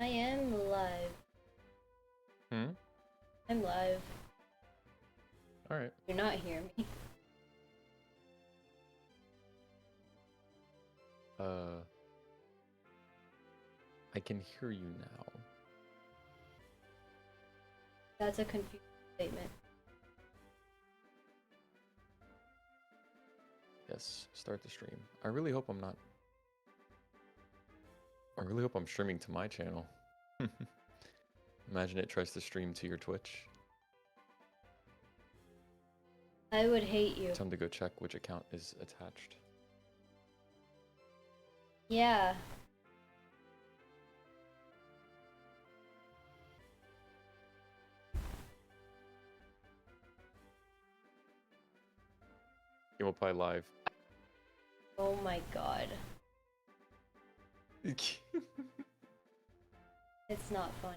I am live. Hmm? I'm live. Alright. Do not hear me. I can hear you now. That's a confusing statement. Yes, start the stream. I really hope I'm not... I really hope I'm streaming to my channel. Imagine it tries to stream to your Twitch. I would hate you. Time to go check which account is attached. Yeah. Game will play live. Oh my god. It's not fun.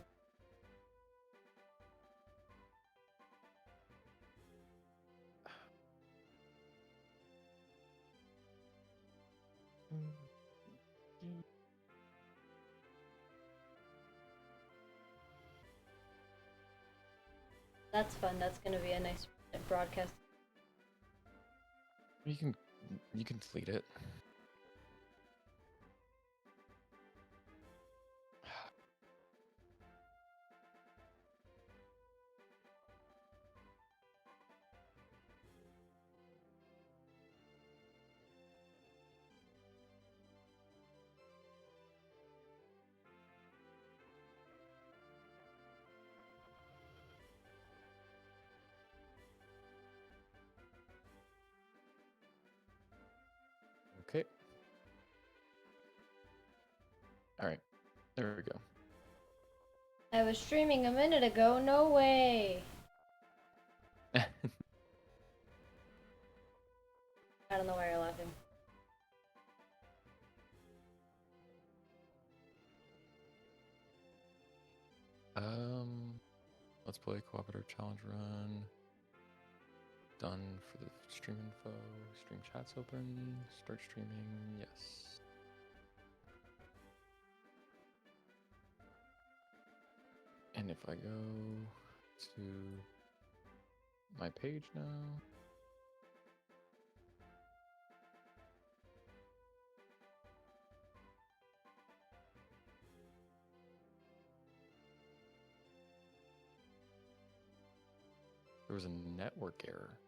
That's fun. That's gonna be a nice broadcast. You can delete it. Okay. Alright. There we go. I was streaming a minute ago. No way. I don't know why you're laughing. Let's play cooperative challenge run. Done for the stream info. Stream chat's open. Start streaming. Yes. And if I go to my page now. There was a network error.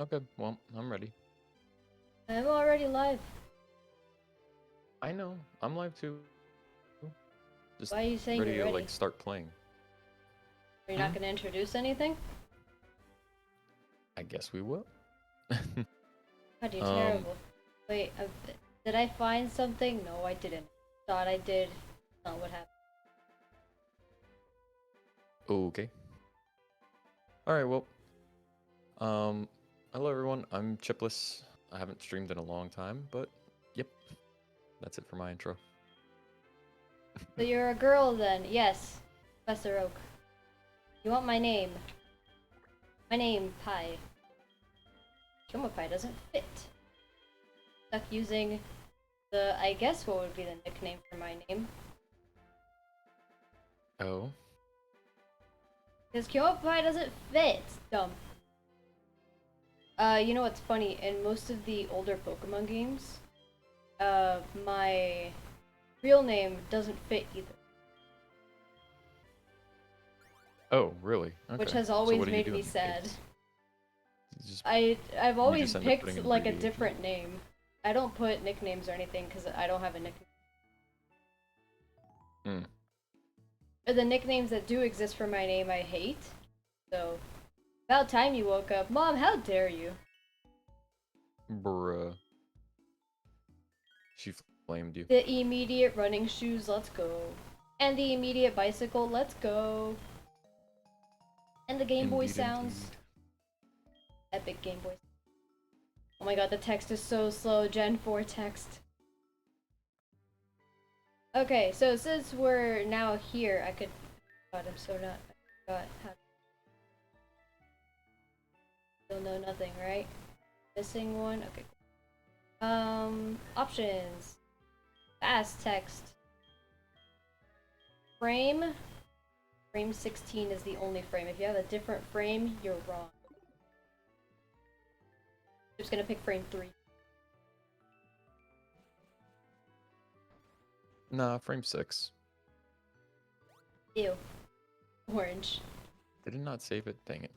Okay, well, I'm ready. I'm already live. I know, I'm live too. Just Why are you saying ready you're to ready? like start playing. Are you not gonna introduce anything? I guess we will. God, you're terrible. Wait, did I find something? No, I didn't. Thought I did. Not what happened. Okay. Alright, well. Hello everyone, I'm Chipless. I haven't streamed in a long time, but yep. That's it for my intro. So you're a girl then? Yes, Professor Oak. You want my name? My name, Pie. Shoma Pie doesn't fit. Stuck using the, I guess what would be the nickname for my name. Oh. Because Kyoma Pie doesn't fit. Dumb. You know what's funny? In most of the older Pokemon games, my real name doesn't fit either. Oh, really? Okay. Which has So always what do you made do me in these sad. games? You just, I've you always just end up picked putting like a abbreviations? different name. I don't put nicknames or anything because I don't have a nickname. The nicknames that do exist for my name I hate. So, about time you woke up. Mom, how dare you? Bruh. She flamed you. The immediate running shoes, let's go. And the immediate bicycle, let's go. And the Game Boy Indeed, sounds. indeed. Epic Game Boy. Oh my god, the text is so slow. Gen 4 text. Okay, so since we're now here, I could. God, I'm so not. I forgot how. Still know nothing, right? Missing one? Okay. Options. Fast text. Frame. Frame 16 is the only frame. If you have a different frame, you're wrong. I'm just gonna pick frame 3. Nah, frame 6. Ew. Orange. Did it not save it? Dang it.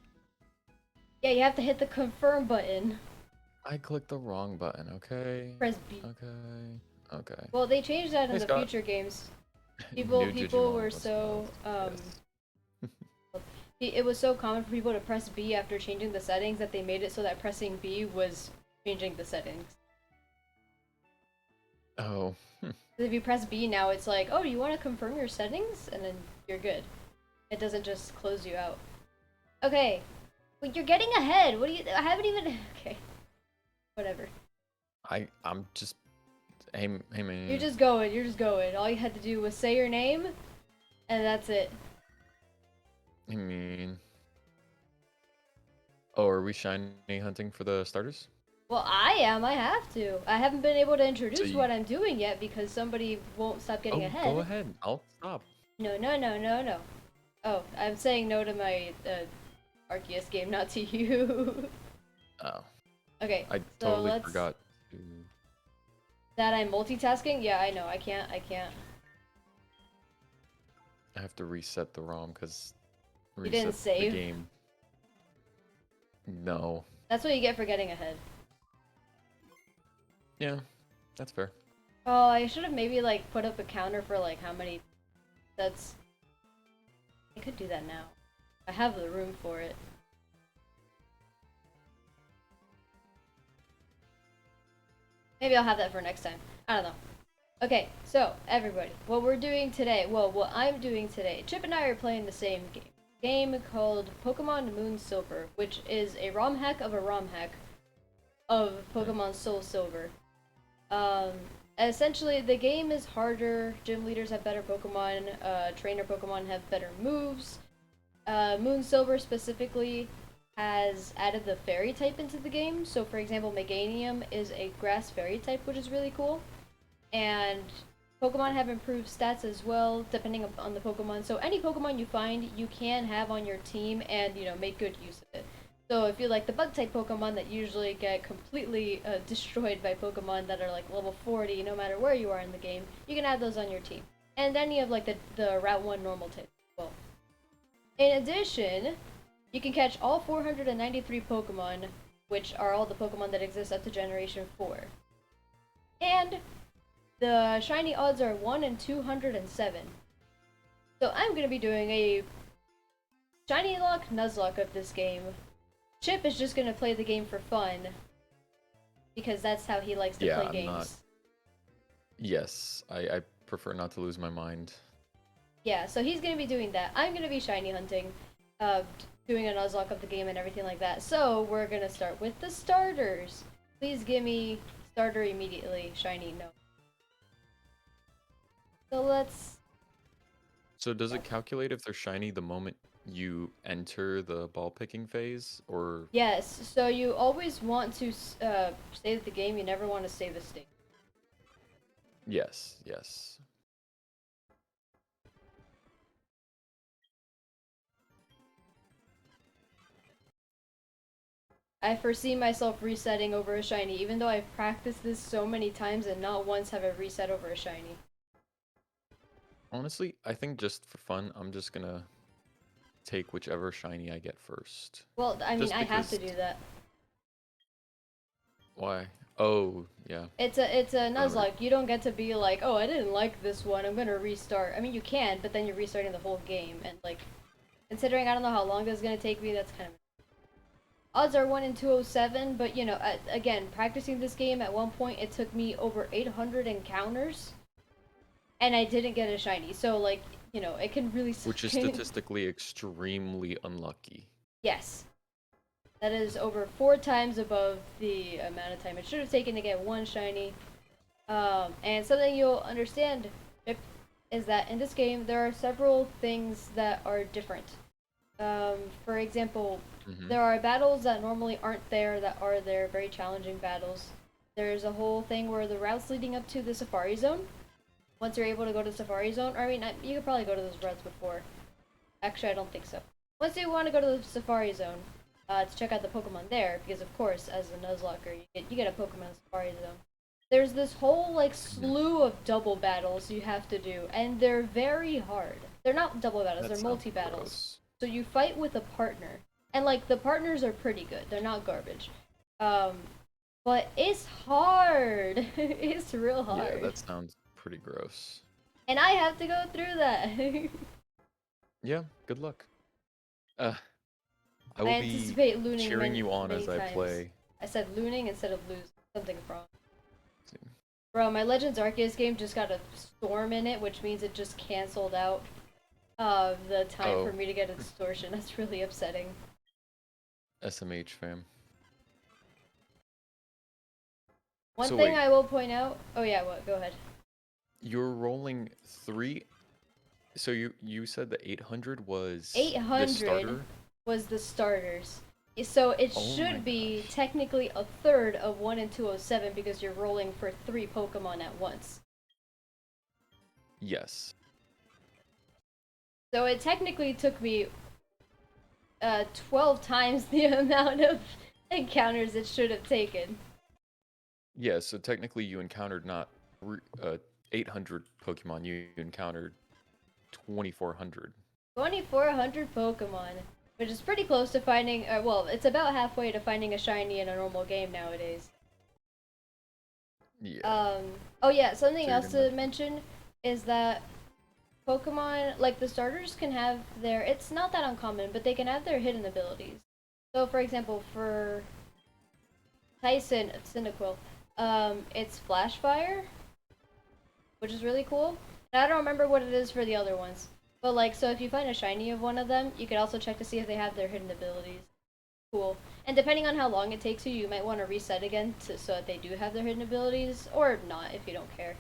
Yeah, you have to hit the confirm button. I clicked the wrong button, okay? Press B. Okay. Well, they changed that in Hey, the Scott. future games. New People Digimon were was so spelled, yes. it was so common for people to press B after changing the settings that they made it so that pressing B was changing the settings. Oh. 'Cause if you press B now, it's like, oh, you want to confirm your settings, and then you're good. It doesn't just close you out. Okay, well, you're getting ahead. What do you? I haven't even. Okay, whatever. I'm just. Hey man. You're just going. You're just going. All you had to do was say your name, and that's it. I mean. Oh, are we shiny hunting for the starters? Well, I am. I have to. I haven't been able to introduce So you- what I'm doing yet because somebody won't stop getting Oh, ahead. go ahead. I'll stop. No, no, no, no, no. Oh, I'm saying no to my Arceus game, not to you. Oh. Okay, I so totally let's... forgot to. That I'm multitasking? Yeah, I know. I can't. I have to reset the ROM because. You didn't save? The game. No. That's what you get for getting ahead. Yeah, that's fair. Oh, I should have maybe like put up a counter for like how many. That's. I could do that now. I have the room for it. Maybe I'll have that for next time. I don't know. Okay, so everybody, what we're doing today, well, what I'm doing today, Chip and I are playing the same game called Pokemon Moon Silver, which is a ROM hack of a ROM hack of Pokemon Soul Silver. Essentially, the game is harder, gym leaders have better Pokemon, trainer Pokemon have better moves. Moon Silver specifically has added the fairy type into the game, so for example, Meganium is a grass fairy type, which is really cool. And Pokemon have improved stats as well, depending on the Pokemon. So any Pokemon you find, you can have on your team and, you know, make good use of it. So if you like the Bug-type Pokemon that usually get completely destroyed by Pokemon that are like level 40, no matter where you are in the game, you can add those on your team. And any of like the Route 1 normal type as well. In addition, you can catch all 493 Pokemon, which are all the Pokemon that exist up to Generation 4. And the shiny odds are 1 in 207. So I'm going to be doing a shiny lock, Nuzlocke of this game. Chip is just going to play the game for fun, because that's how he likes to play I'm games. not. Yes, I prefer not to lose my mind. Yeah, so he's going to be doing that. I'm going to be shiny hunting, doing a Nuzlocke of the game and everything like that. So we're going to start with the starters. Please give me starter immediately. Shiny, no. So let's... So does it calculate if they're shiny the moment you enter the ball picking phase, or? Yes, so you always want to save the game, you never want to save the state. Yes, yes. I foresee myself resetting over a shiny, even though I've practiced this so many times and not once have I reset over a shiny. Honestly, I think just for fun, I'm just gonna take whichever shiny I get first. Well, I mean, Just I have to because- do that. Why? Oh, yeah. It's a Nuzlocke. You don't get to be like, oh, I didn't like this one, I'm gonna restart. I mean, you can, but then you're restarting the whole game, and like, considering I don't know how long this is gonna take me, that's kind of... Odds are 1 in 207, but you know, again, practicing this game, at one point it took me over 800 encounters, and I didn't get a shiny, so like, you know, it can really suck. Which is statistically extremely unlucky. Yes. That is over 4 times above the amount of time it should have taken to get one shiny. And something you'll understand is that in this game there are several things that are different. For example, there are battles that normally aren't there that are there, very challenging battles. There's a whole thing where the routes leading up to the Safari Zone, once you're able to go to the Safari Zone, or I mean, you could probably go to those routes before. Actually, I don't think so. Once you want to go to the Safari Zone, to check out the Pokemon there, because of course, as a Nuzlocker, you get a Pokemon in the Safari Zone. There's this whole like slew of double battles you have to do, and they're very hard. They're not double battles; they're multi-battles. So you fight with a partner, and like the partners are pretty good. They're not garbage. But it's hard. It's real hard. Yeah, that sounds pretty gross. And I have to go through that. Yeah, good luck. I I will be anticipate looning cheering you on many as I times. play. I said looning instead of lose. Something's wrong. See. Bro, my Legends Arceus game just got a storm in it, which means it just canceled out the time for me to get a distortion. That's really upsetting. SMH fam. One So thing wait. I will point out. Oh yeah, what? Go ahead. You're rolling 3. So you said the 800 was 800 the starter? was the starters. So it Oh my should be gosh. technically a third of 1 and 207 because you're rolling for 3 Pokemon at once. Yes. So it technically took me 12 times the amount of encounters it should have taken. Yeah, so technically you encountered not 800 Pokemon, you encountered 2,400. 2,400 Pokemon, which is pretty close to finding, well, it's about halfway to finding a shiny in a normal game nowadays. Yeah. Oh yeah, something So else to mention is that Pokemon, like the starters can have their, it's not that uncommon, but they can have their hidden abilities. So for example, for Tyson, Cyndaquil, it's Flash Fire, which is really cool. And I don't remember what it is for the other ones. But like, so if you find a shiny of one of them, you could also check to see if they have their hidden abilities. Cool. And depending on how long it takes you, you might want to reset again so that they do have their hidden abilities, or not if you don't care.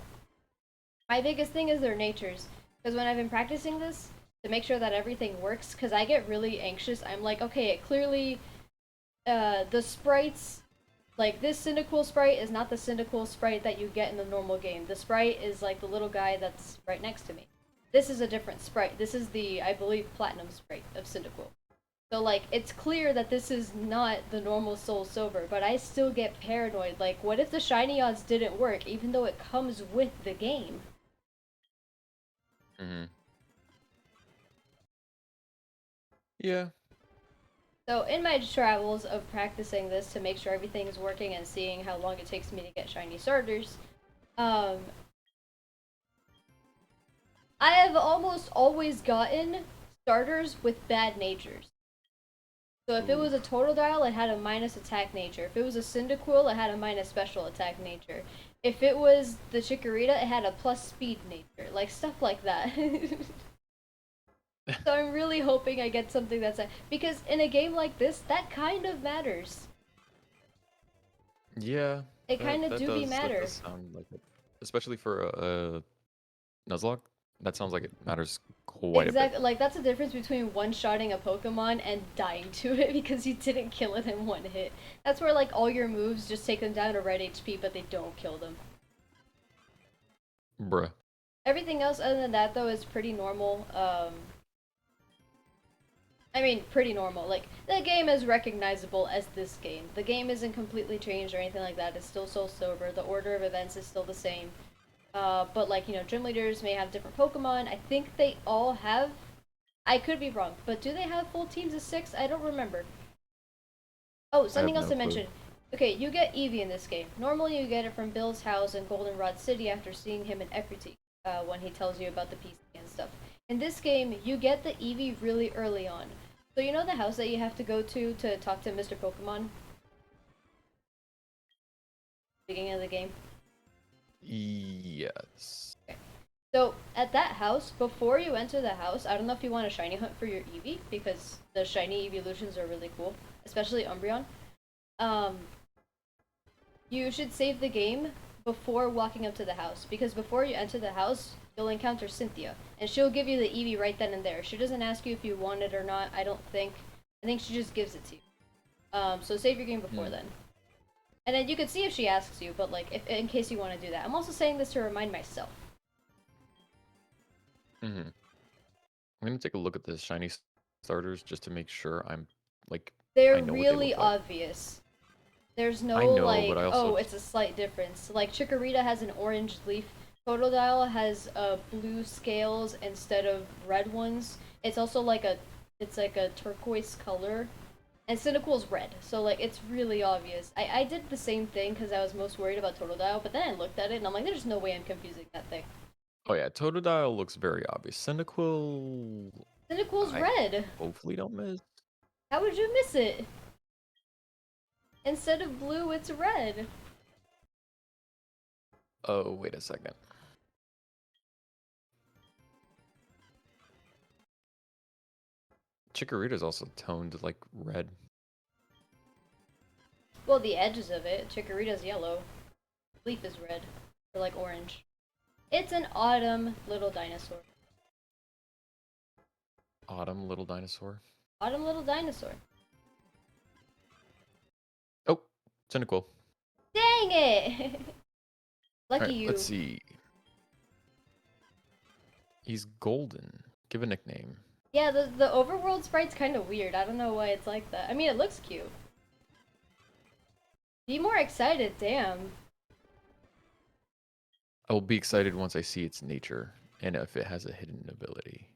My biggest thing is their natures, because when I've been practicing this, to make sure that everything works, because I get really anxious, I'm like, okay, it clearly, the sprites, like this Cyndaquil sprite is not the Cyndaquil sprite that you get in the normal game. The sprite is like the little guy that's right next to me. This is a different sprite. This is the, I believe, Platinum sprite of Cyndaquil. So, like, it's clear that this is not the normal Soul Silver, but I still get paranoid. Like, what if the shiny odds didn't work, even though it comes with the game? Yeah. So, in my travels of practicing this to make sure everything is working and seeing how long it takes me to get shiny starters, I have almost always gotten starters with bad natures. So if it was a Totodile, it had a minus attack nature. If it was a Cyndaquil, it had a minus special attack nature. If it was the Chikorita, it had a plus speed nature. Like, stuff like that. So I'm really hoping I get something that's... because in a game like this, that kind of matters. Yeah. It kind of do matter. That does sound like it. Especially for a Nuzlocke, that sounds like it matters quite a bit. Like, that's the difference between one-shotting a Pokemon and dying to it because you didn't kill it in one hit. That's where, like, all your moves just take them down to red HP, but they don't kill them. Bruh. Everything else other than that, though, is pretty normal. I mean, pretty normal. Like, the game is recognizable as this game. The game isn't completely changed or anything like that. It's still Soul Silver. The order of events is still the same. But, like, you know, gym leaders may have different Pokemon. I think they all have... I could be wrong, but do they have full teams of 6? I don't remember. Oh, something else to mention. Okay, you get Eevee in this game. Normally you get it from Bill's house in Goldenrod City after seeing him in Ecruteak, when he tells you about the PC and stuff. In this game, you get the Eevee really early on. So you know the house that you have to go to talk to Mr. Pokemon? Beginning of the game? Yes. Okay. So, at that house, before you enter the house, I don't know if you want a shiny hunt for your Eevee, because the shiny evolutions are really cool. especially Umbreon, um, you should save the game before walking up to the house, because before you enter the house, you'll encounter Cynthia, and she'll give you the Eevee right then and there. She doesn't ask you if you want it or not, I don't think. I think she just gives it to you. So save your game before then. And then you can see if she asks you, but like, if in case you want to do that. I'm also saying this to remind myself. I'm gonna take a look at the shiny starters just to make sure I'm like They're I know what they really look like. obvious. There's no I know, like, but I also oh, it's a slight difference. Like Chikorita has an orange leaf. Totodile has blue scales instead of red ones. It's also like it's like a turquoise color. And Cyndaquil's red, so like it's really obvious. I did the same thing because I was most worried about Totodile, but then I looked at it and I'm like, there's no way I'm confusing that thing. Oh yeah, Totodile looks very obvious. Cyndaquil, Cyndaquil's I red. hopefully don't miss. How would you miss it? Instead of blue, it's red. Oh, wait a second. Chikorita's also toned like red. Well, the edges of it. Chikorita's yellow. Leaf is red. Or like orange. It's an autumn little dinosaur. Autumn little dinosaur. Autumn little dinosaur. Oh, Cyndaquil. Dang it! Lucky Alright, you. let's see. He's golden. Give a nickname. Yeah, the overworld sprite's kind of weird. I don't know why it's like that. I mean, it looks cute. Be more excited, damn. I will be excited once I see its nature and if it has a hidden ability.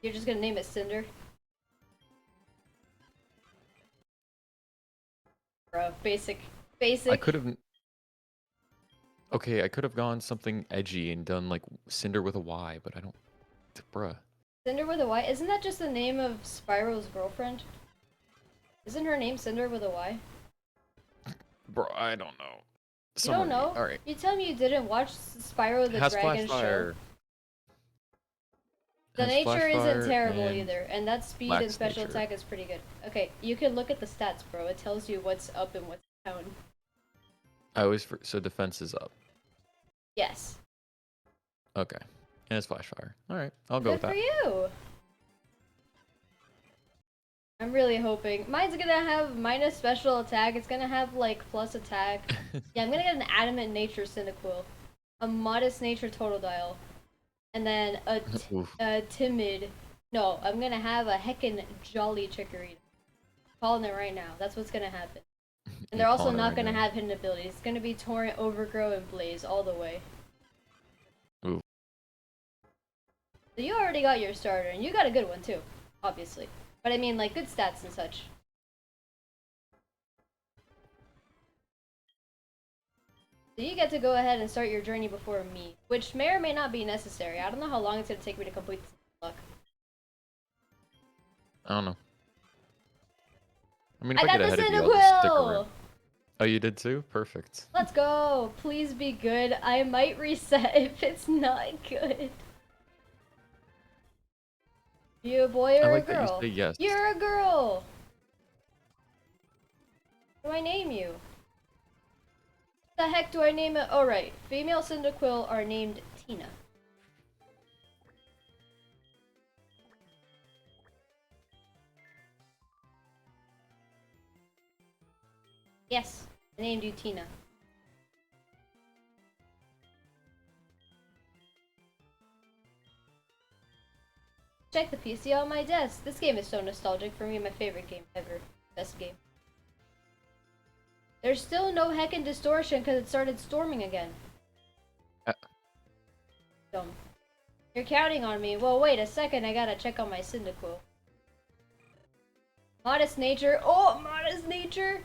You're just gonna name it Cinder? Bro, basic. I could have. Okay, I could have gone something edgy and done like Cinder with a Y, but I don't. Bruh. Cinder with a Y? Isn't that just the name of Spyro's girlfriend? Isn't her name Cinder with a Y? Bro, I don't know. You don't know? Alright. You tell me you didn't watch Spyro the Has Dragon Flash show. Fire. The Has nature Flash isn't Fire terrible and either, and that speed and Max special nature. attack is pretty good. Okay, you can look at the stats, bro. It tells you what's up and what's down. I always so defense is up. Yes. Okay. And it's Flash Fire. Alright, I'll go Good with that. for you! I'm really hoping. Mine's gonna have minus special attack. It's gonna have, like, plus attack. Yeah, I'm gonna get an adamant nature Cyndaquil. A modest nature Totodile. And then a timid... No, I'm gonna have a heckin' jolly Chikorita. Calling it right now. That's what's gonna happen. And they're also not gonna have hidden abilities. It's gonna be Torrent, Overgrow, and Blaze all the way. Ooh. So you already got your starter, and you got a good one too, obviously. But I mean, like, good stats and such. So you get to go ahead and start your journey before me, which may or may not be necessary. I don't know how long it's gonna take me to complete this block. I don't know. I mean, I if I got get the ahead of you, I'll just stick Cyndaquil! around. Oh, you did too? Perfect. Let's go! Please be good. I might reset if it's not good. You a boy or I like a girl? that you say yes. You're a girl! What do I name you? The heck do I name it? Oh right, female Cyndaquil are named Tina. Yes, I named you Tina. Check the PC on my desk. This game is so nostalgic for me, my favorite game ever. Best game. There's still no heckin' distortion because it started storming again. Dumb. You're counting on me. Well, wait a second. I gotta check on my Cyndaquil. Modest nature. Oh, modest nature.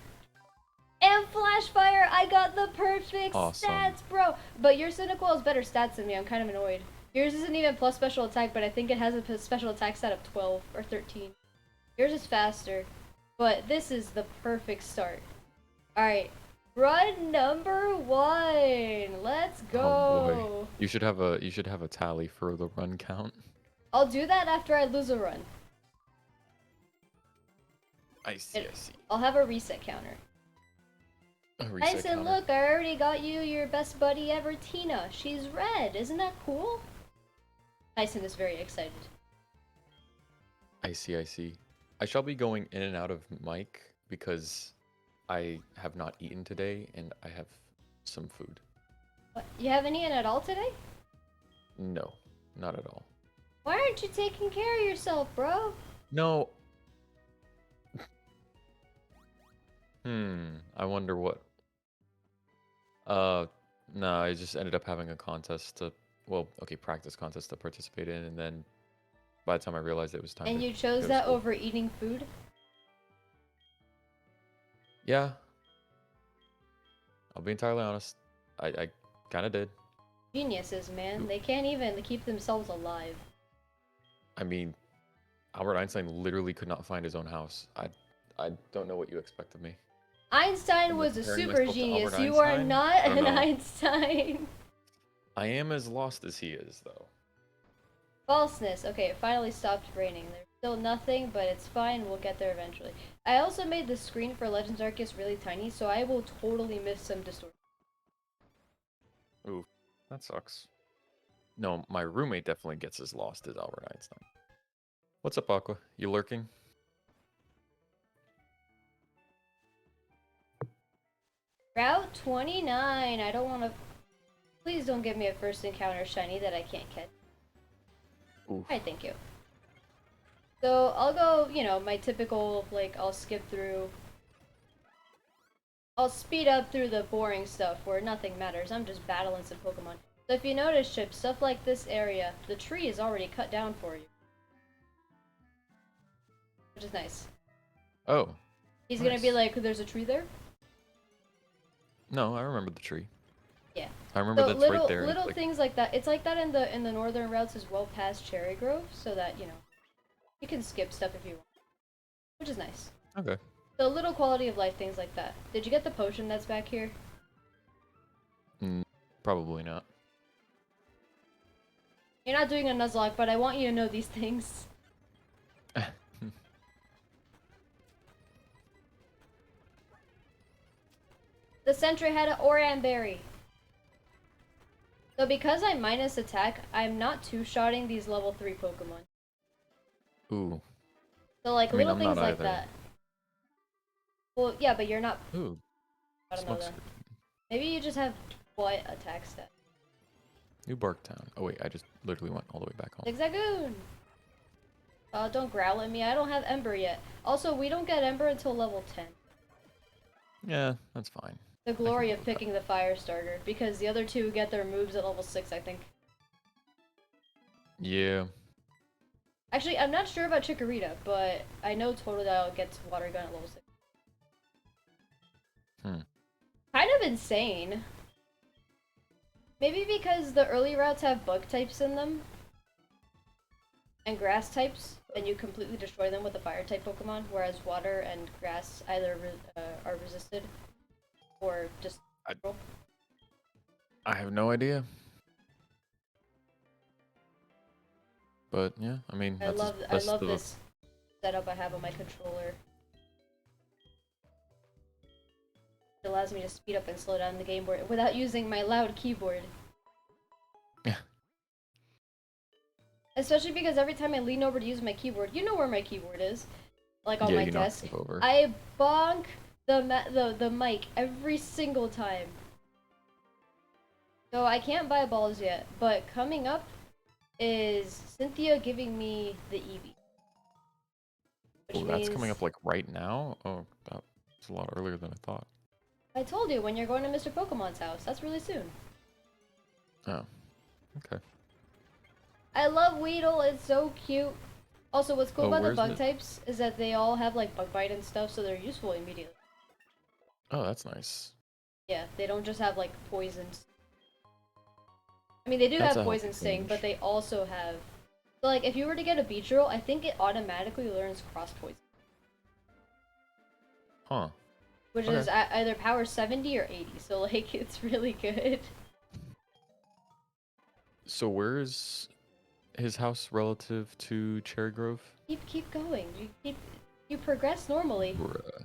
And flash fire. I got the perfect stats, bro. But your Cyndaquil has better stats than me. I'm kind of annoyed. Yours isn't even plus special attack, but I think it has a special attack stat of 12 or 13. Yours is faster. But this is the perfect start. Alright. Run number 1. Let's go. Oh boy. You should have a tally for the run count. I'll do that after I lose a run. I see. It- I see. I'll have a reset counter. A reset Tyson, counter. look, I already got you your best buddy ever, Tina. She's red. Isn't that cool? Tyson is very excited. I see. I see. I shall be going in and out of mic because I have not eaten today and I have some food. What? You haven't eaten at all today? No, not at all. Why aren't you taking care of yourself, bro? No. I wonder what. No, I just ended up having a contest to, practice contest to participate in, and then by the time I realized it was time And to you chose go to that school. over eating food? Yeah. I'll be entirely honest. I kind of did. Geniuses, man. Ooh. They can't even keep themselves alive. I mean, Albert Einstein literally could not find his own house. I don't know what you expect of me. Einstein Am I was a comparing super myself to genius. Albert You are Einstein? not I don't an know. Einstein. I am as lost as he is, though. Falseness. Okay, it finally stopped raining. There's still nothing, but it's fine. We'll get there eventually. I also made the screen for Legends Arceus really tiny, so I will totally miss some distortion. Ooh, that sucks. No, my roommate definitely gets as lost as Albert Einstein. What's up, Aqua? You lurking? Route 29. I don't want to... Please don't give me a first encounter shiny that I can't catch. Oof. Alright, thank you. So, I'll go, you know, my typical, like, I'll skip through... I'll speed up through the boring stuff where nothing matters. I'm just battling some Pokemon. So if you notice, Chip, stuff like this area, the tree is already cut down for you. Which is nice. Oh. He's Nice. gonna be like, there's a tree there? No, I remember the tree. Yeah. I remember So that's little, right there. little like, things like that. It's like that in the northern routes as well past Cherry Grove, so that, you know, you can skip stuff if you want. Which is nice. Okay. So little quality of life things like that. Did you get the potion that's back here? Probably not. You're not doing a Nuzlocke, but I want you to know these things. The Sentry had an Oran Berry. So because I'm minus attack, I'm not two-shotting these level 3 Pokemon. Ooh. So like I mean, little I'm things not like either. that. Well, yeah, but you're not... Ooh. I don't know Smoke that. screen. Maybe you just have what attack stat? New Barktown. Oh wait, I just literally went all the way back home. Zigzagoon! Don't growl at me. I don't have Ember yet. Also, we don't get Ember until level 10. Yeah, that's fine. The glory live of with that. picking the fire starter, because the other two get their moves at level 6, I think. Yeah. Actually, I'm not sure about Chikorita, but I know Totodile gets Water Gun at level 6. Kind of insane. Maybe because the early routes have bug types in them. And grass types, and you completely destroy them with a fire type Pokemon, whereas water and grass either are resisted or just neutral. I have no idea. But yeah, I mean, I that's love as best of this setup I have on my controller. It allows me to speed up and slow down the game board without using my loud keyboard. Yeah. Especially because every time I lean over to use my keyboard, you know where my keyboard is, like on Yeah, my you knock desk. stuff over. I bonk the mic every single time. So I can't buy balls yet, but coming up is Cynthia giving me the Eevee. Oh, that's coming up like right now? Oh, that's a lot earlier than I thought. I told you when you're going to Mr. Pokemon's house. That's really soon. Oh, okay. I love Weedle. It's so cute. Also, what's cool Oh, about the where's bug the- types is that they all have like bug bite and stuff, so they're useful immediately. Oh, that's nice. Yeah, they don't just have like poisons. I mean, they do That's a have helpful poison sting, but change. they also have. So, like, if you were to get a Beedrill, I think it automatically learns cross poison, Huh. which Okay. is either power 70 or 80. So, like, it's really good. So where's his house relative to Cherry Grove? Keep going. You keep. You progress normally. Bruh.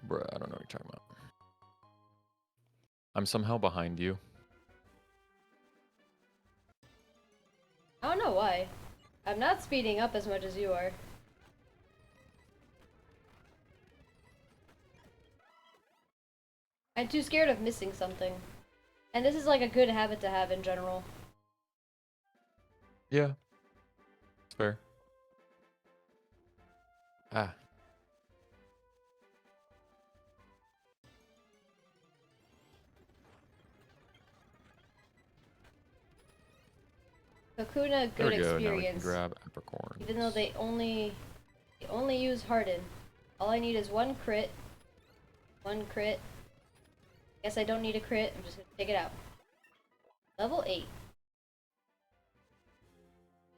Bruh, I don't know what you're talking about. I'm somehow behind you. I don't know why. I'm not speeding up as much as you are. I'm too scared of missing something. And this is like a good habit to have in general. Yeah. It's fair. Ah. Kakuna, There good we go. Now we can experience. grab apricorn. Even though they only use Harden. All I need is one crit. One crit. Guess I don't need a crit. I'm just gonna take it out. Level 8.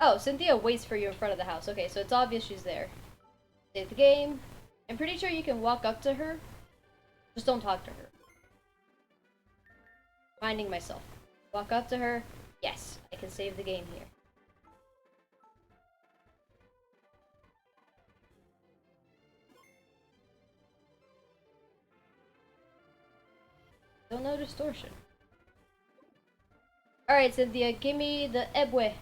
Oh, Cynthia waits for you in front of the house. Okay, so it's obvious she's there. Save the game. I'm pretty sure you can walk up to her. Just don't talk to her. Reminding myself. Walk up to her. Yes, I can save the game here. Don't know distortion. Alright, Cynthia, give me the Ebwe.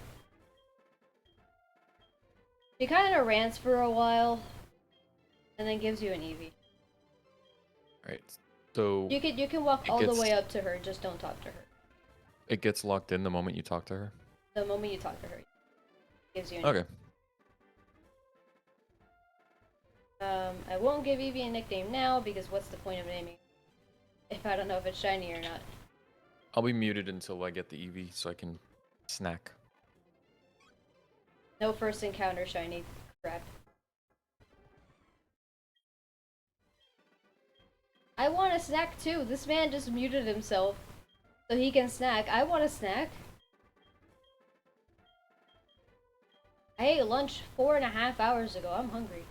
She kind of rants for a while, and then gives you an Eevee. Alright. So You can walk all the way up to her, just don't talk to her. it gets locked in the moment you talk to her? The moment you talk to her, gives you an Okay. I won't give Eevee a nickname now, because what's the point of naming if I don't know if it's shiny or not? I'll be muted until I get the Eevee so I can snack. No first encounter shiny crap. I want a snack too. This man just muted himself so he can snack. I want a snack. I ate lunch 4.5 hours ago. I'm hungry.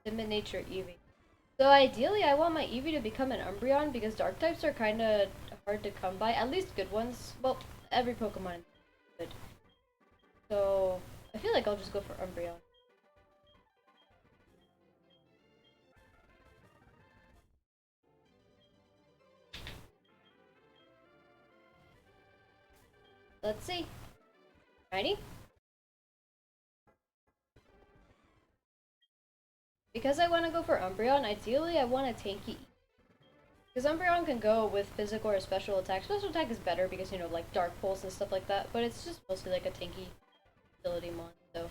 Timid nature Eevee. So ideally, I want my Eevee to become an Umbreon because dark types are kind of hard to come by. At least good ones. Well, every Pokemon is good. So I feel like I'll just go for Umbreon. Let's see. Shiny? Because I want to go for Umbreon, ideally I want a tanky. Because Umbreon can go with physical or special attack. Special attack is better because, you know, like Dark Pulse and stuff like that. But it's just mostly like a tanky ability mon, so.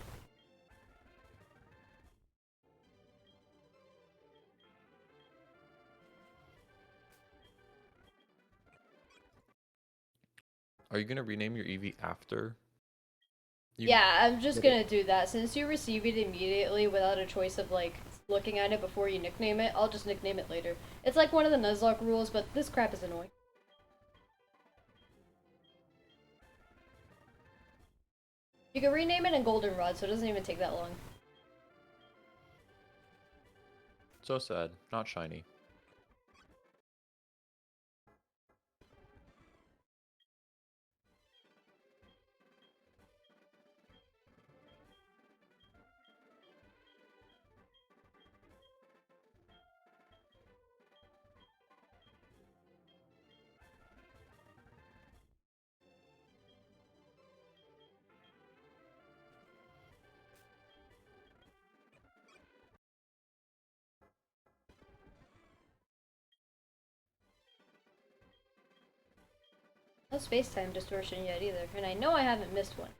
Are you gonna rename your Eevee after? Yeah, I'm just gonna do that. Since you receive it immediately without a choice of like looking at it before you nickname it, I'll just nickname it later. It's like one of the Nuzlocke rules, but this crap is annoying. You can rename it in Goldenrod, so it doesn't even take that long. So sad. Not shiny. No space-time distortion yet either, and I know I haven't missed one.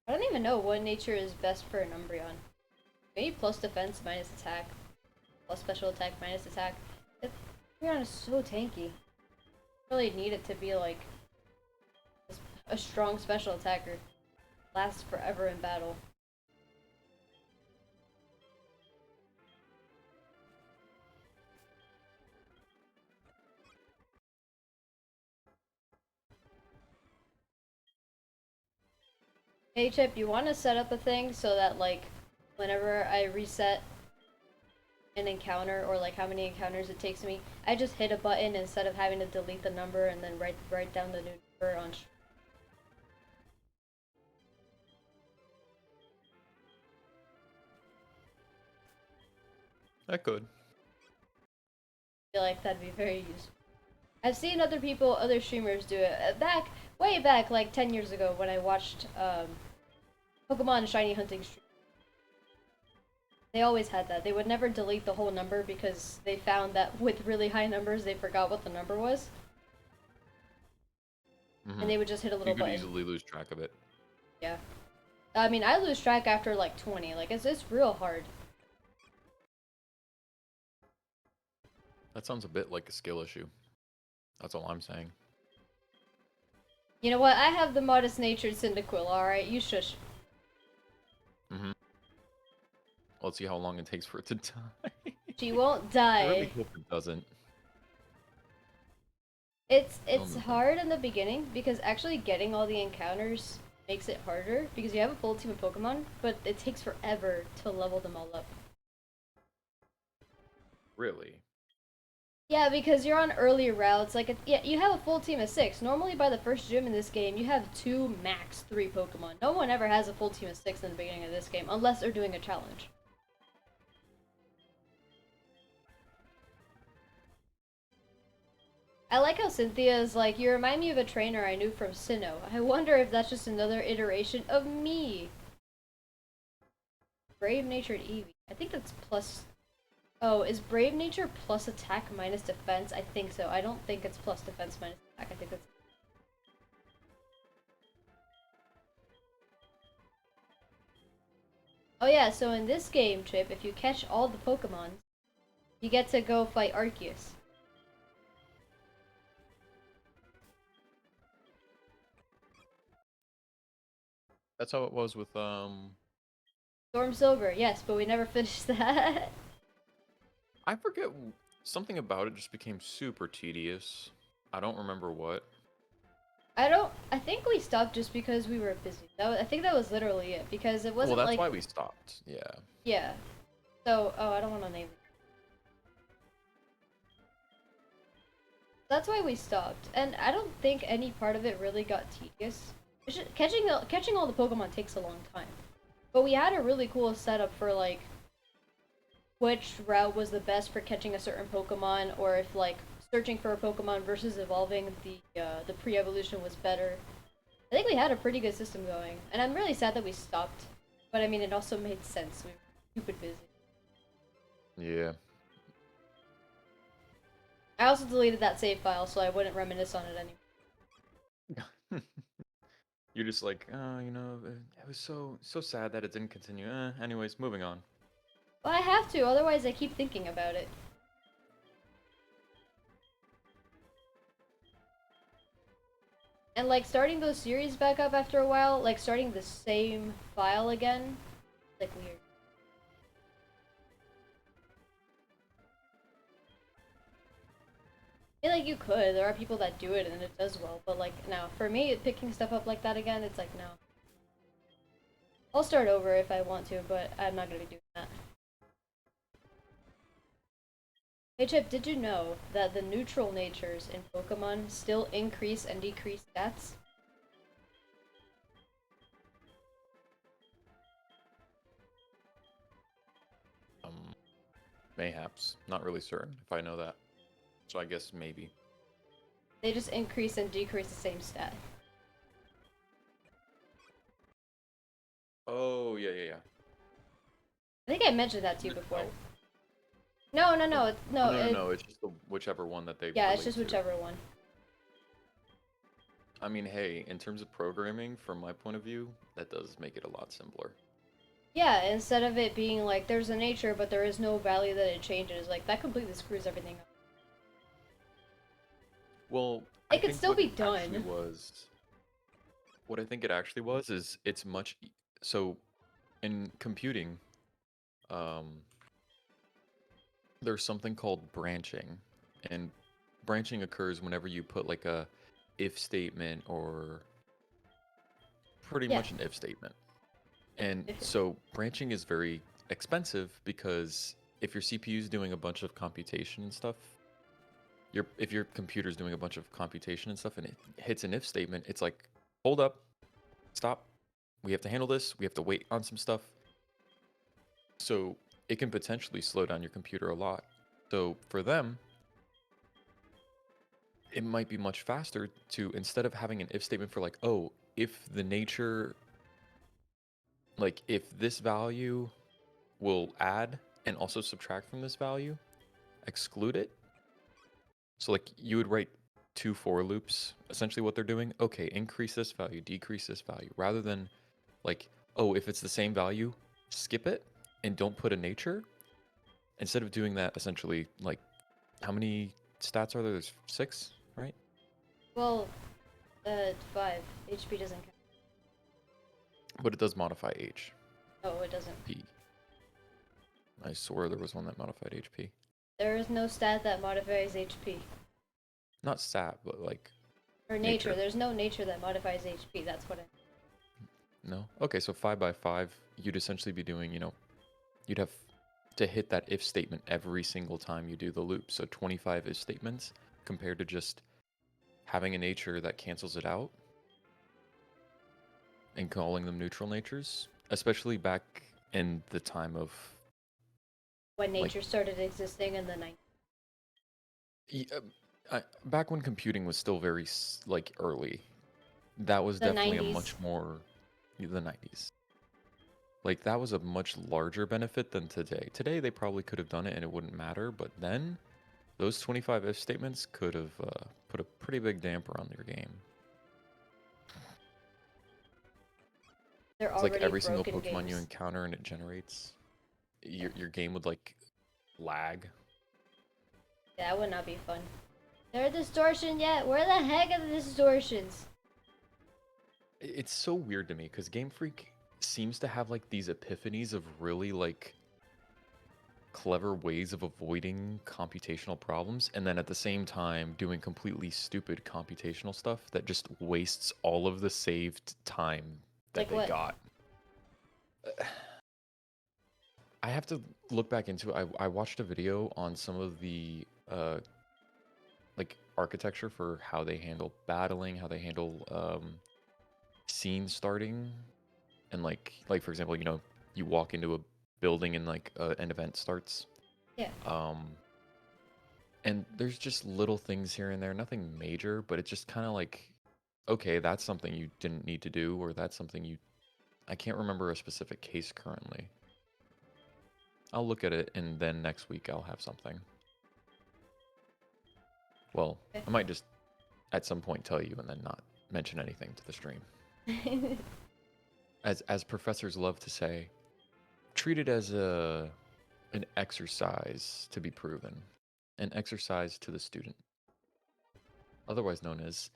I don't even know what nature is best for an Umbreon. Maybe plus defense minus attack. Plus special attack minus attack. Umbreon is so tanky. Really need it to be like a strong special attacker. Lasts forever in battle. Hey Chip, you want to set up a thing so that like whenever I reset an encounter or like how many encounters it takes me, I just hit a button instead of having to delete the number and then write down the new number on. I could. I feel like that'd be very useful. I've seen other people, other streamers do it way back, like 10 years ago when I watched Pokemon Shiny Hunting stream. They always had that. They would never delete the whole number because they found that with really high numbers, they forgot what the number was. Mm-hmm. And they would just hit a You little could button. easily lose track of it. Yeah. I mean, I lose track after like 20. Like, it's real hard. That sounds a bit like a skill issue. That's all I'm saying. You know what? I have the modest-natured Cyndaquil, alright? You shush. Mm-hmm. Let's see how long it takes for it to die. She won't I really die. hope it doesn't. It's Oh, no. hard in the beginning because actually getting all the encounters makes it harder because you have a full team of Pokemon, but it takes forever to level them all up. Really? Yeah, because you're on early routes. Like, yeah, you have a full team of 6. Normally, by the first gym in this game, you have 2, max 3 Pokemon. No one ever has a full team of 6 in the beginning of this game, unless they're doing a challenge. I like how Cynthia is like, you remind me of a trainer I knew from Sinnoh. I wonder if that's just another iteration of me. Brave-natured Eevee. I think that's plus... Oh, is Brave Nature plus attack minus defense? I think so. I don't think it's plus defense minus attack. I think that's... Oh yeah, so in this game, Chip, if you catch all the Pokemon, you get to go fight Arceus. That's how it was with Storm Silver, yes, but we never finished that. I forget something about it just became super tedious. I don't remember what. I think we stopped just because we were busy. I think that was literally it, because it Well, wasn't that's like... why we stopped. Yeah. Yeah. So, oh, I don't want to name it. That's why we stopped, and I don't think any part of it really got tedious. Catching all the Pokemon takes a long time. But we had a really cool setup for, like, which route was the best for catching a certain Pokemon, or if, like, searching for a Pokemon versus evolving the pre-evolution was better. I think we had a pretty good system going, and I'm really sad that we stopped. But I mean, it also made sense. We were stupid busy. Yeah. I also deleted that save file so I wouldn't reminisce on it anymore. You're just like, you know, it was so sad that it didn't continue. Anyways, moving on. Well, I have to, otherwise I keep thinking about it. And like starting those series back up after a while, like starting the same file again, like weird. I feel like you could. There are people that do it and it does well, but like no, for me, picking stuff up like that again, it's like no. I'll start over if I want to, but I'm not gonna be doing that. Hey Chip, did you know that the neutral natures in Pokemon still increase and decrease stats? Mayhaps. Not really certain if I know that. So I guess maybe. They just increase and decrease the same stat. Oh, yeah, yeah, yeah. I think I mentioned that to you before. Oh. No, it's Oh, no, no, it's just whichever one that they yeah, it's relate just to. whichever one. I mean, hey, in terms of programming, from my point of view, that does make it a lot simpler. Yeah, instead of it being like there's a nature but there is no value that it changes, like that completely screws everything up. Well, It I could think still what be it actually done. was, what I think it actually was is it's much so in computing, um, there's something called branching, and branching occurs whenever you put like a if statement or pretty Yeah. much an if statement. And so branching is very expensive because if your CPU is doing a bunch of computation and stuff, if your computer's doing a bunch of computation and stuff and it hits an if statement, it's like, hold up, stop. We have to handle this. We have to wait on some stuff. So it can potentially slow down your computer a lot. So for them, it might be much faster to, instead of having an if statement for like, oh, if the nature, like if this value will add and also subtract from this value, exclude it. So like you would write 2 for loops, essentially what they're doing. Okay, increase this value, decrease this value, rather than like, oh, if it's the same value, skip it and don't put a nature. Instead of doing that, essentially, like, how many stats are there? There's 6, right? Well, 5. HP doesn't count. But it does modify HP. Oh, it doesn't. I swore there was one that modified HP. There is no stat that modifies HP. Not stat, but like. Or nature. There's no nature that modifies HP. That's what I. No? Okay, so 5 by 5, you'd essentially be doing, you'd have to hit that if statement every single time you do the loop. So 25 if statements compared to just having a nature that cancels it out and calling them neutral natures, especially back in the time of when nature started existing in the 90s. Back when computing was still very like early, that was definitely a much more the 90s. Like that was a much larger benefit than today. Today they probably could have done it and it wouldn't matter, but then those 25 if statements could have put a pretty big damper on your game. It's like every single Pokemon you encounter and it generates, your game would like lag. Yeah, that would not be fun. There are distortion yet? Where the heck are the distortions? It's so weird to me because Game Freak seems to have like these epiphanies of really like clever ways of avoiding computational problems, and then at the same time doing completely stupid computational stuff that just wastes all of the saved time that they got. I have to look back into it. I watched a video on some of the like architecture for how they handle battling, how they handle scene starting, and like for example, you walk into a building and like an event starts. Yeah. And there's just little things here and there, nothing major, but it's just kind of like, okay, that's something you didn't need to do, or that's something I can't remember a specific case currently. I'll look at it and then next week I'll have something. Well, I might just at some point tell you and then not mention anything to the stream. As professors love to say, treat it as an exercise to be proven. An exercise to the student. Otherwise known as,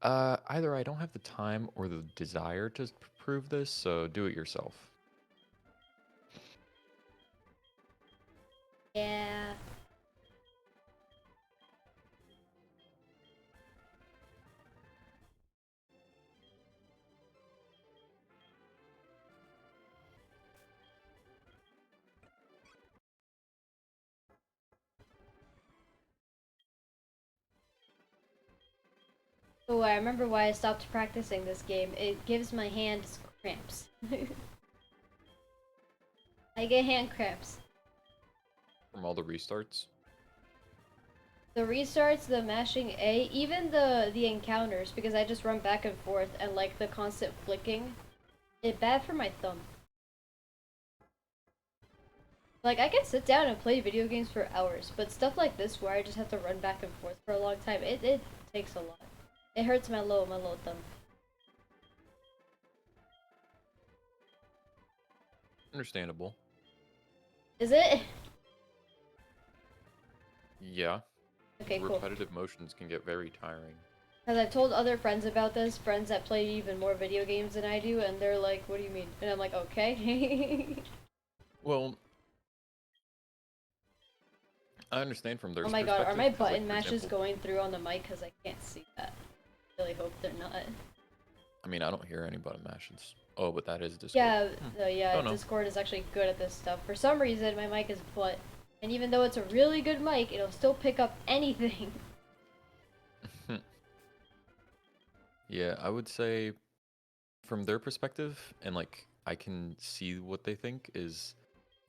either I don't have the time or the desire to prove this, so do it yourself. Yeah. Oh, I remember why I stopped practicing this game. It gives my hands cramps. I get hand cramps. From all the restarts? The restarts, the mashing A, even the encounters, because I just run back and forth, and like the constant flicking, it's bad for my thumb. Like, I can sit down and play video games for hours, but stuff like this where I just have to run back and forth for a long time, it takes a lot. It hurts my low thumb. Understandable. Is it? Yeah. Okay, cool. Repetitive motions can get very tiring. Because I've told other friends about this, friends that play even more video games than I do, and they're like, what do you mean? And I'm like, okay. Well, I understand from their perspective. Oh my god, are my button mashes going through on the mic? Because I can't see that. I really hope they're not. I mean, I don't hear any button mashes. Oh, but that is Discord. Yeah, no, yeah, Don't know. Discord is actually good at this stuff. For some reason, my mic is butt. And even though it's a really good mic, it'll still pick up anything. Yeah, I would say from their perspective, and like I can see what they think is,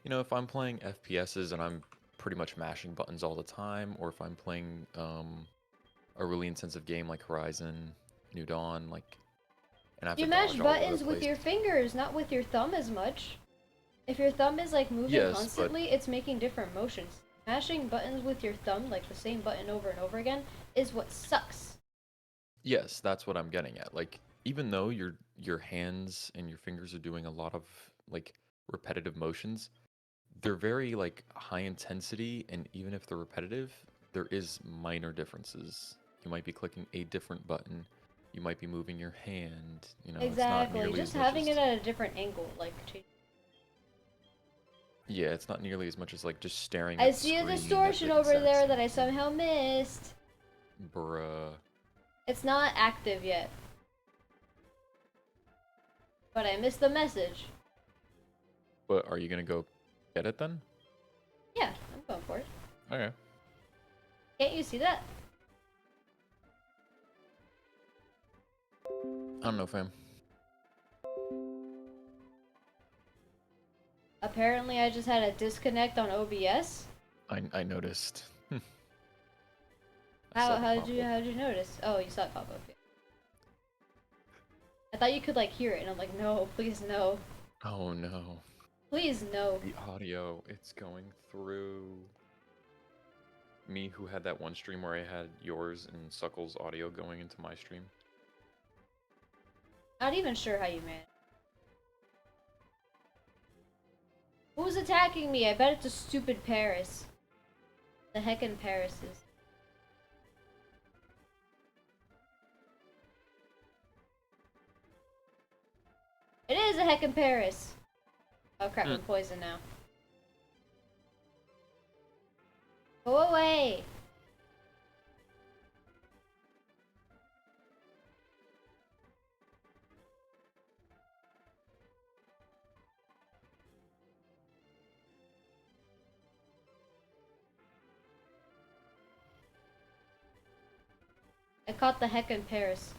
if I'm playing FPSs and I'm pretty much mashing buttons all the time, or if I'm playing a really intensive game like Horizon, New Dawn, like, and I have You to mash dodge all over buttons the with place. your fingers, not with your thumb as much. If your thumb is like moving Yes, constantly, it's making different motions. Mashing buttons with your thumb, like the same button over and over again, is what sucks. yes, that's what I'm getting at. Like, even though your hands and your fingers are doing a lot of like repetitive motions, they're very like high intensity, and even if they're repetitive, there is minor differences. You might be clicking a different button. You might be moving your hand. It's not Exactly, nearly just as much having as it at a different angle, like. yeah, it's not nearly as much as like just staring I at the see a screen at distortion the over exact there same that I thing. somehow missed. Bruh. It's not active yet. But I missed the message. But are you gonna go get it then? Yeah, I'm going for it. Okay. Can't you see that? I don't know, fam. Apparently I just had a disconnect on OBS. I noticed. I How saw the how did you pop-up. how did you notice? Oh, you saw it pop up. Yeah. I thought you could like hear it, and I'm like, no, please no, Oh no. please no. The audio, it's going through. Me who had that one stream where I had yours and Suckle's audio going into my stream. Not even sure how you managed. Who's attacking me? I bet it's a stupid Paris. The heckin' Paris is. It is a heckin' Paris. Oh crap, I'm poisoned now. Go away! I caught the heckin' Paris.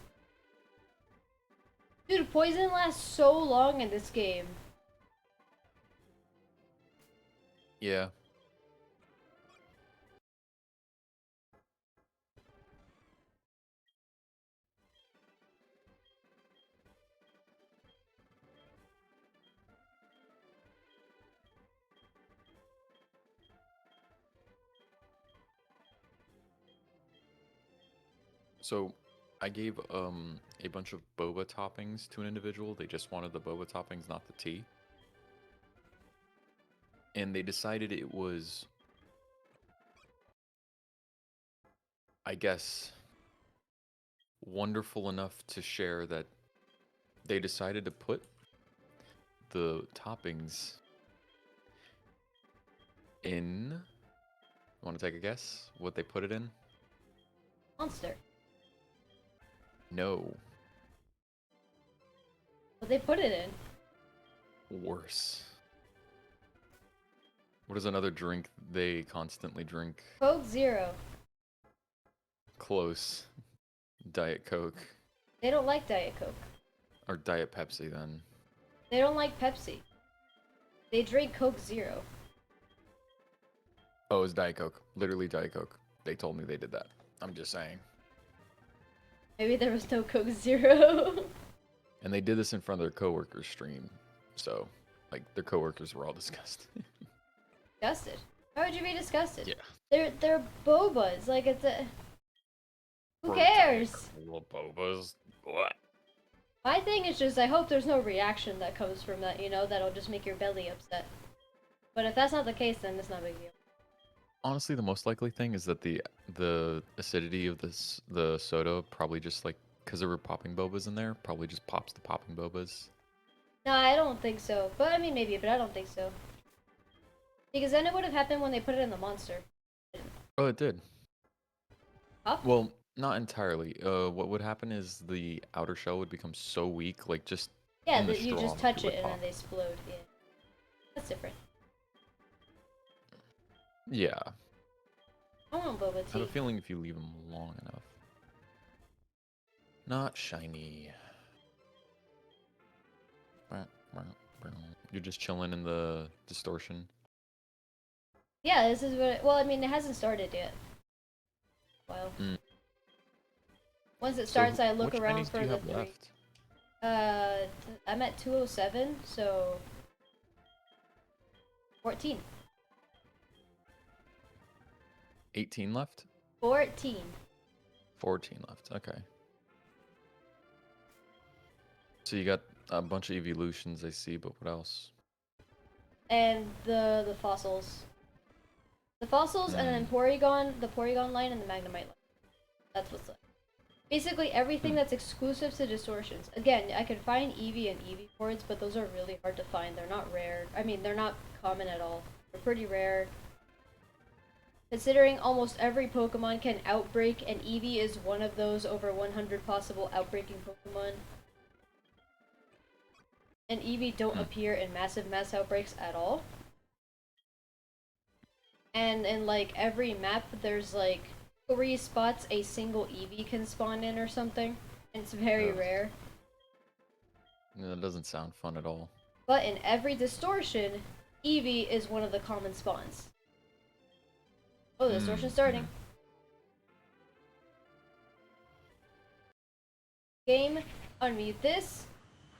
Dude, poison lasts so long in this game. Yeah. So I gave a bunch of boba toppings to an individual. They just wanted the boba toppings, not the tea. And they decided it was, I guess, wonderful enough to share that they decided to put the toppings in. Want to take a guess what they put it in? Monster. No. What they put it in? Worse. What is another drink they constantly drink? Coke Zero. Close. Diet Coke. They don't like Diet Coke. Or Diet Pepsi, then. They don't like Pepsi. They drink Coke Zero. Oh, it's Diet Coke. Literally Diet Coke. They told me they did that. I'm just saying. Maybe there was no Coke Zero. And they did this in front of their coworkers' stream. So, like, their coworkers were all disgusted. Disgusted. Why would you be disgusted? Yeah. They're bobas. Like it's a. Who For Diet cares? Cola bobas. What? My thing is just I hope there's no reaction that comes from that. That'll just make your belly upset. But if that's not the case, then it's not a big deal. Honestly, the most likely thing is that the acidity of the soda probably just like because there were popping bobas in there, probably just pops the popping bobas. No, I don't think so. But I mean, maybe, but I don't think so. Because then it would have happened when they put it in the monster. Oh, it did. Huh? Well, Not entirely. What would happen is the outer shell would become so weak, like just Yeah, in the that you just straw, touch it it would and then pop. they explode. Yeah, that's different. Yeah, I want boba I have a tea. feeling if you leave them long enough. Not shiny. You're just chilling in the distortion. Yeah, this is what. Well, I mean, it hasn't started yet. Well, Mm. once it So, starts, I look what around shinies do for you the have three. left? I'm at 207, so 14. 18 left? 14. 14 left. Okay. So you got a bunch of evolutions, I see, but what else? And the fossils. The fossils and then Mm. Porygon, the Porygon line and the Magnemite line. That's what's left. Basically everything Hmm. that's exclusive to distortions. Again, I can find Eevee and Eevee cords, but those are really hard to find. They're not rare. I mean, they're not common at all. They're pretty rare. Considering almost every Pokemon can outbreak, and Eevee is one of those over 100 possible outbreaking Pokemon. And Eevee don't Hmm. appear in massive mass outbreaks at all. And in like every map, there's like 3 spots a single Eevee can spawn in or something. And it's very Ugh. rare. Yeah, that doesn't sound fun at all. But in every distortion, Eevee is one of the common spawns. Oh, the distortion's Mm-hmm. starting. Game, unmute this.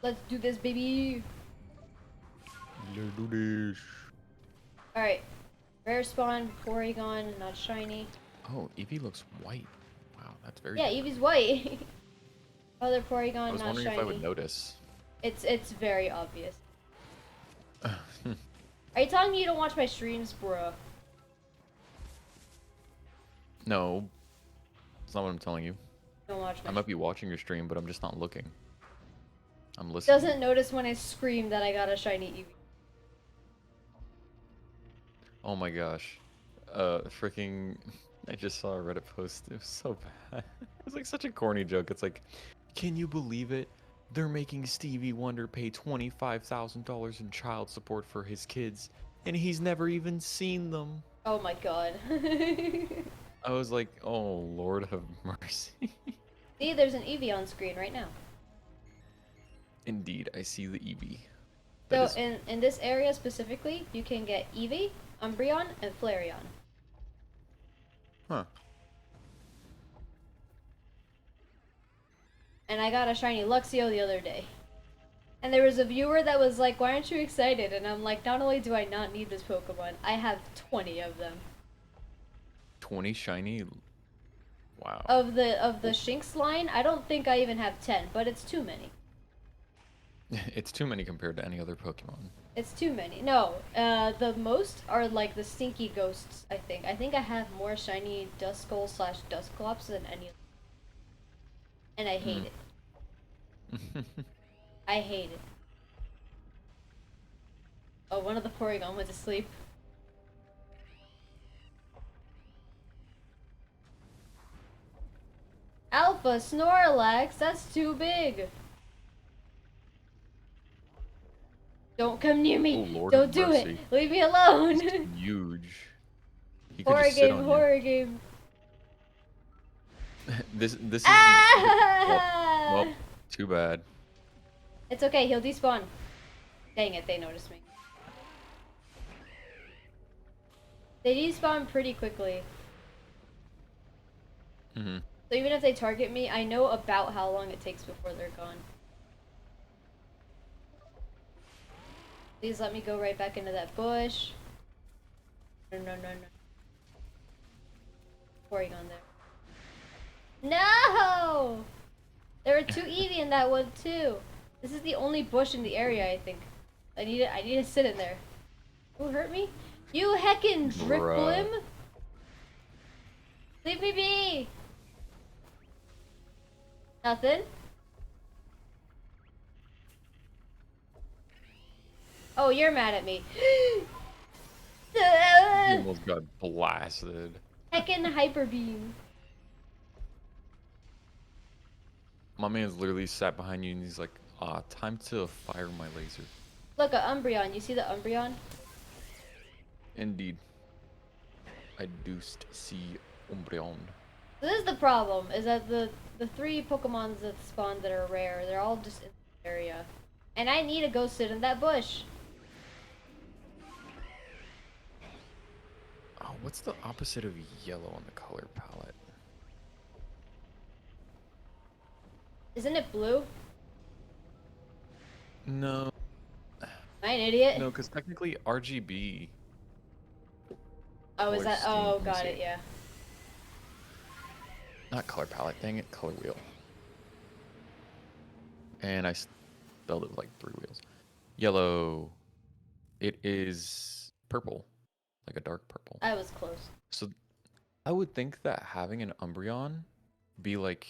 Let's do this, baby. Let's do this. Alright. Rare spawn, Porygon, not shiny. Oh, Eevee looks white. Wow, that's very Yeah, different. Eevee's white. Other I Porygon, was not wondering if I would shiny. notice. It's very obvious. Are you telling me you don't watch my streams, bro? No, that's not what I'm telling you. Don't watch I my might be watching your stream, but I'm just not looking. I'm listening. Doesn't notice when I scream that I got a shiny Eevee. Oh my gosh. Freaking. I just saw a Reddit post. It was so bad. It was like such a corny joke. It's like, can you believe it? They're making Stevie Wonder pay $25,000 in child support for his kids, and he's never even seen them. Oh my god. I was like, oh, Lord have mercy. See, there's an Eevee on screen right now. Indeed, I see the Eevee. That So is. in this area specifically, you can get Eevee, Umbreon, and Flareon. Huh. And I got a shiny Luxio the other day. And there was a viewer that was like, "Why aren't you excited?" And I'm like, "Not only do I not need this Pokemon, I have 20 of them." 20 shiny. Wow. Of the Shinx line, I don't think I even have 10, but it's too many. It's too many compared to any other Pokemon. It's too many. No, the most are like the stinky ghosts. I think. I think I have more shiny Duskull slash Dusclops than any, and I hate Hmm. it. I hate it. Oh, one of the Porygon went to sleep. Alpha Snorlax, that's too big. Don't come near Oh, me. Lord have Don't do it. mercy. Leave me He's alone. huge. He could Horror just sit game, on you. horror game. This is well, Ah! well, too bad. It's okay, he'll despawn. Dang it, they noticed me. They despawn pretty quickly. Hmm. So even if they target me, I know about how long it takes before they're gone. Please let me go right back into that bush. No, no, no, no. Porygon there. No! There were 2 Eevee in that one too. This is the only bush in the area, I think. I need to sit in there. Who hurt me? You heckin' Bruh. Drifblim! Leave me be! Nothing? Oh, you're mad at me. You almost got blasted. Heckin' Hyper Beam. My man's literally sat behind you and he's like, ah, time to fire my laser. Look, a Umbreon. You see the Umbreon? Indeed. I dost see Umbreon. So this is the problem, is that the three Pokemons that spawn that are rare, they're all just in this area. And I need to go sit in that bush. Oh, what's the opposite of yellow on the color palette? Isn't it blue? No. Am I an idiot? No, because technically RGB Oh, is color that? scheme. Oh, Let me got see. it, yeah. Not color palette, dang it, color wheel. And I spelled it with like 3 wheels. Yellow. It is purple, like a dark purple. I was close. So I would think that having an Umbreon be like,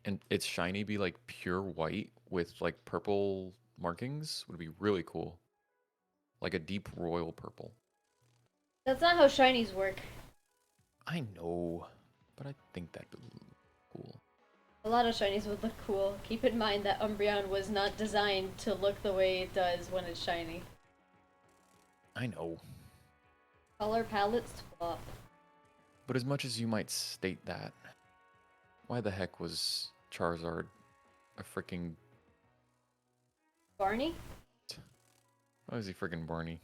and its shiny be like pure white with like purple markings would be really cool. Like a deep royal purple. That's not how shinies work. I know, but I think that'd be cool. A lot of shinies would look cool. Keep in mind that Umbreon was not designed to look the way it does when it's shiny. I know. Color palettes flop. But as much as you might state that, why the heck was Charizard a freaking... Barney? Why was he freaking Barney?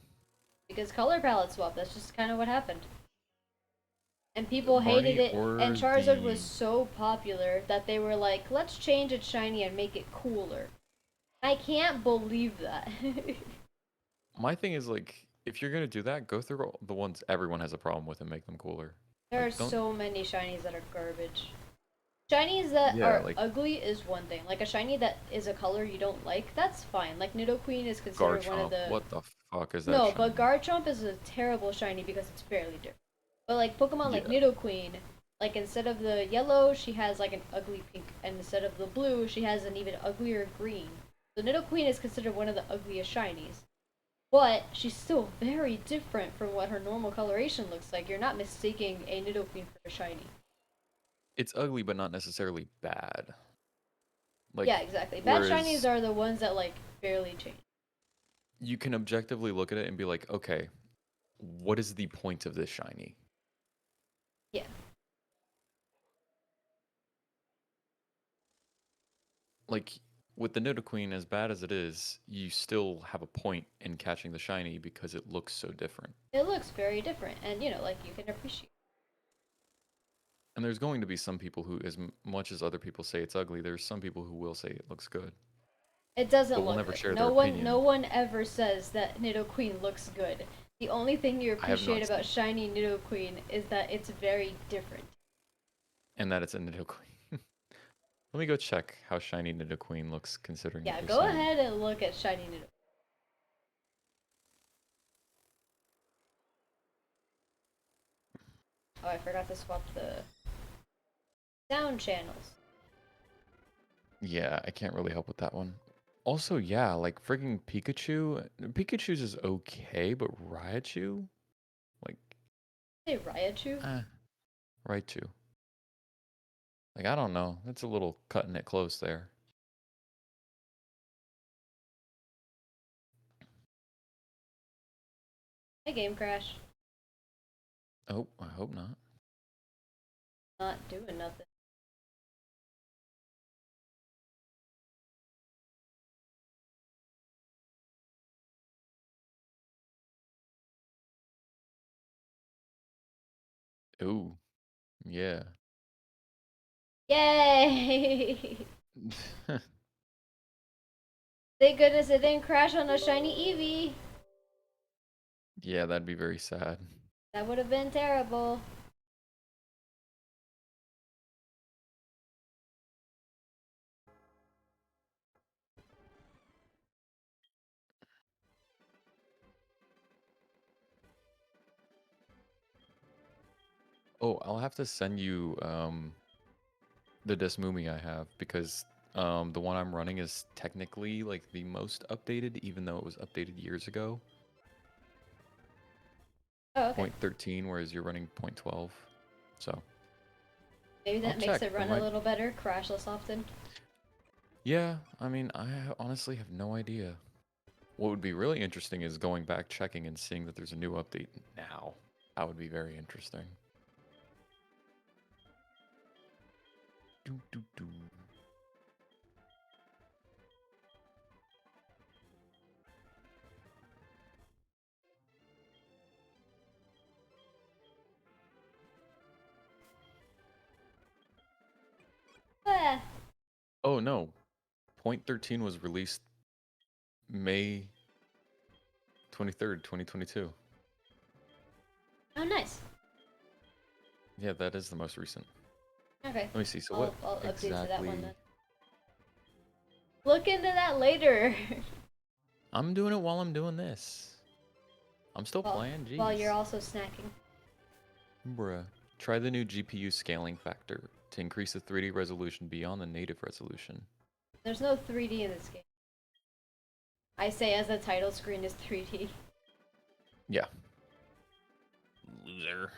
Because color palette swap, that's just kind of what happened. And people Barney hated it, or and Charizard the- was so popular that they were like, let's change its shiny and make it cooler. I can't believe that. My thing is like, if you're gonna do that, go through all the ones everyone has a problem with and make them cooler. There are Like, don't- so many shinies that are garbage. Shinies that Yeah, are like- ugly is one thing. Like a shiny that is a color you don't like, that's fine. Like Nidoqueen is considered one of Garchomp, the... what the fuck is that? No, shiny? but Garchomp is a terrible shiny because it's barely different. But like Pokemon like Yeah. Nidoqueen, like instead of the yellow, she has like an ugly pink, and instead of the blue, she has an even uglier green. So Nidoqueen is considered one of the ugliest shinies. But she's still very different from what her normal coloration looks like. You're not mistaking a Nidoqueen for a shiny. It's ugly, but not necessarily bad. Like, Yeah, exactly. Bad whereas shinies are the ones that like barely change. you can objectively look at it and be like, okay, what is the point of this shiny? Yeah. Like with the Nidoqueen, as bad as it is, you still have a point in catching the shiny because it looks so different. It looks very different, and you know, like you can appreciate. And there's going to be some people who, as much as other people say it's ugly, there's some people who will say it looks good. It doesn't But we'll look never good. share No their one, opinion. no one ever says that Nidoqueen looks good. The only thing you I have not appreciate about shiny Nidoqueen is that it's very different. And that it's a Nidoqueen. Let me go check how shiny Nidoqueen looks considering Yeah, what go you're saying. ahead and look at shiny Nidoqueen. Oh, I forgot to swap the sound channels. Yeah, I can't really help with that one. Also, yeah, like frigging Pikachu. Pikachu's is okay, but Raichu? Like, Say Raichu? Raichu. Like, I don't know. That's a little cutting it close there. Hey, game crash. Oh, I hope not. Not doing nothing. Ooh, yeah. Yay! Thank goodness it didn't crash on a shiny Eevee. Yeah, that'd be very sad. That would have been terrible. Oh, I'll have to send you the Desmumi I have because the one I'm running is technically like the most updated, even though it was updated years ago. Oh, okay. 0.13, whereas you're running 0.12. So Maybe that I'll makes check. it There run might- a little better, crash less often. Yeah, I mean, honestly have no idea. What would be really interesting is going back, checking, and seeing that there's a new update now. That would be very interesting. Doo, doo, doo. Ah, Oh no, Point 13 was released May 23rd, 2022. oh, nice. Yeah, that is the most recent. Okay. Let me see. So what I'll update to that one exactly? then. Look into that later. I'm doing it while I'm doing this. I'm still Well, playing. while you're Jeez. also snacking. Bruh. Try the new GPU scaling factor to increase the 3D resolution beyond the native resolution. There's no 3D in this game. I say as the title screen is 3D. Yeah. Loser.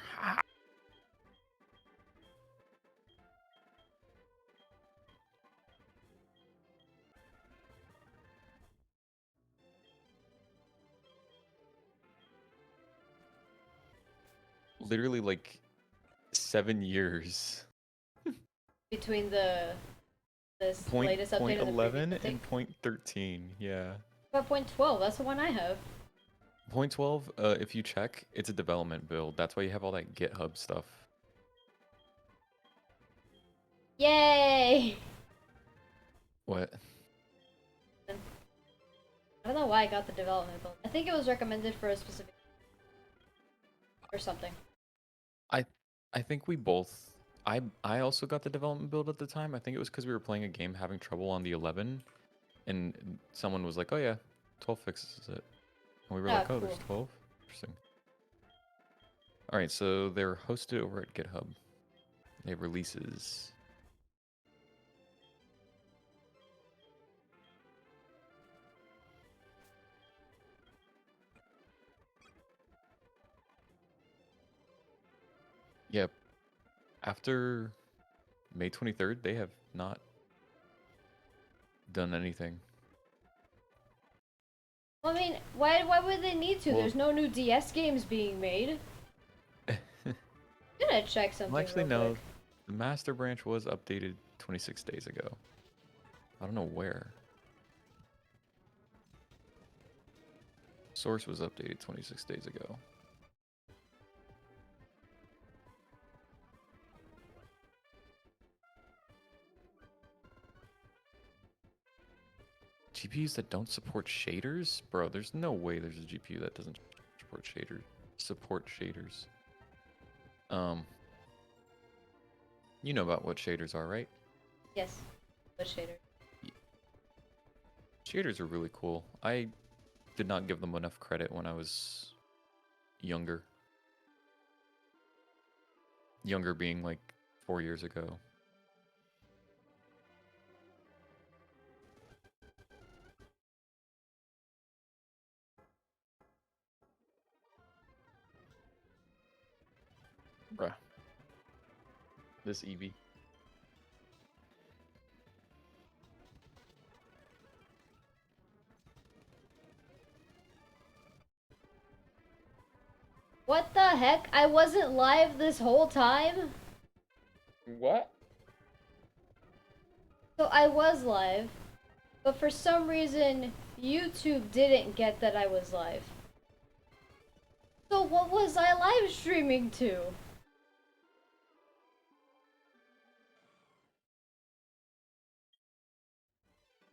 Literally like 7 years. Between this Point latest point update and the previous 11 update. and point 13. Yeah. About point 12, that's the one I have. Point 12, if you check, it's a development build. That's why you have all that GitHub stuff. Yay! What? I don't know why I got the development build. I think it was recommended for a specific or something. I I think we both I also got the development build at the time. I think it was because we were playing a game having trouble on the 11 and someone was like, "Oh yeah, 12 fixes it." And we were Ah, like, "Oh, there's cool. 12? Interesting." All right, so they're hosted over at GitHub. They have releases. Yep. After May 23rd, they have not done anything. Well, I mean, why would they need to? Well, There's no new DS games being made. I'm gonna check well, something actually, real quick. no. The master branch was updated 26 days ago. I don't know where. Source was updated 26 days ago. GPUs that don't support shaders? Bro, there's no way there's a GPU that doesn't support shaders. Um, you know about what shaders are, right? Yes. What shader? Shaders are really cool. I did not give them enough credit when I was younger. Younger being like 4 years ago. Bruh. This Eevee. What the heck? I wasn't live this whole time? What? So I was live, but for some reason, YouTube didn't get that I was live. So what was I live streaming to?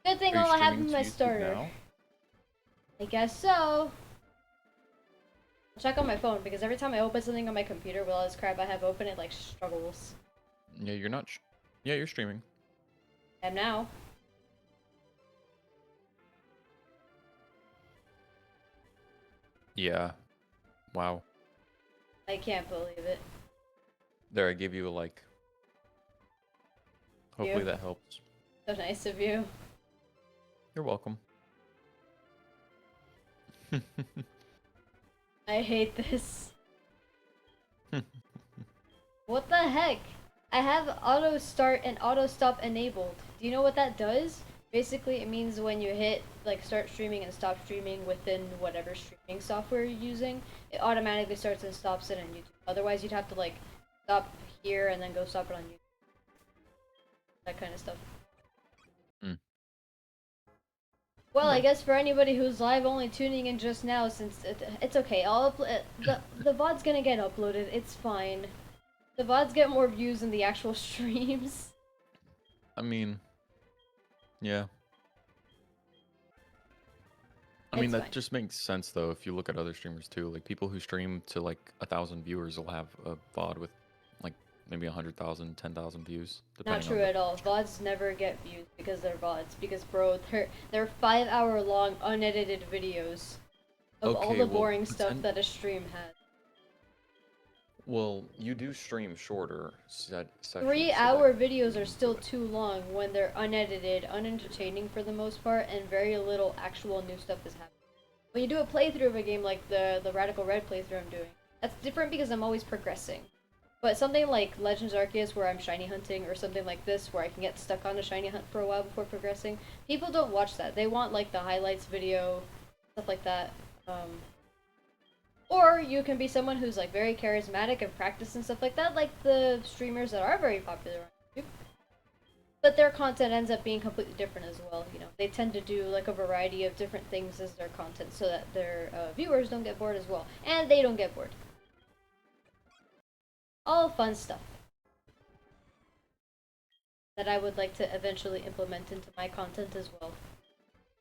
Good thing Are you all I have streaming in to my YouTube starter. now? I guess so. I'll check on my phone because every time I open something on my computer with all this crap I have open, it like struggles. Yeah, you're not. Yeah, you're streaming. And now. Yeah. Wow. I can't believe it. There, I gave you a like. Hopefully that helps. So nice of you. You're welcome. I hate this. What the heck? I have auto start and auto stop enabled. Do you know what that does? Basically, it means when you hit like start streaming and stop streaming within whatever streaming software you're using, it automatically starts and stops it on YouTube. Otherwise, you'd have to like stop here and then go stop it on YouTube. That kind of stuff. Mm. Well, I Okay. guess for anybody who's live only tuning in just now, since it's okay, the VOD's gonna get uploaded. It's fine. The VODs get more views than the actual streams. I mean, yeah. I mean, It's that fine. just makes sense though if you look at other streamers too. Like people who stream to like 1,000 viewers will have a VOD with like maybe 100,000, 10,000 views, Not depending on true the. at all. VODs never get views because they're VODs. Because bro, they're 5 hour long unedited videos of all Okay, the well, boring stuff that a stream has. well, you do stream shorter sessions. 3 so that hour can videos feed are into still it. too long when they're unedited, unentertaining for the most part, and very little actual new stuff is happening. When you do a playthrough of a game like the Radical Red playthrough I'm doing, that's different because I'm always progressing. But something like Legends Arceus where I'm shiny hunting, or something like this where I can get stuck on a shiny hunt for a while before progressing, people don't watch that. They want like the highlights video, stuff like that. Or you can be someone who's like very charismatic and practice and stuff like that, like the streamers that are very popular on YouTube. But their content ends up being completely different as well. You know, they tend to do like a variety of different things as their content, so that their viewers don't get bored as well, and they don't get bored. All fun stuff that I would like to eventually implement into my content as well.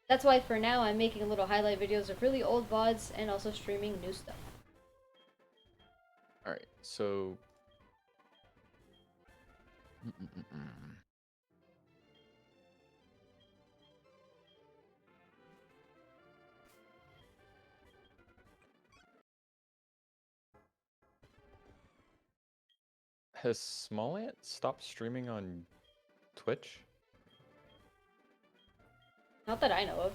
That's why for now I'm making little highlight videos of really old VODs and also streaming new stuff. All right, so. Mm-mm-mm-mm. Has Smallant stopped streaming on Twitch? Not that I know of.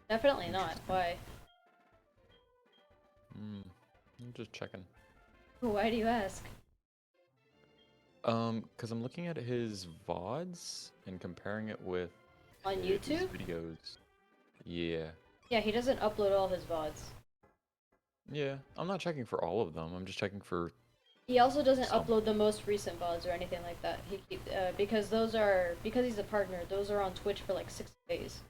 Definitely not. Interesting. Why? I'm just checking. Why do you ask? Because I'm looking at his VODs and comparing it with On his YouTube? videos. Yeah. Yeah, he doesn't upload all his VODs. Yeah. I'm not checking for all of them. I'm just checking for He also doesn't some. upload the most recent VODs or anything like that. Because those are because he's a partner. Those are on Twitch for like 60 days.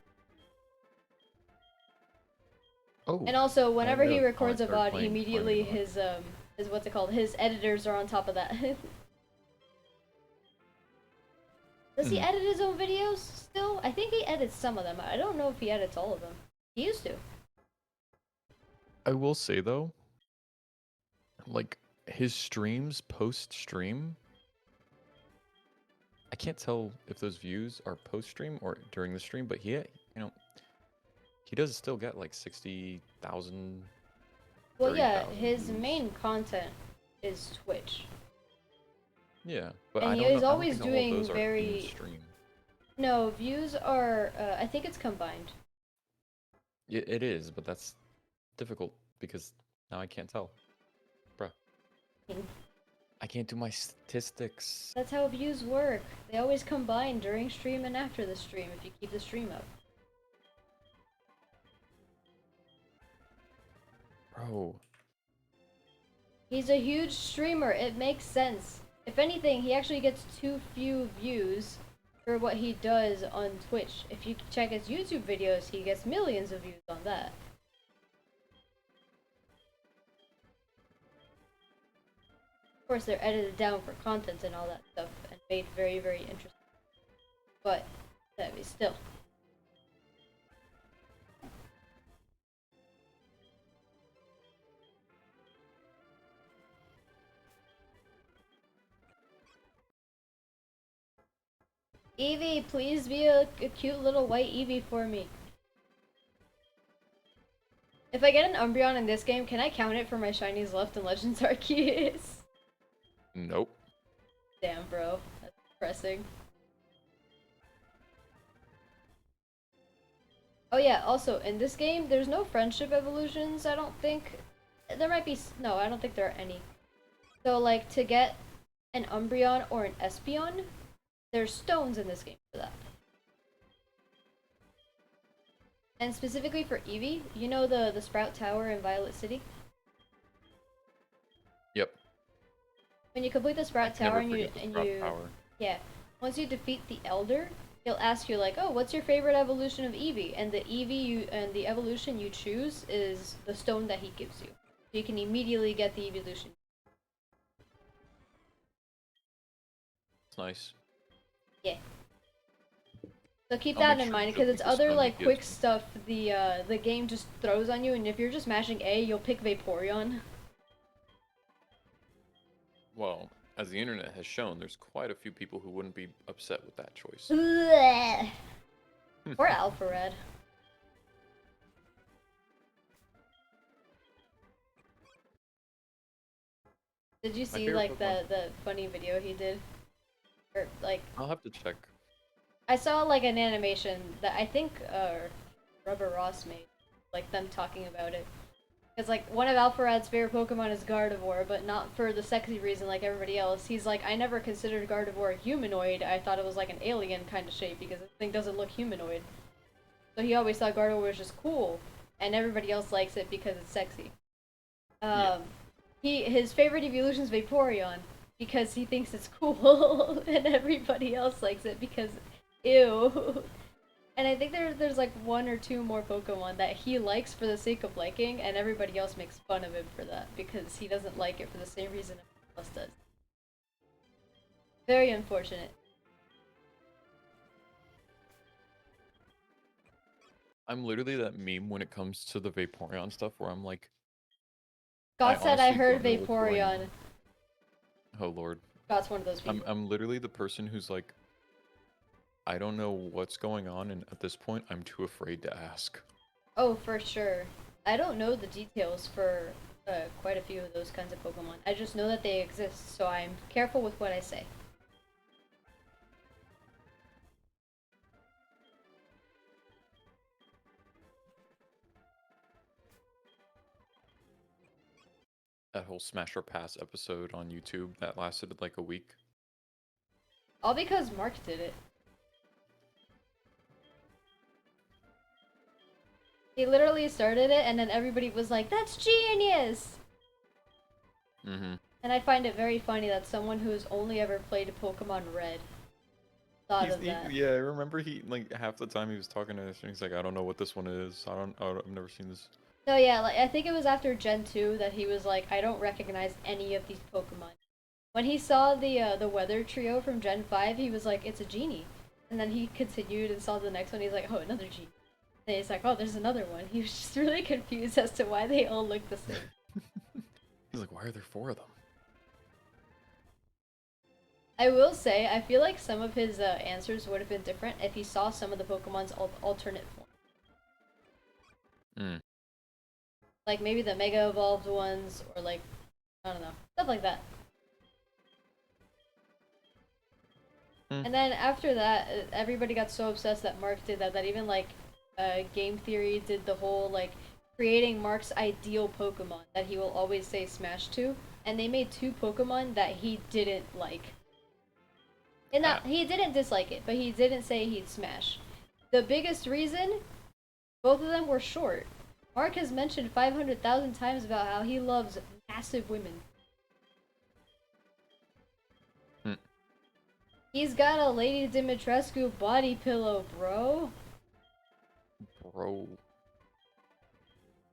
Oh. And also, I whenever didn't he know records Smallant a started VOD, playing immediately mode. his what's it called? His editors are on top of that. Does he Hmm. edit his own videos still? I think he edits some of them. I don't know if he edits all of them. He used to. I will say though, like his streams post stream, I can't tell if those views are post stream or during the stream, but he does still get like 60,000, Well, yeah, 30,000 his views. main content is Twitch. Yeah, but And I he don't know. is I don't always think all of doing those are in very... stream. No, views are, I think it's combined. It is, but that's difficult because now I can't tell. Bruh. I can't do my statistics. That's how views work. They always combine during stream and after the stream if you keep the stream up. Bro. He's a huge streamer, it makes sense. If anything, he actually gets too few views for what he does on Twitch. If you check his YouTube videos, he gets millions of views on that. Of course, they're edited down for content and all that stuff and made very, very interesting. But, that is still. Eevee, please be a cute little white Eevee for me. If I get an Umbreon in this game, can I count it for my shinies left in Legends Arceus? Nope. Damn, bro. That's depressing. Oh yeah, also, in this game, there's no friendship evolutions, I don't think. There might be... No, I don't think there are any. So, like, to get an Umbreon or an Espeon, there's stones in this game for that. And specifically for Eevee, you know the Sprout Tower in Violet City? Yep. When you complete the I Sprout can Tower never and forget the Sprout Tower. yeah, once you defeat the Elder, he'll ask you like, "Oh, what's your favorite evolution of Eevee?" And the evolution you choose is the stone that he gives you. So you can immediately get the evolution. It's nice. Yeah. So keep I'll that make in sure to mind show because it's Pete the other stone he like gives quick me. stuff the game just throws on you, and if you're just mashing A, you'll pick Vaporeon. Well, as the internet has shown, there's quite a few people who wouldn't be upset with that choice. Bleh. Or Alpharad. Did you My see favorite like Pokemon. the funny video he did? Or like I'll have to check. I saw like an animation that I think Rubber Ross made, like them talking about it. Because like one of Alpharad's favorite Pokemon is Gardevoir, but not for the sexy reason like everybody else. He's like, I never considered Gardevoir a humanoid. I thought it was like an alien kind of shape because the thing doesn't look humanoid. So he always thought Gardevoir was just cool, and everybody else likes it because it's sexy. Yeah. His favorite evolution is Vaporeon because he thinks it's cool, and everybody else likes it because ew. And I think there's like one or two more Pokemon that he likes for the sake of liking, and everybody else makes fun of him for that because he doesn't like it for the same reason everyone else does. Very unfortunate. I'm literally that meme when it comes to the Vaporeon stuff where I'm like, I God said I honestly heard don't know what's going Vaporeon. on. Oh lord. God's one of those I'm people. I'm literally the person who's like, I don't know what's going on, and at this point I'm too afraid to ask. Oh, for sure. I don't know the details for quite a few of those kinds of Pokemon. I just know that they exist, so I'm careful with what I say. That whole Smash or Pass episode on YouTube that lasted like a week. All because Mark did it. He literally started it, and then everybody was like, "That's genius!" Mm-hmm. And I find it very funny that someone who's only ever played Pokemon Red thought of that. Yeah, I remember he like half the time he was talking to us and he's like, I don't know what this one is. I've never seen this. So yeah, like I think it was after Gen 2 that he was like, I don't recognize any of these Pokemon. When he saw the Weather Trio from Gen 5, he was like, it's a genie. And then he continued and saw the next one, he's like, oh, another genie. And he's like, oh, there's another one. He was just really confused as to why they all look the same. He's like, why are there four of them? I will say, I feel like some of his answers would have been different if he saw some of the Pokemon's alternate form. Mm. Like maybe the Mega Evolved ones, or like, I don't know, stuff like that. Mm. And then after that, everybody got so obsessed that Mark did that even like Game Theory did the whole like creating Mark's ideal Pokemon that he will always say Smash to, and they made two Pokemon that he didn't like. And not he didn't dislike it, but he didn't say he'd smash. The biggest reason, both of them were short. Mark has mentioned 500,000 times about how he loves massive women. Mm. He's got a Lady Dimitrescu body pillow, bro. Bro.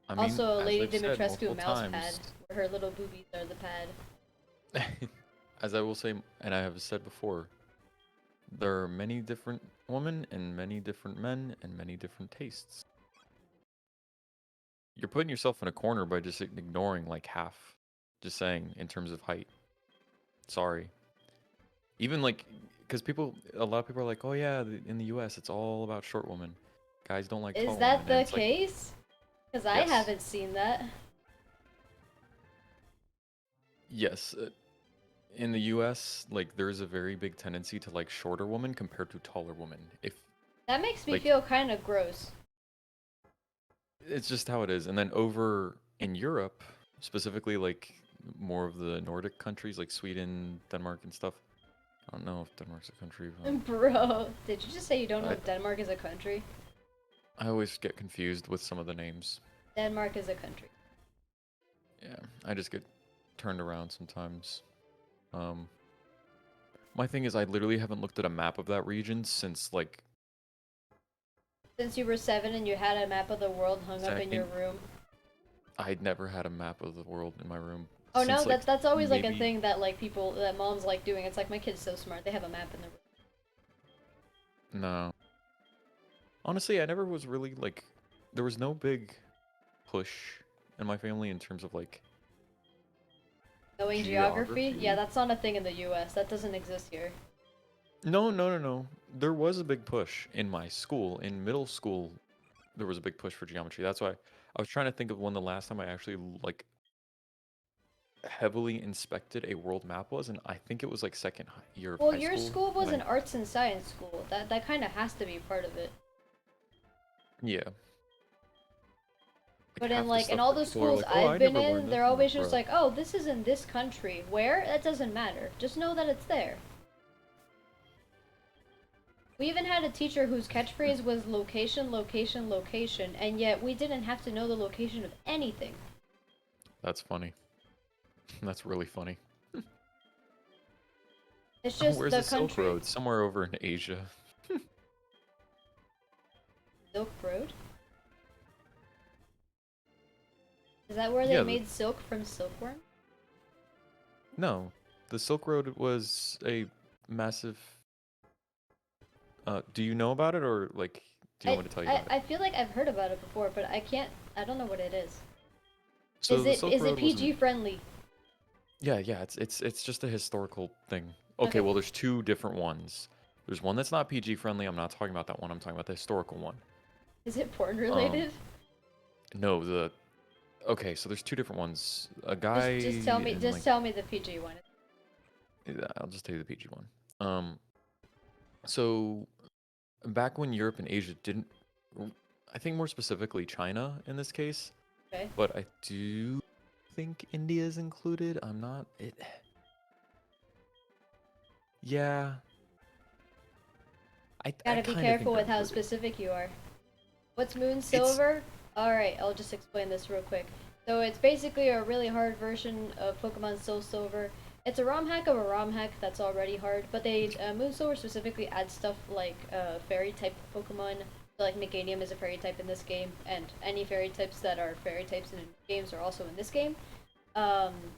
I mean, Also, a as Lady I've said Dimitrescu multiple mouse pad, times, where her little boobies are the pad. as I will say, and I have said before, there are many different women and many different men and many different tastes. You're putting yourself in a corner by just ignoring like half, just saying in terms of height. Sorry. Even like, because a lot of people are like, oh yeah, in the U.S. it's all about short women. Guys don't like Is tall women, that and the it's like, case? Because I yes, haven't seen that. yes. In the U.S., like there's a very big tendency to like shorter women compared to taller women. If That makes me like, feel kind of gross. it's just how it is. And then over in Europe, specifically like more of the Nordic countries like Sweden, Denmark, and stuff. I don't know if Denmark's a country. Bro, did you just say you don't know I if Denmark is a country? I always get confused with some of the names. Denmark is a country. Yeah, I just get turned around sometimes. Um, my thing is, I literally haven't looked at a map of that region since like Since you were 7 and you had a map of the world hung up in your second. room. I'd never had a map of the world in my room Oh no, since like that's always like a maybe thing that like people that moms like doing. It's like my kid's so smart, they have a map in their room. no. Honestly, I never was really like there was no big push in my family in terms of like Knowing geography? Yeah, geography. that's not a thing in the US. That doesn't exist here. No, no, no, no. There was a big push in my school. In middle school, there was a big push for geometry. That's why I was trying to think of when the last time I actually like heavily inspected a world map was, and I think it was like second year of Well, high your school school was when an I arts and science school. That kind of has to be part of it. yeah, like But in half the like in stuff all that the people are schools like, "Oh, I've I been never in, learned this." they're I'm like, always just "Bro, like, "Oh, this is in this country." Where? That doesn't matter. Just know that it's there. We even had a teacher whose catchphrase was location, location, location, and yet we didn't have to know the location of anything. that's funny. That's really funny." It's Oh, just where's the the Silk country. Road? Somewhere over in Asia. Silk Road? Is that where they Yeah, made silk from silkworm? no, the Silk Road was a massive. Do you know about it, or like, do you I, want me to tell you I about it? I feel like I've heard about it before, but I don't know what it is. So the Silk Is it Road was PG friendly? yeah, yeah. It's just a historical thing. Okay, Okay. well, there's two different ones. There's one that's not PG friendly. I'm not talking about that one. I'm talking about the historical one. Is it porn Um, related? no, the okay. So there's two different ones. A guy and Just like tell me the PG one. yeah, I'll just tell you the PG one. So back when Europe and Asia didn't, I think more specifically China in this case, Okay. but I do think India is included. I'm not it. Yeah, I Gotta be kind of think careful they're with how included. specific you are. What's Moon It's Silver? Alright, I'll just explain this real quick. So it's basically a really hard version of Pokemon Soul Silver. It's a ROM hack of a ROM hack that's already hard, but they Moon Silver specifically adds stuff like fairy type Pokemon. So like Meganium is a fairy type in this game, and any fairy types that are fairy types in games are also in this game.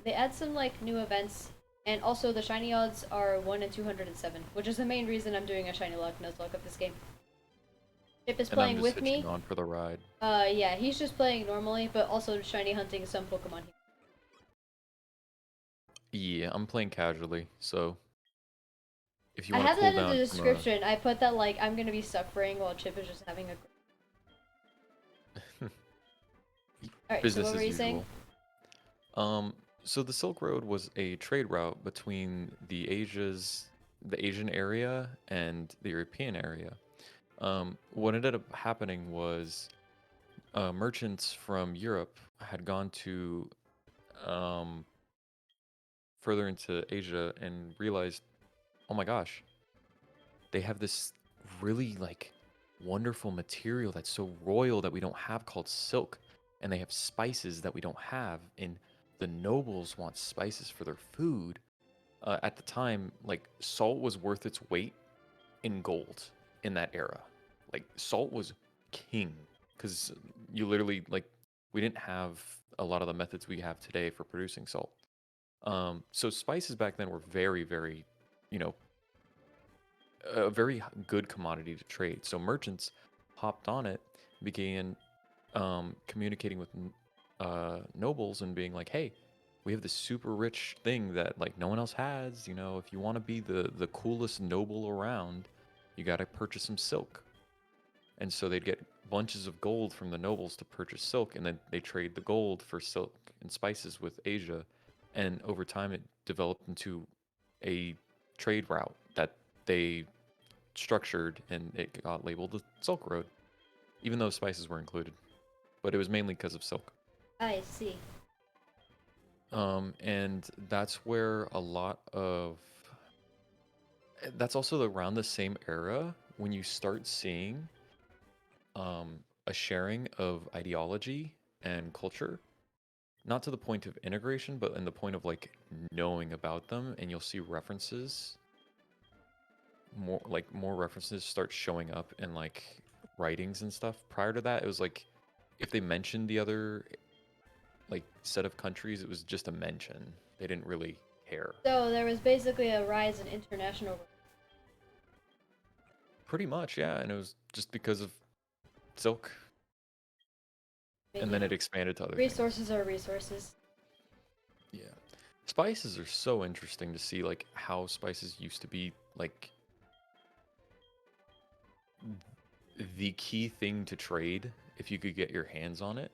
They add some like new events, and also the shiny odds are 1 in 207, which is the main reason I'm doing a shiny luck Nuzlocke of this game. Chip is and I'm playing just with hitching me. on for the ride. Yeah, he's just playing normally, but also shiny hunting some Pokemon. Yeah, I'm playing casually, so if you I want to have cool that in the down from a description. I put that like I'm gonna be suffering while Chip is just having a. All right, so what business were as you saying? usual. Um, so the Silk Road was a trade route between the Asian area and the European area. What ended up happening was merchants from Europe had gone to um, further into Asia and realized, oh my gosh, they have this really like wonderful material that's so royal that we don't have called silk, and they have spices that we don't have, and the nobles want spices for their food. At the time, like salt was worth its weight in gold in that era. Like salt was king because you literally like we didn't have a lot of the methods we have today for producing salt. So spices back then were very, very, you know, a very good commodity to trade. So merchants hopped on it, began communicating with nobles and being like, "Hey, we have this super rich thing that like no one else has. You know, if you want to be the coolest noble around, you got to purchase some silk." And so they'd get bunches of gold from the nobles to purchase silk, and then they trade the gold for silk and spices with Asia. And over time, it developed into a trade route that they structured, and it got labeled the Silk Road, even though spices were included. But it was mainly because of silk. I see. And that's where a lot of that's also around the same era when you start seeing a sharing of ideology and culture, not to the point of integration, but in the point of like knowing about them, and you'll see references, more references start showing up in like writings and stuff. Prior to that, it was like if they mentioned the other like set of countries, it was just a mention. They didn't really care. So there was basically a rise in international. Pretty much, yeah, and it was just because of silk, I and mean, then it expanded to other things. resources are resources. Yeah. Spices are so interesting to see like how spices used to be like the key thing to trade if you could get your hands on it.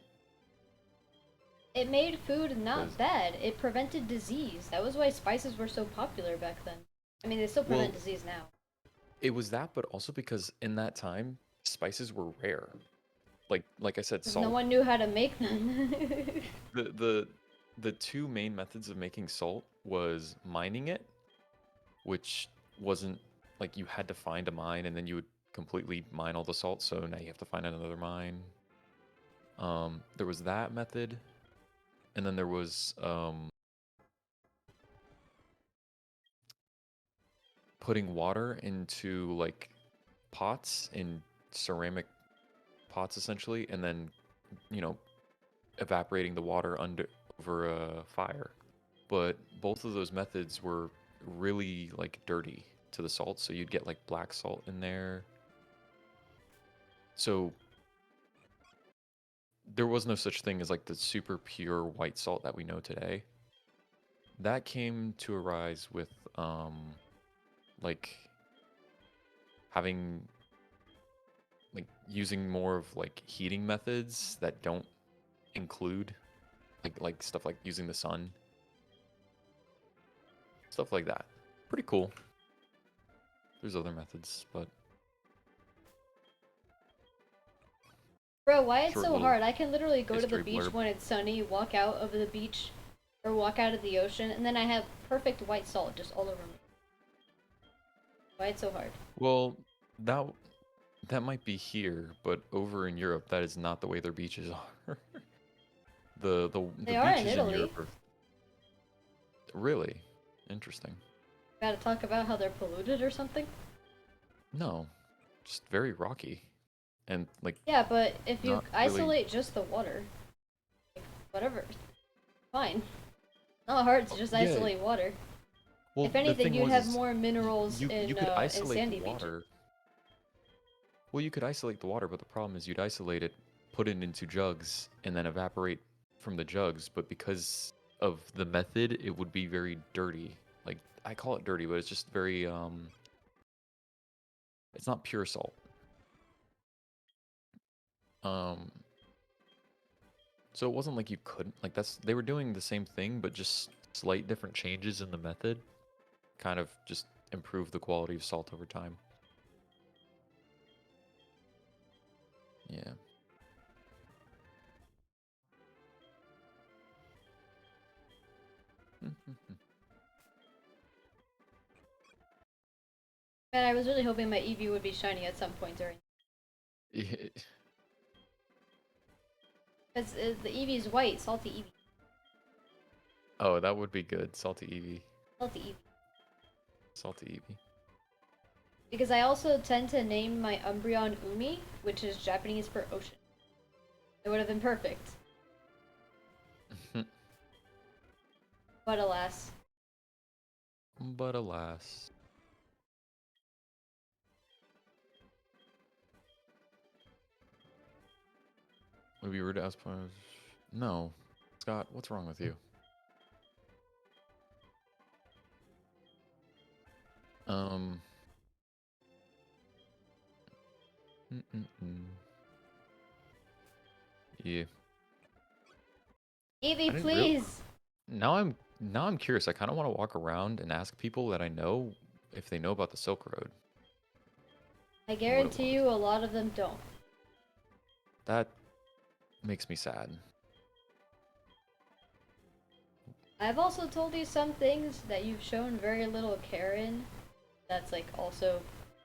It made food 'Cause- not bad. It prevented disease. That was why spices were so popular back then. I mean, they still prevent Well, disease now. it was that, but also because in that time spices were rare. Like I said, 'Cause salt. no one knew how to make them. The two main methods of making salt was mining it, which wasn't like you had to find a mine and then you would completely mine all the salt, so now you have to find another mine. There was that method, and then there was putting water into like pots in ceramic pots essentially, and then you know evaporating the water under over a fire. But both of those methods were really like dirty to the salt, so you'd get like black salt in there. So there was no such thing as like the super pure white salt that we know today. That came to arise with like having like using more of like heating methods that don't include like stuff like using the sun. Stuff like that. Pretty cool. There's other methods, but Bro, why it's short so little hard? I can literally go to the history beach blurb. when it's sunny, walk out of the beach, or walk out of the ocean, and then I have perfect white salt just all over me. Why it's so hard? Well, that that might be here, but over in Europe, that is not the way their beaches are. The They are in beaches in Italy. Europe are really interesting. Gotta talk about how they're polluted or something? No, just very rocky, and like Yeah, but if you not really. isolate just the water, like, whatever, fine. Not hard to just Yeah. isolate water. Well, If the anything, thing you'd was have is more minerals you in could in isolate sandy the beaches. water. Well, you could isolate the water, but the problem is you'd isolate it, put it into jugs, and then evaporate from the jugs. But because of the method, it would be very dirty. Like I call it dirty, but it's just very it's not pure salt. Um, so it wasn't like you couldn't like they were doing the same thing, but just slight different changes in the method, kind of just improve the quality of salt over time. Yeah. And I was really hoping my Eevee would be shiny at some point during. Because the Eevee's white, salty Eevee. Oh, that would be good. Salty Eevee. Salty Eevee. Salty Eevee. Because I also tend to name my Umbreon Umi, which is Japanese for ocean. It would have been perfect. But alas. But alas. Would be rude to ask. No. Scott, what's wrong with you? Um. Yeah. Eevee, please! Now I'm curious. I kind of want to walk around and ask people that I know if they know about the Silk Road. I guarantee you a lot of them don't. That makes me sad. I've also told you some things that you've shown very little care in. That's like also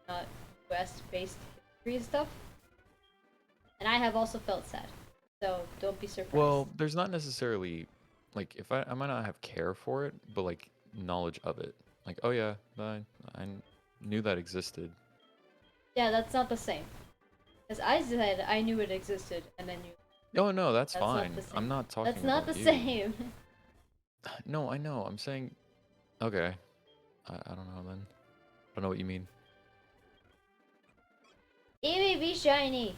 not West-based history and stuff. And I have also felt sad. So don't be surprised. Well, there's not necessarily like if I might not have care for it, but like knowledge of it. Like, oh yeah, I knew that existed. Yeah, that's not the same. As I said, I knew it existed, and then you. Oh no, that's That's not fine. the same. I'm not That's talking not about the you. same. No, I know. I'm saying, okay. I don't know then. I don't know what you mean. Eevee, be shiny!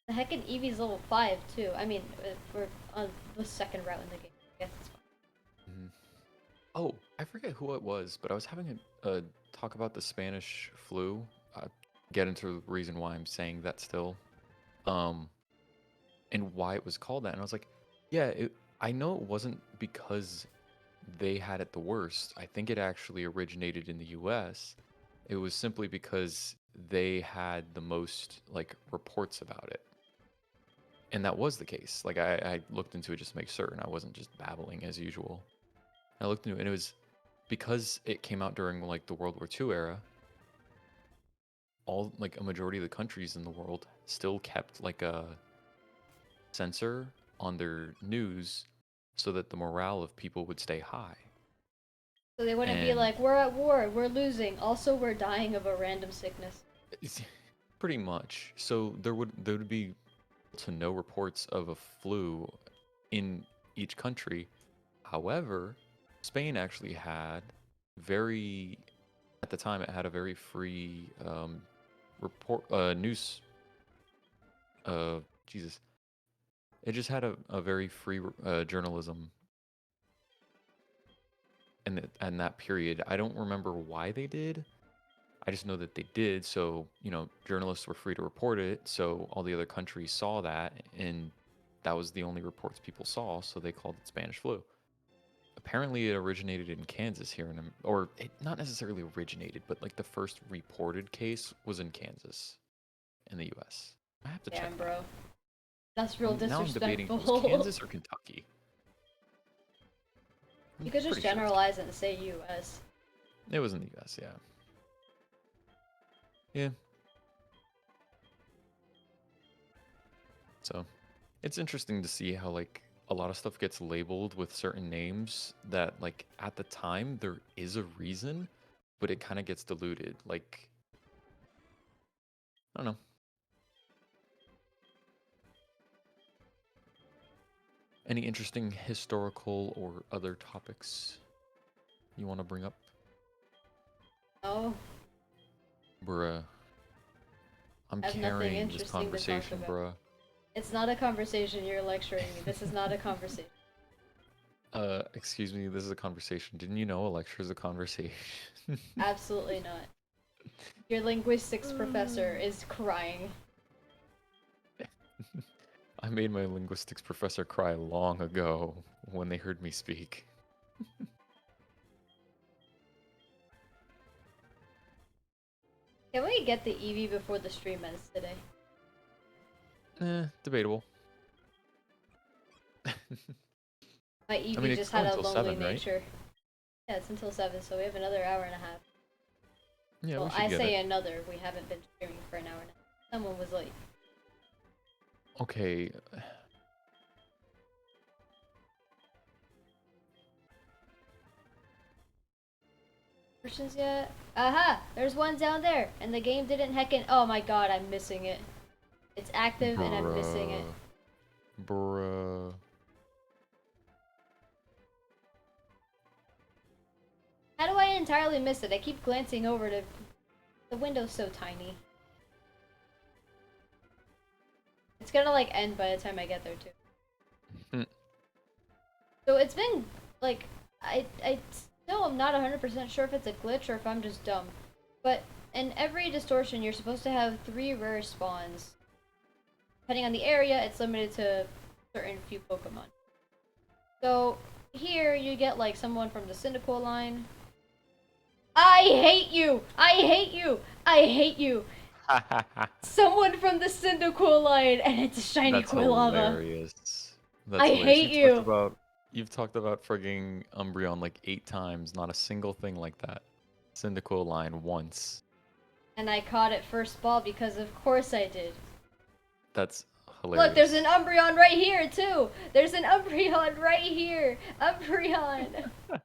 The heckin' Eevee's level 5 too. I mean, we're on the second route in the game. I guess it's fine. Mhm. Oh, I forget who it was, but I was having a talk about the Spanish flu. Get into the reason why I'm saying that still, um, and why it was called that. And I was like, yeah, I know it wasn't because they had it the worst. I think it actually originated in the U.S. It was simply because they had the most like reports about it. And that was the case. Like I looked into it just to make certain I wasn't just babbling as usual. I looked into it and it was because it came out during like the World War II era. All like a majority of the countries in the world still kept like a censor on their news so that the morale of people would stay high. So they wouldn't be And like, we're at war, we're losing, also we're dying of a random sickness. it's pretty much. So there would be to no reports of a flu in each country. However, Spain actually had very at the time it had a very free report news Jesus. It just had a very free journalism in that period. I don't remember why they did. I just know that they did. So, journalists were free to report it. So all the other countries saw that, and that was the only reports people saw. So they called it Spanish flu. Apparently, it originated in Kansas here, or it not necessarily originated, but like the first reported case was in Kansas, in the U.S. I have to check Damn, that. bro. That's real Now I'm debating, was disrespectful. Kansas or Kentucky? You I'm could just pretty sure generalize it and say US. it was in the U.S. Yeah. Yeah. So it's interesting to see how like a lot of stuff gets labeled with certain names that like at the time there is a reason, but it kind of gets diluted. Like I don't know. Any interesting historical or other topics you want to bring up? No, Bruh. I'm I have nothing carrying this interesting to talk conversation, about. bruh. It's not a conversation, you're lecturing me. This is not a conversation. Excuse me, this is a conversation. Didn't you know a lecture is a conversation? Absolutely not. Your linguistics professor is crying. I made my linguistics professor cry long ago when they heard me speak. Can we get the Eevee before the stream ends today? Debatable. My I Eevee mean, it's just still had a until lonely 7, right? nature. Yeah, it's until 7, so we have another hour and a half. Yeah, we Well, should I get say it. another. We haven't been streaming for an hour and a half. Someone was late. Okay. Questions yet? Aha! There's one down there, and the game didn't heckin'. Oh my god, I'm missing it. It's active, and I'm missing it. Bruh. Bruh. How do I entirely miss it? I keep glancing over to. The window's so tiny. It's gonna like end by the time I get there too. Hmm. So it's been like I still am not 100% sure if it's a glitch or if I'm just dumb. But in every distortion, you're supposed to have 3 rare spawns. Depending on the area, it's limited to certain few Pokemon. So here you get like someone from the Cyndaquil line. I hate you! I hate you! I hate you! Someone from the Cyndaquil line, and it's a shiny That's Quilava. hilarious. That's I hilarious. hate you! You've talked about frigging Umbreon like 8 times, not a single thing like that. Cyndaquil line once. And I caught it first ball because of course I did. That's hilarious. Look, there's an Umbreon right here too! There's an Umbreon right here! Umbreon! That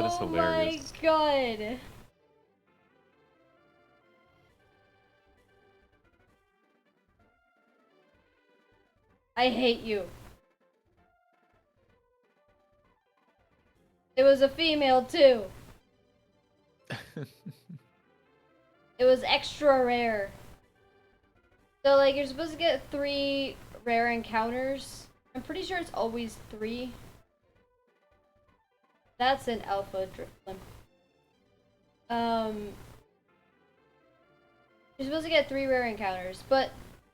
is Oh my hilarious. god! I hate you. It was a female too. It was extra rare. So like you're supposed to get 3 rare encounters. I'm pretty sure it's always 3. That's an alpha Drifblim. You're supposed to get 3 rare encounters, but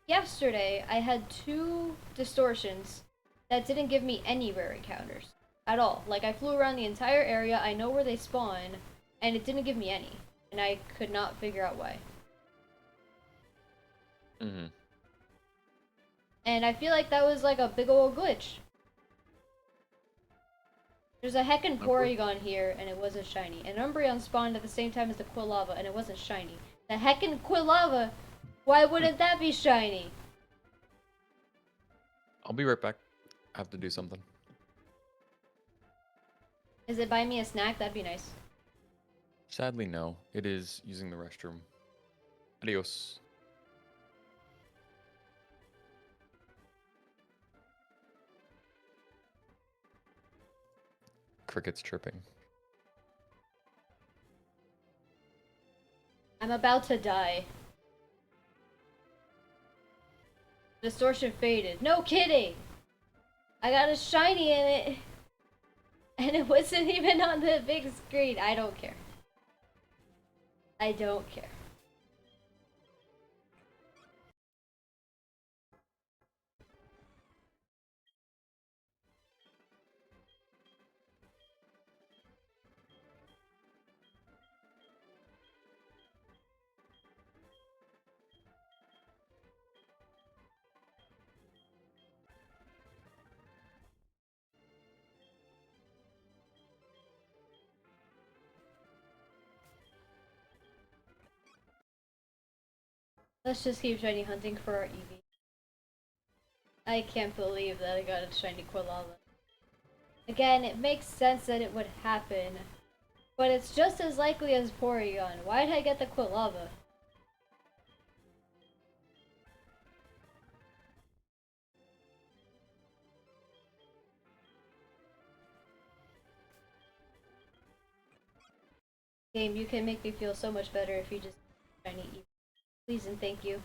yesterday I had 2 distortions that didn't give me any rare encounters at all. Like I flew around the entire area, I know where they spawn, and it didn't give me any. And I could not figure out why. Mm-hmm. And I feel like that was like a big old glitch. There's a heckin' Porygon here, and it wasn't shiny. And Umbreon spawned at the same time as the Quilava, and it wasn't shiny. The heckin' Quilava! Why wouldn't that be shiny? I'll be right back. I have to do something. Is it buy me a snack? That'd be nice. Sadly, no. It is using the restroom. Adios. Crickets chirping. I'm about to die. Distortion faded. No kidding! I got a shiny in it! And it wasn't even on the big screen. I don't care. I don't care. Let's just keep shiny hunting for our Eevee. I can't believe that I got a shiny Quilava. Again, it makes sense that it would happen, but it's just as likely as Porygon. Why did I get the Quilava? Game, you can make me feel so much better if you just shiny Eevee. Please and thank you.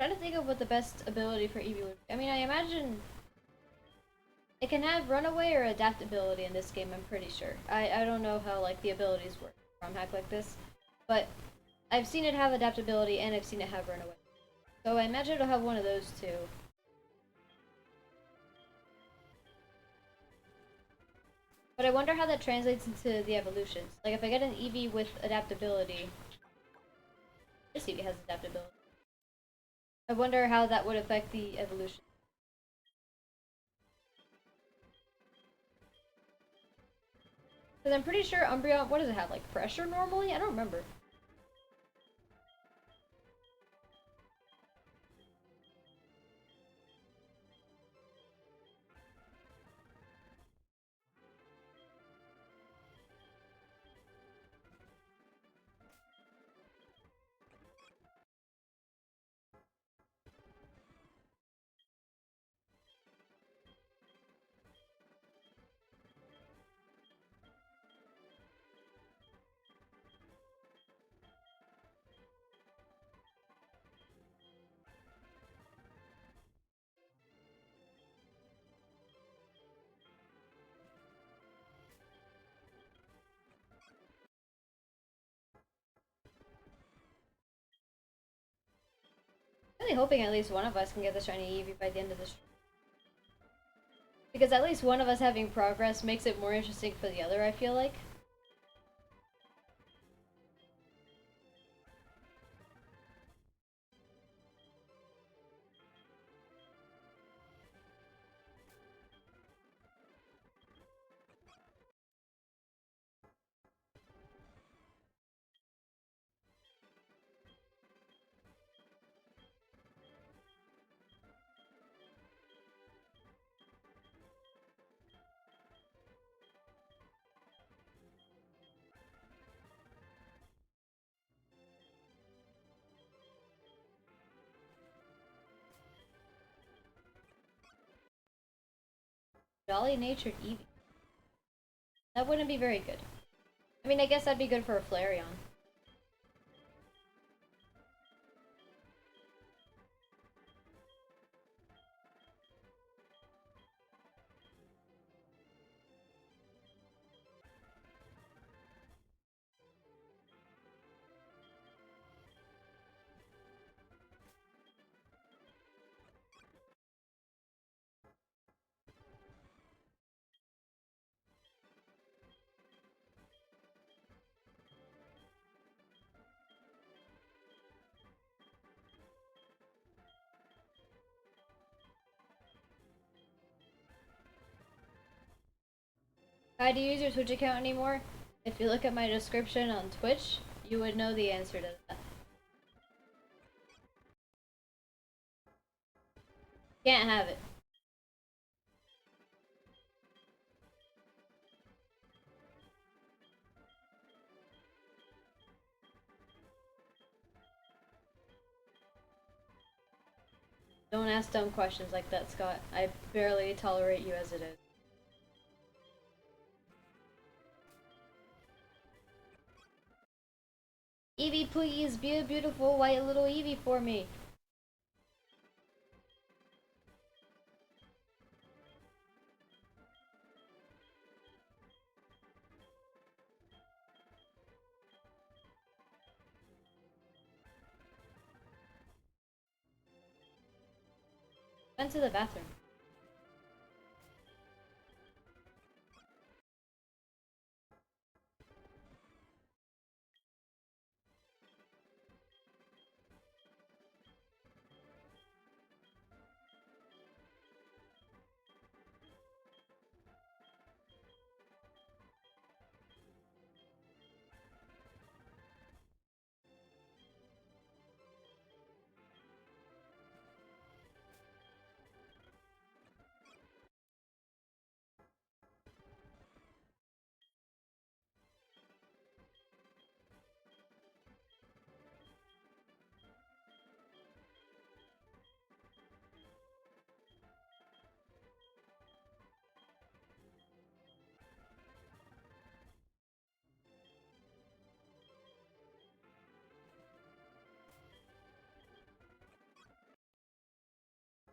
Trying to think of what the best ability for Eevee would be. I mean, I imagine it can have runaway or adaptability in this game, I'm pretty sure. I don't know how like the abilities work from hack like this, but I've seen it have adaptability and I've seen it have runaway. So I imagine it'll have one of those two. But I wonder how that translates into the evolutions. Like if I get an Eevee with adaptability, this Eevee has adaptability. I wonder how that would affect the evolution. Because I'm pretty sure Umbreon, what does it have, like pressure normally? I don't remember. Really hoping at least one of us can get the shiny Eevee by the end of this. Because at least one of us having progress makes it more interesting for the other, I feel like. Jolly natured Eevee. That wouldn't be very good. I mean, I guess that'd be good for a Flareon. Hi, do you use your Twitch account anymore? If you look at my description on Twitch, you would know the answer to that. Can't have it. Don't ask dumb questions like that, Scott. I barely tolerate you as it is. Eevee, please be a beautiful white little Eevee for me. Went to the bathroom.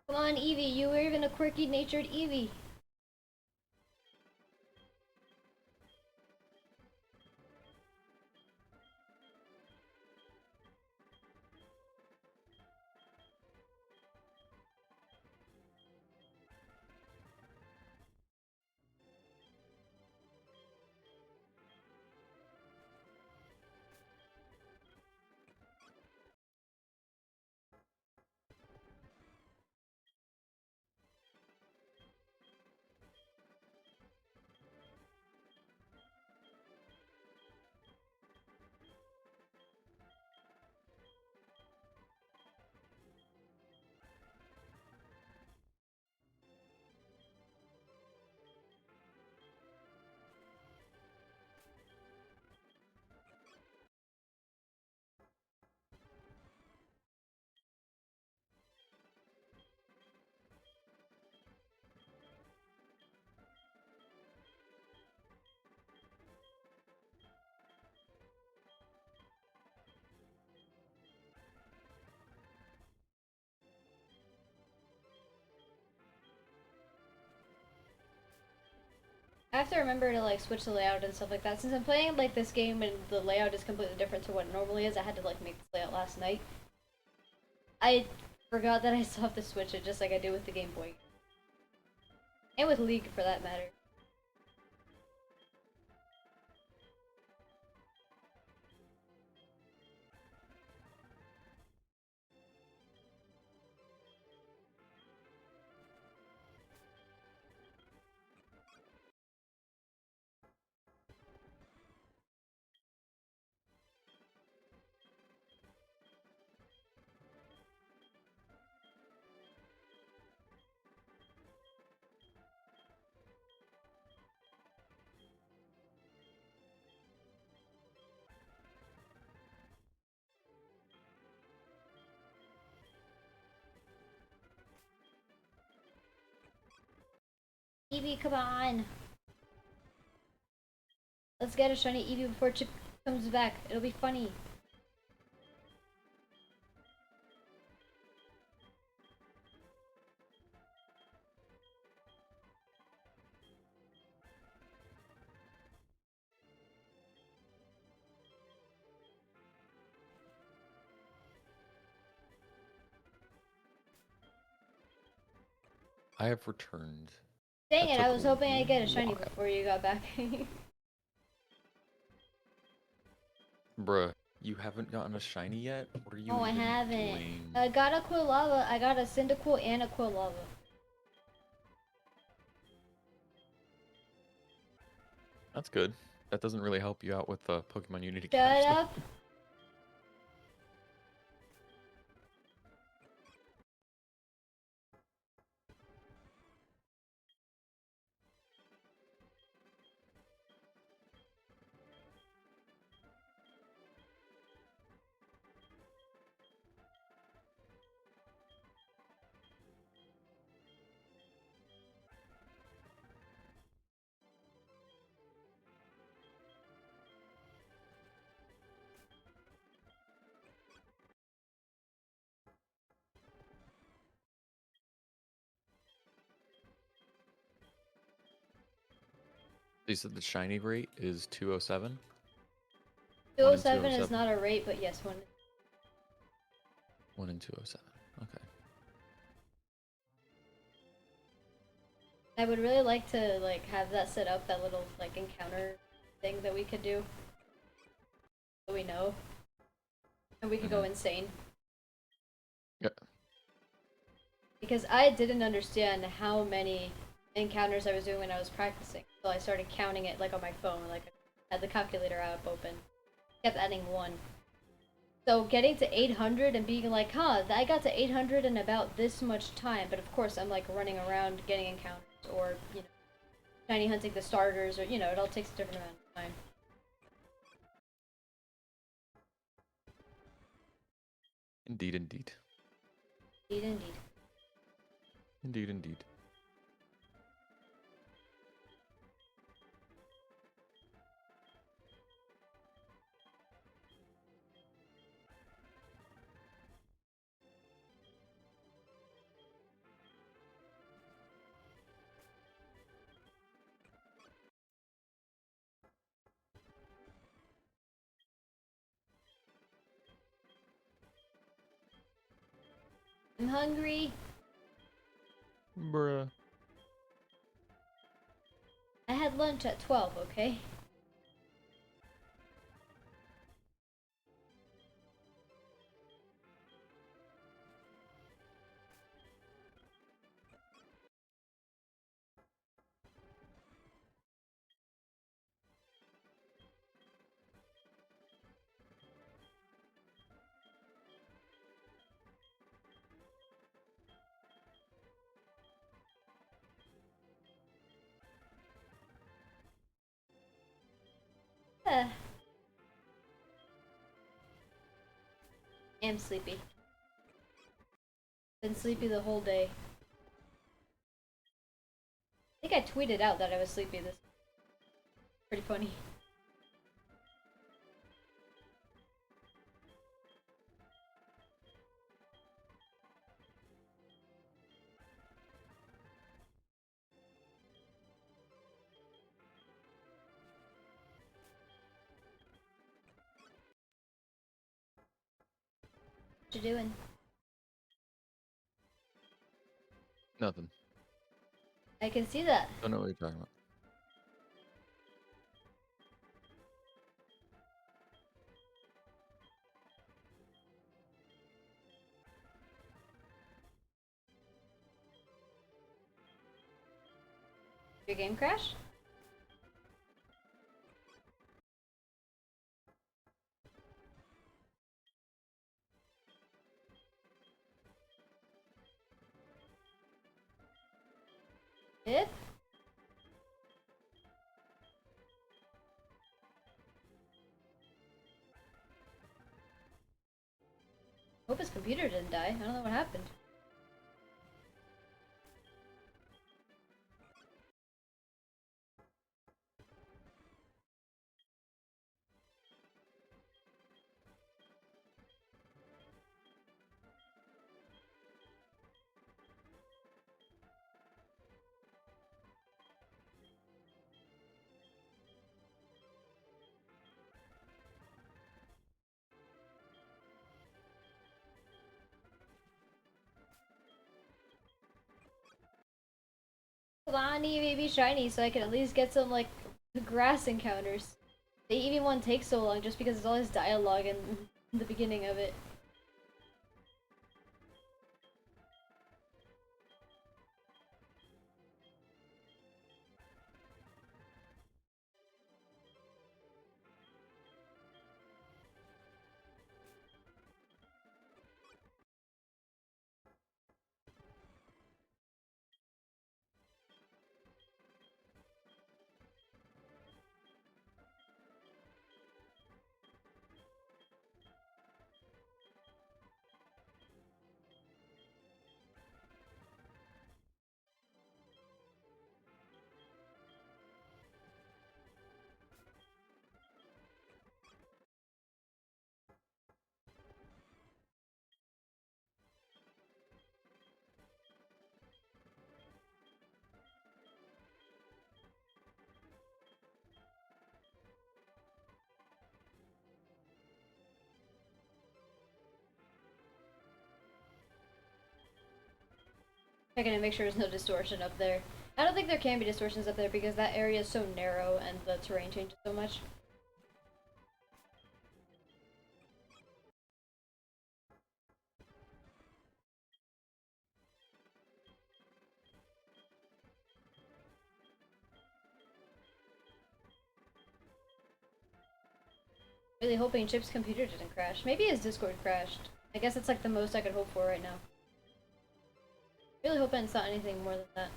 Come on, Eevee, you were even a quirky natured Eevee. I have to remember to like switch the layout and stuff like that. Since I'm playing like this game and the layout is completely different to what it normally is, I had to like make this layout last night. I forgot that I still have to switch it just like I do with the Game Boy. And with League for that matter. Eevee, come on! Let's get a shiny Eevee before Chip comes back. It'll be funny. I have returned. Dang That it, I took was a hoping I'd get a shiny while. before you got back. Bruh, you haven't gotten a shiny yet? What are you Oh, I even haven't. doing? I got a Quilava. I got a Cyndaquil and a Quilava. That's good. That doesn't really help you out with the Pokemon you need to Shut catch, though. up. You said the shiny rate is 207? 207 is not a rate, but yes, one. 1 in 207. Okay. I would really like to like have that set up, that little like encounter thing that we could do. So we know. And we could go insane. Yeah. Because I didn't understand how many encounters I was doing when I was practicing. So I started counting it like on my phone, like I had the calculator app open. Kept adding one. So getting to 800 and being like, huh, I got to 800 in about this much time. But of course I'm like running around getting encounters or, you know, shiny hunting the starters or, you know, it all takes a different amount of time. Indeed, indeed. Indeed, indeed. Indeed, indeed. I'm hungry. Bruh. I had lunch at 12, okay? I am sleepy. Been sleepy the whole day. I think I tweeted out that I was sleepy this. Pretty funny. What you doing? Nothing. I can see that. Don't know what you're talking about. Your game crash? It? Hope his computer didn't die. I don't know what happened. Come on, baby shiny, so I can at least get some like grass encounters. The EV one takes so long just because it's all his dialogue in the beginning of it. Checking to make sure there's no distortion up there. I don't think there can be distortions up there because that area is so narrow and the terrain changes so much. Really hoping Chip's computer didn't crash. Maybe his Discord crashed. I guess it's like the most I could hope for right now. Really hoping it's not anything more than that.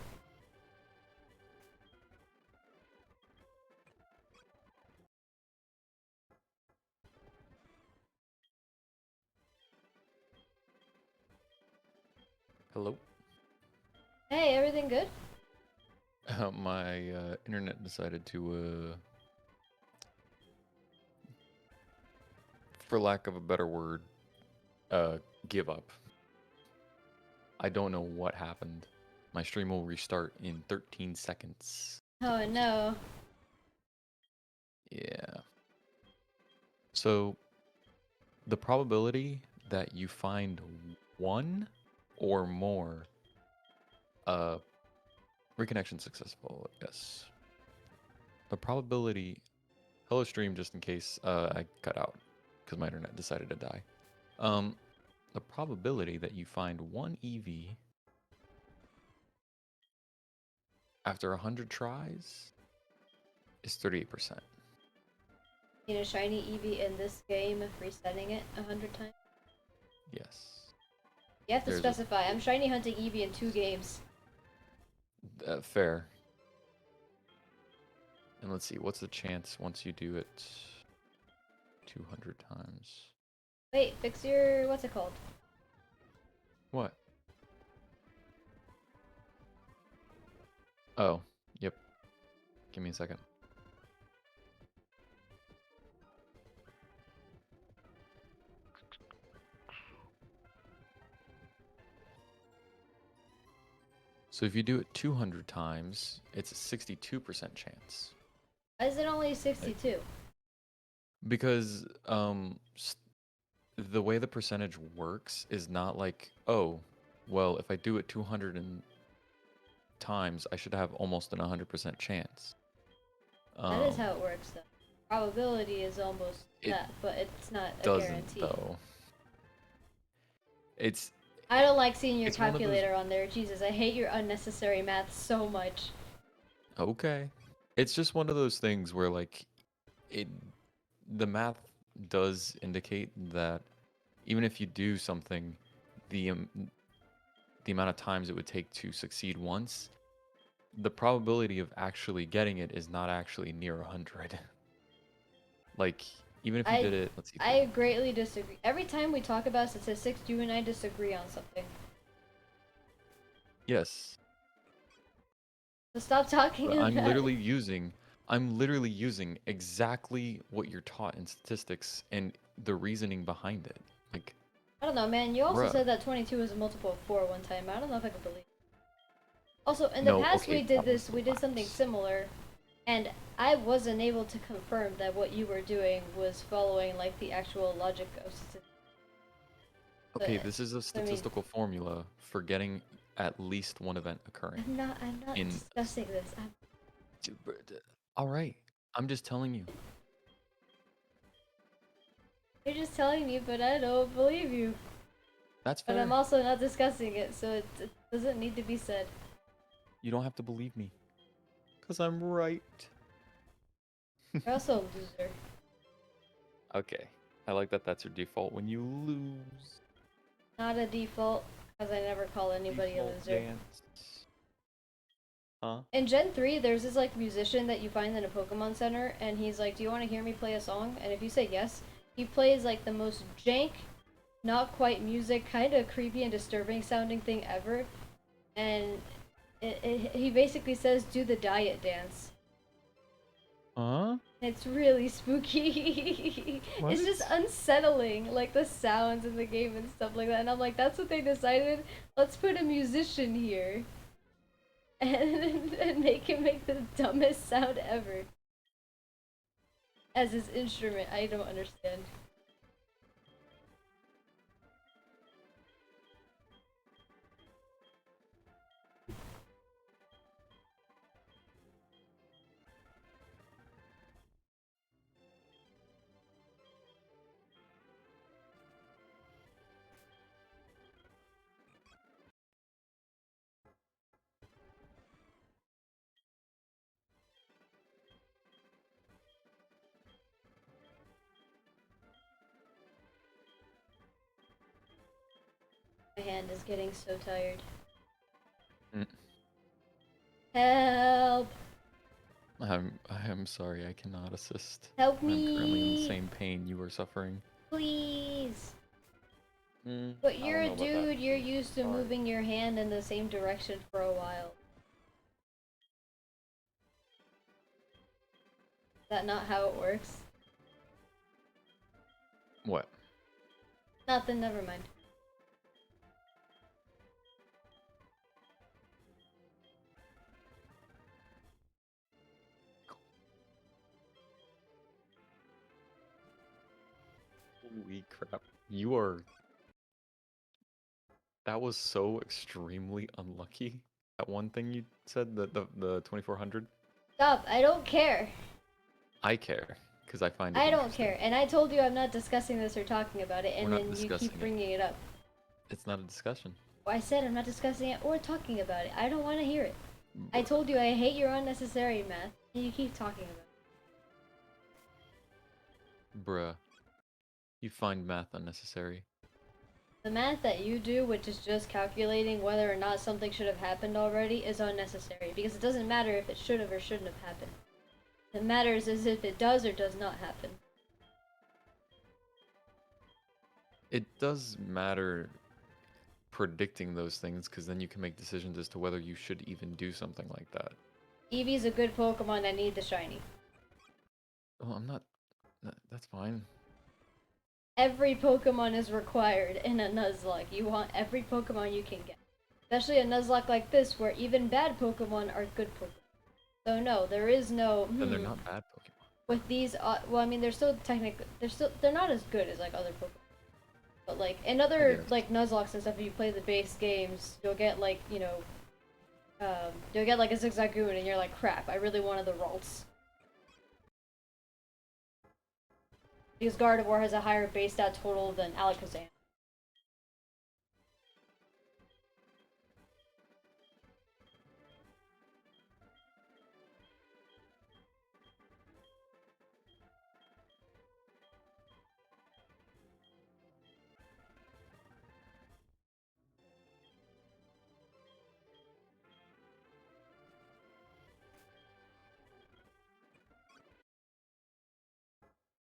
Hello? Hey, everything good? My internet decided to, for lack of a better word, give up. I don't know what happened. My stream will restart in 13 seconds. Oh no. Yeah. So, the probability that you find one or more reconnection successful, yes. The probability, hello stream, just in case I cut out because my internet decided to die. The probability that you find one EV after 100 tries is 38%. Need a shiny Eevee in this game, resetting it 100 times. Yes. You have to There's specify. I'm shiny hunting Eevee in 2 games. Fair. And let's see, what's the chance once you do it 200 times? Wait, fix your... what's it called? What? Oh, yep. Give me a second. So if you do it 200 times, it's a 62% chance. Why is it only 62? Because the way the percentage works is not like, oh, well, if I do it times, I should have almost an 100% chance. That is Um, how it works, though. Probability is almost it that, but it's not a doesn't guarantee. though. It's I don't like seeing your it's one of those. calculator on there. Jesus, I hate your unnecessary math so much. Okay. It's just one of those things where like it the math does indicate that even if you do something, the the amount of times it would take to succeed once, the probability of actually getting it is not actually near 100. Like even if you I did it, let's see, I greatly disagree. Every time we talk about statistics, you and I disagree on something. yes, So stop talking but about it. I'm literally using exactly what you're taught in statistics and the reasoning behind it. Like, I don't know, man. You also bruh. said that 22 is a multiple of 4 one time. I don't know if I can believe. Also, in the No, past okay, we did that was this, the we did something last. similar, and I wasn't able to confirm that what you were doing was following like the actual logic of statistics. Okay, this is a I mean, statistical formula for getting at least one event occurring. I'm not In discussing this. all right, I'm just telling you. You're just telling me, but I don't believe you. That's But I'm fair. also not discussing it, so it doesn't need to be said. You don't have to believe me, cause I'm right. You're also a loser. Okay, I like that. That's your default when you lose. Not a default, because I never call anybody a Default loser. dance. Huh? In Gen 3, there's this like musician that you find in a Pokemon Center, and he's like, "Do you want to hear me play a song?" And if you say yes, he plays like the most jank, not quite music, kind of creepy and disturbing sounding thing ever. And he basically says, "Do the diet dance." Huh? It's really spooky. What? It's just unsettling, like the sounds in the game and stuff like that. And I'm like, that's what they decided. Let's put a musician here and make him make the dumbest sound ever as his instrument. I don't understand. My hand is getting so tired. Mm. Help! I am sorry, I cannot assist. Help I'm currently in the me! same pain you are suffering. Please! I But you're don't a know about that. dude, you're used to Sorry. moving your hand in the same direction for a while. Is that not how it works? What? Nothing, never mind. Holy crap. You are. That was so extremely unlucky. That one thing you said, the 2400. Stop, I don't care. I care, because I find it I don't interesting. care. And I told you I'm not discussing this or talking about it, We're and not then you discussing keep it. bringing it up. It's not a discussion. Well, I said I'm not discussing it or talking about it. I don't want to hear it. I told you I hate your unnecessary math, and you keep talking about it. Bruh. You find math unnecessary. The math that you do, which is just calculating whether or not something should have happened already, is unnecessary because it doesn't matter if it should have or shouldn't have happened. It matters is if it does or does not happen. It does matter predicting those things, because then you can make decisions as to whether you should even do something like that. Eevee's a good Pokemon. I need the shiny. Well, I'm not. That's fine. Every Pokemon is required in a Nuzlocke. You want every Pokemon you can get. Especially a Nuzlocke like this, where even bad Pokemon are good Pokemon. So no, there is no. Then they're not bad Pokemon. With these, well, I mean, they're still technically, they're not as good as like other Pokemon. But like in other guess. like Nuzlocke and stuff, if you play the base games, you'll get like you'll get like a Zigzagoon, and you're like, crap, I really wanted the Ralts. Because Gardevoir has a higher base stat total than Alakazam.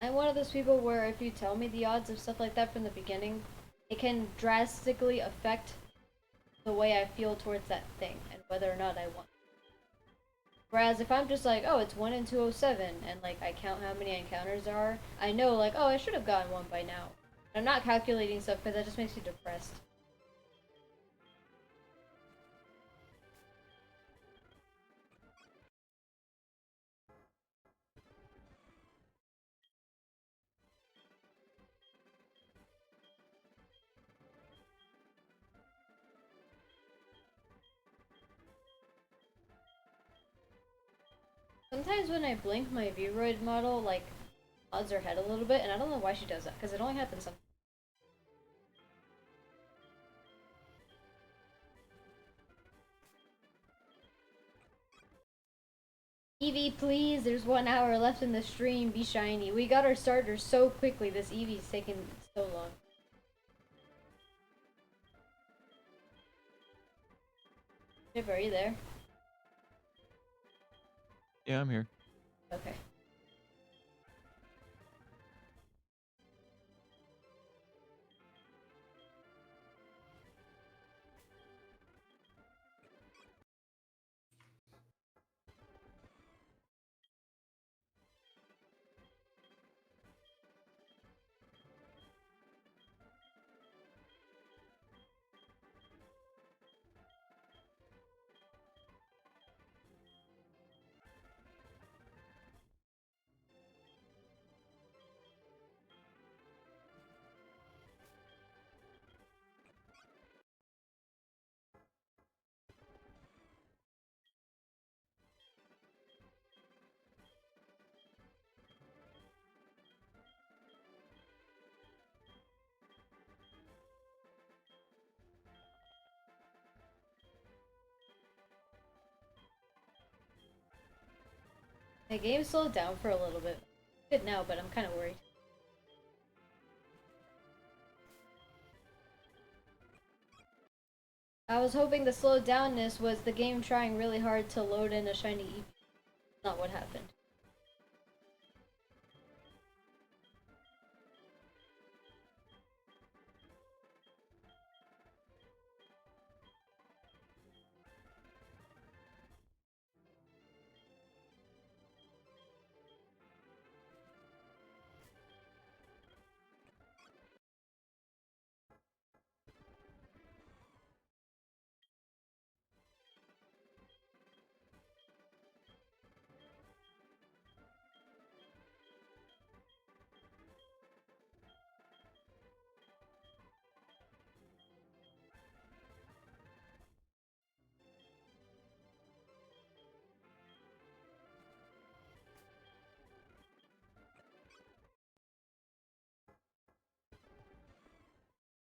I'm one of those people where if you tell me the odds of stuff like that from the beginning, it can drastically affect the way I feel towards that thing and whether or not I want. Whereas if I'm just like, oh, it's 1 in 207, and like I count how many encounters there are, I know like, oh, I should have gotten one by now. I'm not calculating stuff because that just makes me depressed. Sometimes when I blink my Vroid model, like, nods her head a little bit, and I don't know why she does that, because it only happens sometimes. Eevee, please, there's 1 hour left in the stream, be shiny. We got our starters so quickly, this Eevee's taking so long. Chip, are you there? Yeah, I'm here. Okay. The game slowed down for a little bit. Good now, but I'm kind of worried. I was hoping the slowed downness was the game trying really hard to load in a shiny Eevee. Not what happened.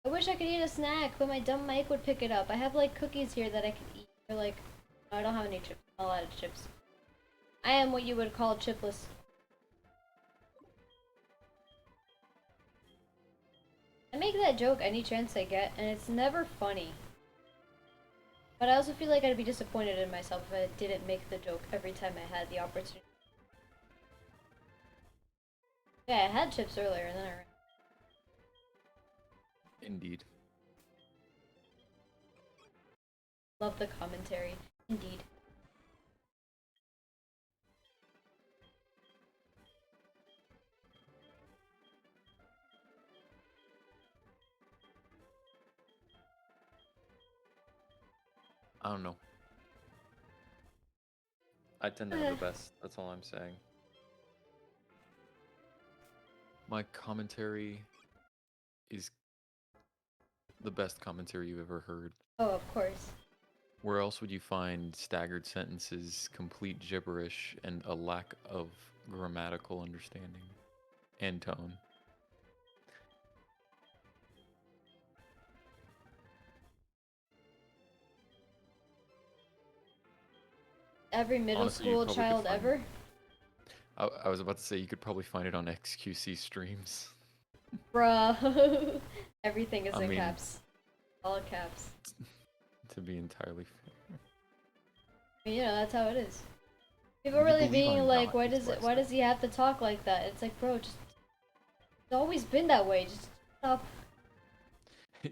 I wish I could eat a snack, but my dumb mic would pick it up. I have like cookies here that I can eat. They're like, no, I don't have any chips. Not a lot of chips. I am what you would call chipless. I make that joke any chance I get, and it's never funny. But I also feel like I'd be disappointed in myself if I didn't make the joke every time I had the opportunity. Yeah, I had chips earlier, and then I ran. Indeed. Love the commentary. Indeed. I don't know. I tend to have the best. That's all I'm saying. My commentary is the best commentary you've ever heard. Oh, of course. Where else would you find staggered sentences, complete gibberish, and a lack of grammatical understanding and tone? Every middle Honestly, you school probably could child find. ever. I was about to say you could probably find it on XQC streams. Bruh. Everything is I in mean, caps. All caps. to be entirely fair. I mean, you know, that's how it is. People Would you really believe being I'm like, not why does dyslexic? he have to talk like that? It's like, bro, just it's always been that way. Just stop.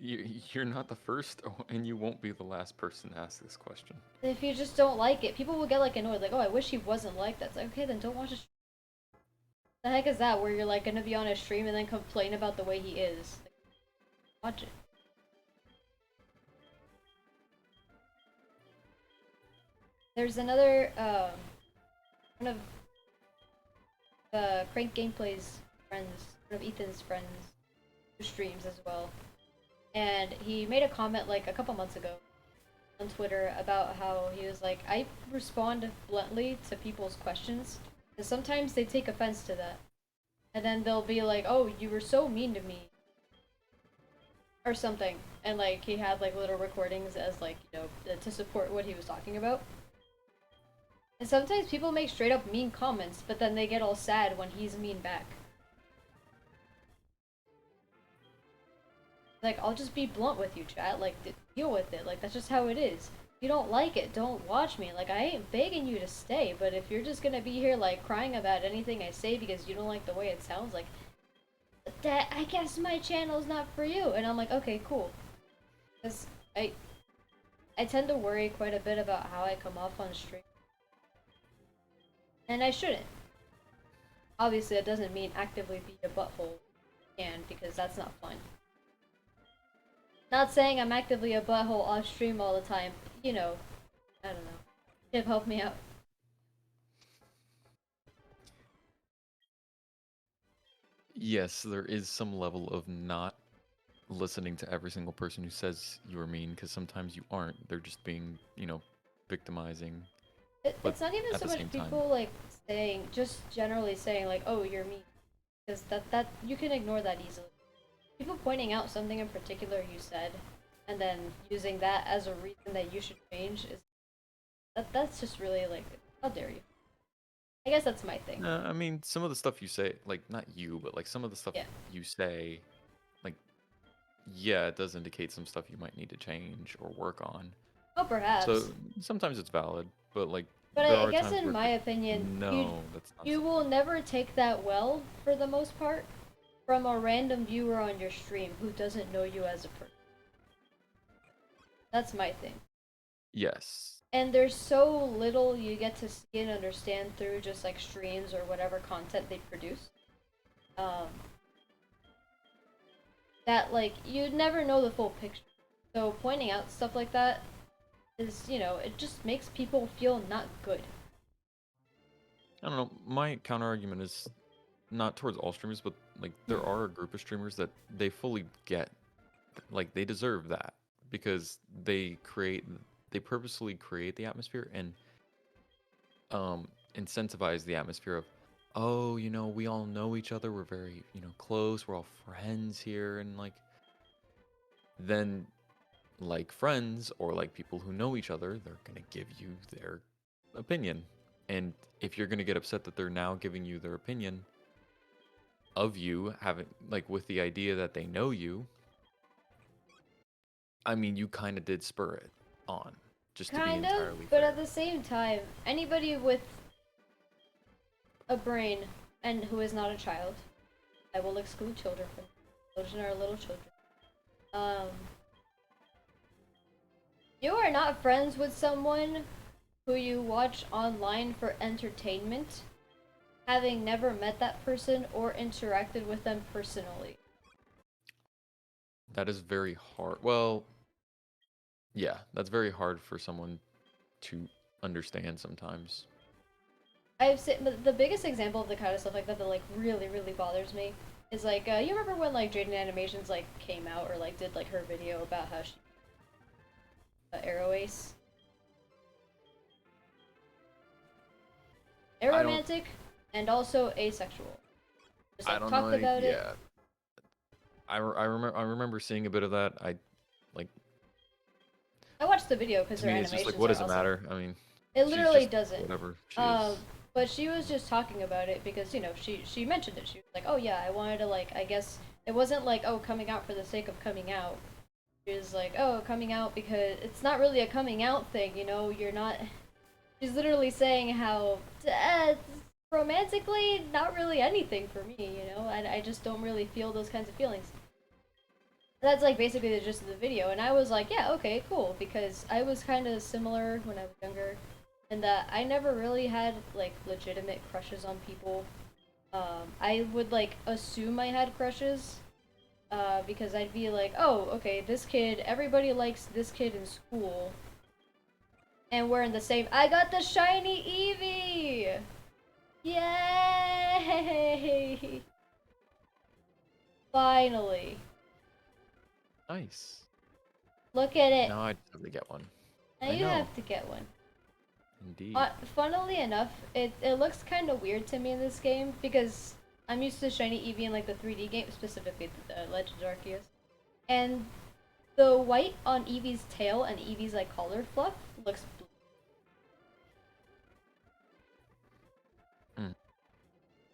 You're not the first, and you won't be the last person to ask this question. If you just don't like it, people will get like annoyed, like, oh, I wish he wasn't like that. It's like, okay, then don't watch it. The heck is that? Where you're like gonna be on a stream and then complain about the way he is? Like, watch it. There's another one of Crank Gameplay's friends, one of Ethan's friends, who streams as well, and he made a comment like a couple months ago on Twitter about how he was like, I respond bluntly to people's questions, and sometimes they take offense to that. And then they'll be like, oh, you were so mean to me. Or something. And like, he had like little recordings as like, you know, to support what he was talking about. And sometimes people make straight up mean comments, but then they get all sad when he's mean back. Like, I'll just be blunt with you, chat. Like, deal with it. Like, that's just how it is. If you don't like it, don't watch me. Like, I ain't begging you to stay, but if you're just gonna be here, like, crying about anything I say because you don't like the way it sounds, like, that, I guess my channel's not for you. And I'm like, okay, cool. Because I tend to worry quite a bit about how I come off on stream. And I shouldn't. Obviously, that doesn't mean actively be a butthole. And because that's not fun. Not saying I'm actively a butthole off stream all the time. You know, I don't know. Tip, help me out. Yes, there is some level of not listening to every single person who says you're mean, because sometimes you aren't. They're just being, victimizing. But It's not even at so the much same time, people like saying, just generally saying like, oh, you're mean. Because that you can ignore that easily. People pointing out something in particular you said, and then using that as a reason that you should change is that's just really like, how dare you? I guess that's my thing. I mean, some of the stuff you say, like, not you, but like some of the stuff Yeah. you say, like, yeah, it does indicate some stuff you might need to change or work on. Oh, perhaps. So sometimes it's valid, but like, But there I are guess times in where it's my like, opinion, no, that's not. you will never take that well, for the most part, from a random viewer on your stream who doesn't know you as a person. That's my thing. Yes. And there's so little you get to see and understand through just like streams or whatever content they produce. Um, that like you'd never know the full picture. So pointing out stuff like that is, you know, it just makes people feel not good. I don't know. My counter argument is not towards all streamers, but like there are a group of streamers that they fully get, like they deserve that because they purposely create the atmosphere and incentivize the atmosphere of, oh, we all know each other, we're very, close, we're all friends here, and like then like friends or like people who know each other, they're gonna give you their opinion. And if you're gonna get upset that they're now giving you their opinion of you, having like with the idea that they know you, I mean, you kind of did spur it on, just to be Kind of, entirely but fair. at the same time, anybody with a brain and who is not a child, I will exclude children from children are little children. Um, you are not friends with someone who you watch online for entertainment, having never met that person or interacted with them personally. That is very hard. Well, yeah, that's very hard for someone to understand sometimes. I've seen, but the biggest example of the kind of stuff like that that like really bothers me is like, you remember when like Jaden Animations like came out or like did like her video about how she Arrow Ace? I don't. Aromantic and also asexual. Just I like don't talked know. about it. Yeah. I remember seeing a bit of that. I like. I watched the video because To her me, it's just like, animations what are does it awesome. matter? I mean, It she's literally just doesn't. whatever she Um, is. but she was just talking about it because, you know, she mentioned it. She was like, "Oh yeah, I wanted to like, I guess it wasn't like, oh, coming out for the sake of coming out. She was like, oh, coming out because it's not really a coming out thing, you know. You're not." She's literally saying how romantically, not really anything for me. You know, I just don't really feel those kinds of feelings. That's like basically the gist of the video, and I was like, yeah, okay, cool, because I was kind of similar when I was younger, in that I never really had like legitimate crushes on people. I would like assume I had crushes, because I'd be like, oh, okay, this kid, everybody likes this kid in school, and we're in the same. I got the shiny Eevee! Yay! Finally, Nice. look at it. Now I just have to get one. Now I you know. have to get one. Indeed. Funnily enough, it looks kind of weird to me in this game because I'm used to shiny Eevee in like the 3D game, specifically the Legend of Arceus, and the white on Eevee's tail and Eevee's like collar fluff looks blue. Mm.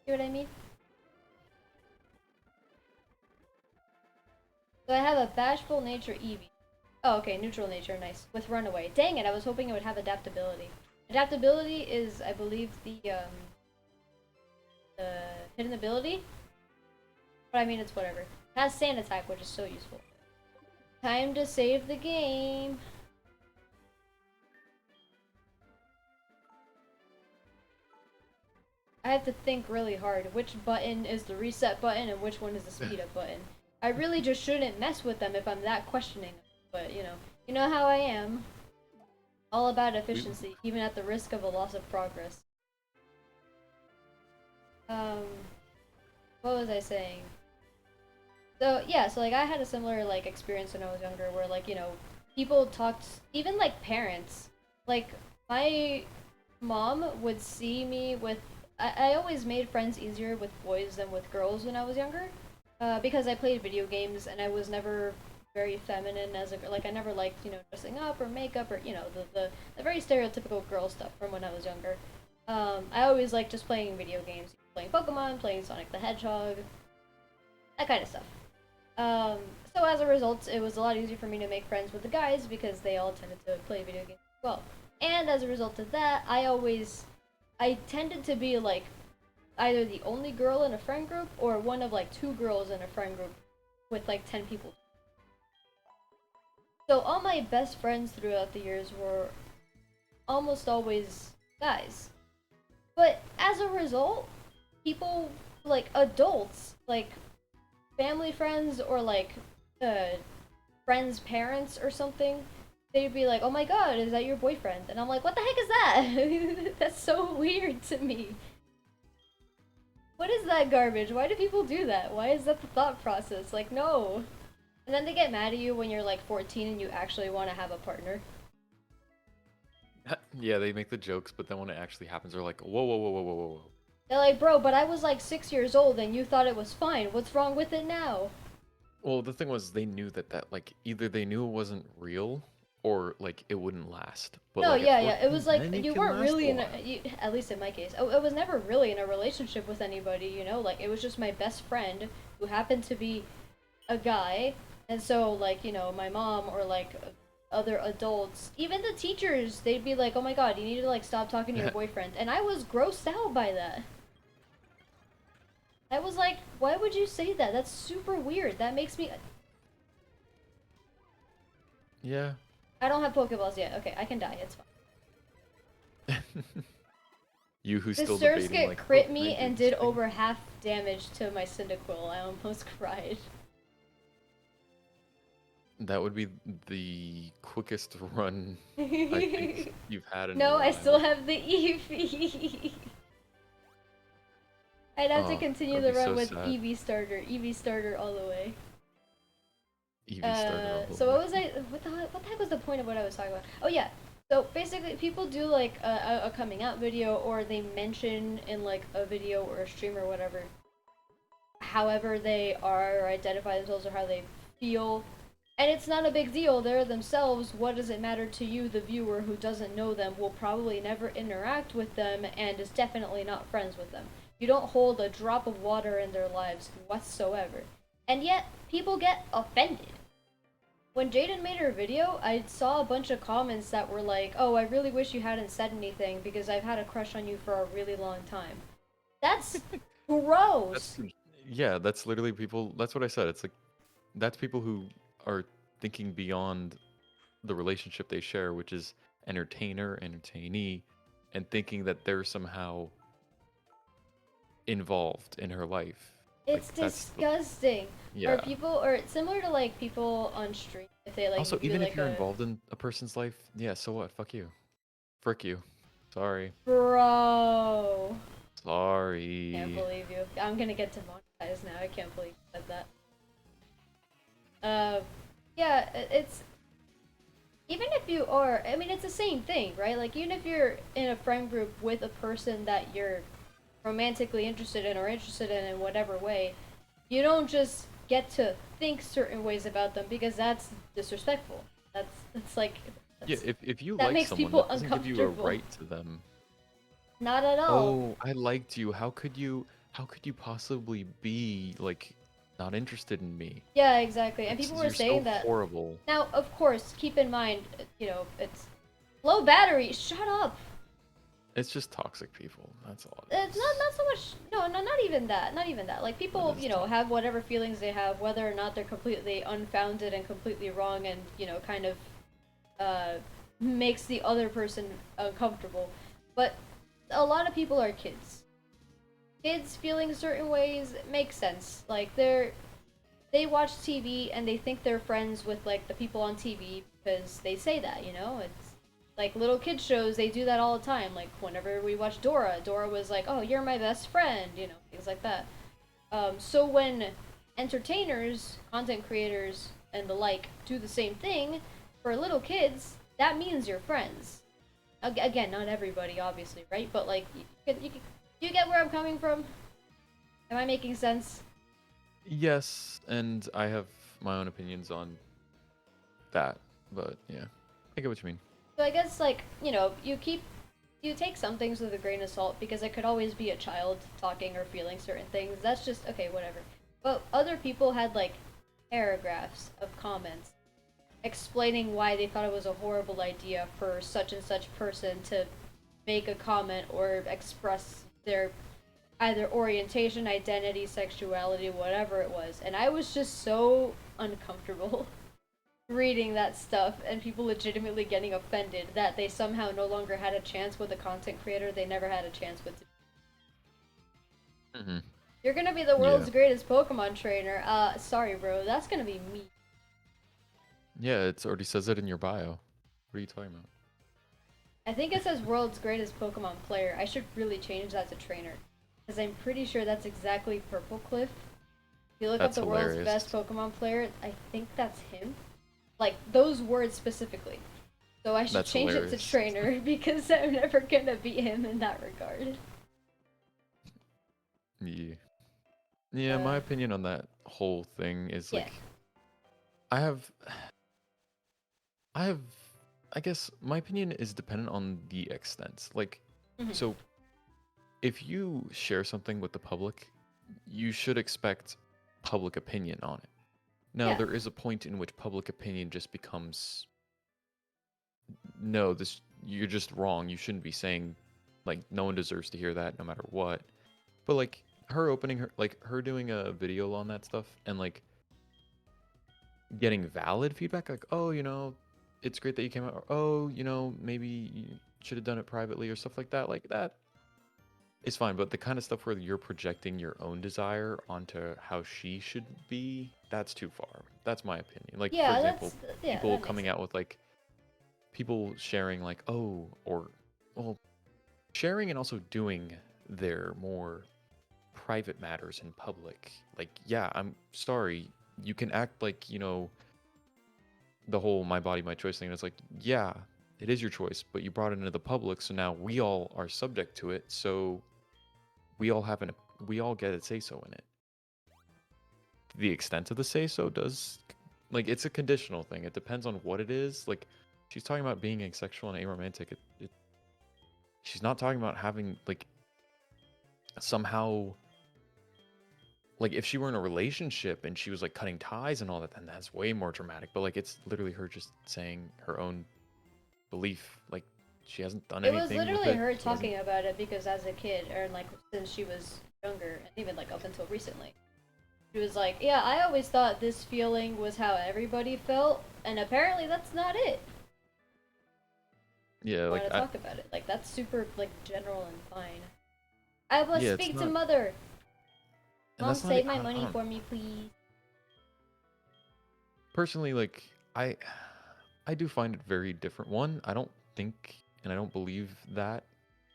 See what I mean? So I have a bashful nature Eevee. Oh, okay, neutral nature, nice. With runaway. Dang it, I was hoping it would have adaptability. Adaptability is, I believe, the hidden ability. But I mean, it's whatever. It has sand attack, which is so useful. Time to save the game. I have to think really hard which button is the reset button and which one is the speed up button. I really just shouldn't mess with them if I'm that questioning. But you know how I am. All about efficiency, even at the risk of a loss of progress. Um, what was I saying? So yeah, so like I had a similar like experience when I was younger, where like people talked, even like parents, like my mom would see me with. I always made friends easier with boys than with girls when I was younger, because I played video games and I was never very feminine as a girl. Like I never liked dressing up or makeup or the very stereotypical girl stuff from when I was younger. I always liked just playing video games, playing Pokemon, playing Sonic the Hedgehog, that kind of stuff. Um, so as a result, it was a lot easier for me to make friends with the guys because they all tended to play video games as well. And as a result of that, I tended to be like either the only girl in a friend group or one of like two girls in a friend group with like 10 people. So all my best friends throughout the years were almost always guys. But as a result, people like adults, like family friends or like friends' parents or something, they'd be like, "Oh my god, is that your boyfriend?" And I'm like, "What the heck is that?" That's so weird to me. What is that garbage? Why do people do that? Why is that the thought process? Like, no. And then they get mad at you when you're like 14 and you actually want to have a partner. Yeah, they make the jokes, but then when it actually happens, they're like, whoa, whoa, whoa, whoa, whoa, whoa, whoa. They're like, "Bro, but I was like 6 years old and you thought it was fine. What's wrong with it now?" Well, the thing was, they knew that like either they knew it wasn't real, or like it wouldn't last. But No, like at yeah, yeah. It 14, was like then it you can weren't last a really in while. at least in my case. I was never really in a relationship with anybody, Like it was just my best friend who happened to be a guy. And so like, my mom or like other adults, even the teachers, they'd be like, "Oh my god, you need to like stop talking to your boyfriend." And I was grossed out by that. I was like, "Why would you say that? That's super weird. That makes me Yeah. I don't have Pokeballs yet. Okay, I can die. It's fine." You who's The still debating Surskit like, oh, crit can I me do and this did thing? over half damage to my Cyndaquil. I almost cried. That would be the quickest run I think you've had in a No, I still while. have the Eevee. I'd have to Oh, continue that'd the be run so with sad. EV starter all the way. Eevee started all So the way. what was I? What the heck was the point of what I was talking about? Oh yeah. So basically, people do like a coming out video, or they mention in like a video or a stream or whatever, however they are or identify themselves or how they feel. And it's not a big deal. They're themselves. What does it matter to you, the viewer who doesn't know them, will probably never interact with them and is definitely not friends with them. You don't hold a drop of water in their lives whatsoever. And yet, people get offended. When Jaden made her video, I saw a bunch of comments that were like, "Oh, I really wish you hadn't said anything because I've had a crush on you for a really long time." That's That's gross. yeah, that's literally people. That's what I said. It's like that's people who are thinking beyond the relationship they share, which is entertainer, entertainee, and thinking that they're somehow involved in her life. Like It's that's disgusting. Or yeah. people, or it's similar to like people on stream if they like Also, do even if like you're a involved in a person's life, yeah, so what? Fuck you. Frick you. Sorry. bro. Can't Sorry. believe you. I'm gonna get demonetized now. I can't believe you said that. Uh, yeah, it's even if you are. I mean, it's the same thing, right? Like even if you're in a friend group with a person that you're romantically interested in or interested in whatever way, you don't just get to think certain ways about them because that's disrespectful. That's like Yeah, that's if you that like makes someone, people that doesn't give you a uncomfortable. right to them. Not at all. Oh, I liked you. How could you possibly be like not interested in me? Yeah, exactly. And people were You're so saying that. horrible. Now, of course, keep in mind, it's low battery. Shut up. It's just toxic people. That's all it It's is. not so much. No, no, not even that. Not even that. Like It people, is toxic. have whatever feelings they have, whether or not they're completely unfounded and completely wrong, and kind of uh, makes the other person uncomfortable. But a lot of people are kids. Kids feeling certain ways makes sense. Like they watch TV and they think they're friends with like the people on TV because they say that, It's like little kid shows, they do that all the time. Like whenever we watch Dora, Dora was like, "Oh, you're my best friend," things like that. So when entertainers, content creators, and the like do the same thing for little kids, that means you're friends. Again, not everybody, obviously, right? But like, you get where I'm coming from? Am I making sense? Yes, and I have my own opinions on that, but yeah, I get what you mean. So I guess like you take some things with a grain of salt because it could always be a child talking or feeling certain things. That's just okay, whatever. But other people had like paragraphs of comments explaining why they thought it was a horrible idea for such and such person to make a comment or express their either orientation, identity, sexuality, whatever it was. And I was just so uncomfortable reading that stuff and people legitimately getting offended that they somehow no longer had a chance with a content creator they never had a chance with. Hmm. You're gonna be the Yeah, world's greatest Pokemon trainer. Sorry, bro. That's gonna be me. yeah, it's already says it in your bio. What are you talking about? I think it says world's greatest Pokemon player. I should really change that to trainer. Because I'm pretty sure that's exactly Purple Cliff. If you look up That's the world's best hilarious. Pokemon player, I think that's him. Like, those words specifically. So I should That's change it to hilarious. trainer because I'm never gonna beat him in that regard. Yeah. Yeah, Uh, my opinion on that whole thing is yeah. like I have I have I guess my opinion is dependent on the extent. Like Hmm. so if you share something with the public, you should expect public opinion on it. Now, Yeah. there is a point in which public opinion just becomes no, this you're just wrong. You shouldn't be saying like no one deserves to hear that no matter what. But like her opening her like her doing a video on that stuff and like getting valid feedback like, "Oh, it's great that you came out," or, "Oh, maybe you should have done it privately," or stuff like that. Like that is fine, but the kind of stuff where you're projecting your own desire onto how she should be, that's too far. That's my opinion. Like for Yeah, example, people that makes coming sense. out with like people sharing like, "Oh," or well, sharing and also doing their more private matters in public. Like, yeah, I'm sorry. You can act like, you know, the whole my body, my choice thing. It's like, yeah, it is your choice, but you brought it into the public, so now we all are subject to it. So we all get a say so in it. The extent of the say so does, like, it's a conditional thing. It depends on what it is. Like, she's talking about being asexual and aromantic. She's not talking about having, like, somehow, like, if she were in a relationship and she was like cutting ties and all that, then that's way more dramatic. But like, it's literally her just saying her own belief. Like, she hasn't done It was anything with literally it. her She hasn't. talking about it because as a kid, or like since she was younger, and even like up until recently, she was like, "Yeah, I always thought this feeling was how everybody felt, and apparently that's not it." Yeah, I like, want to talk about it. Like that's super like general and fine. I must yeah, it's speak to not, mother. and Mom, that's not. save my I money don't for me, please. personally, like, I do find it very different. One, I don't think and I don't believe that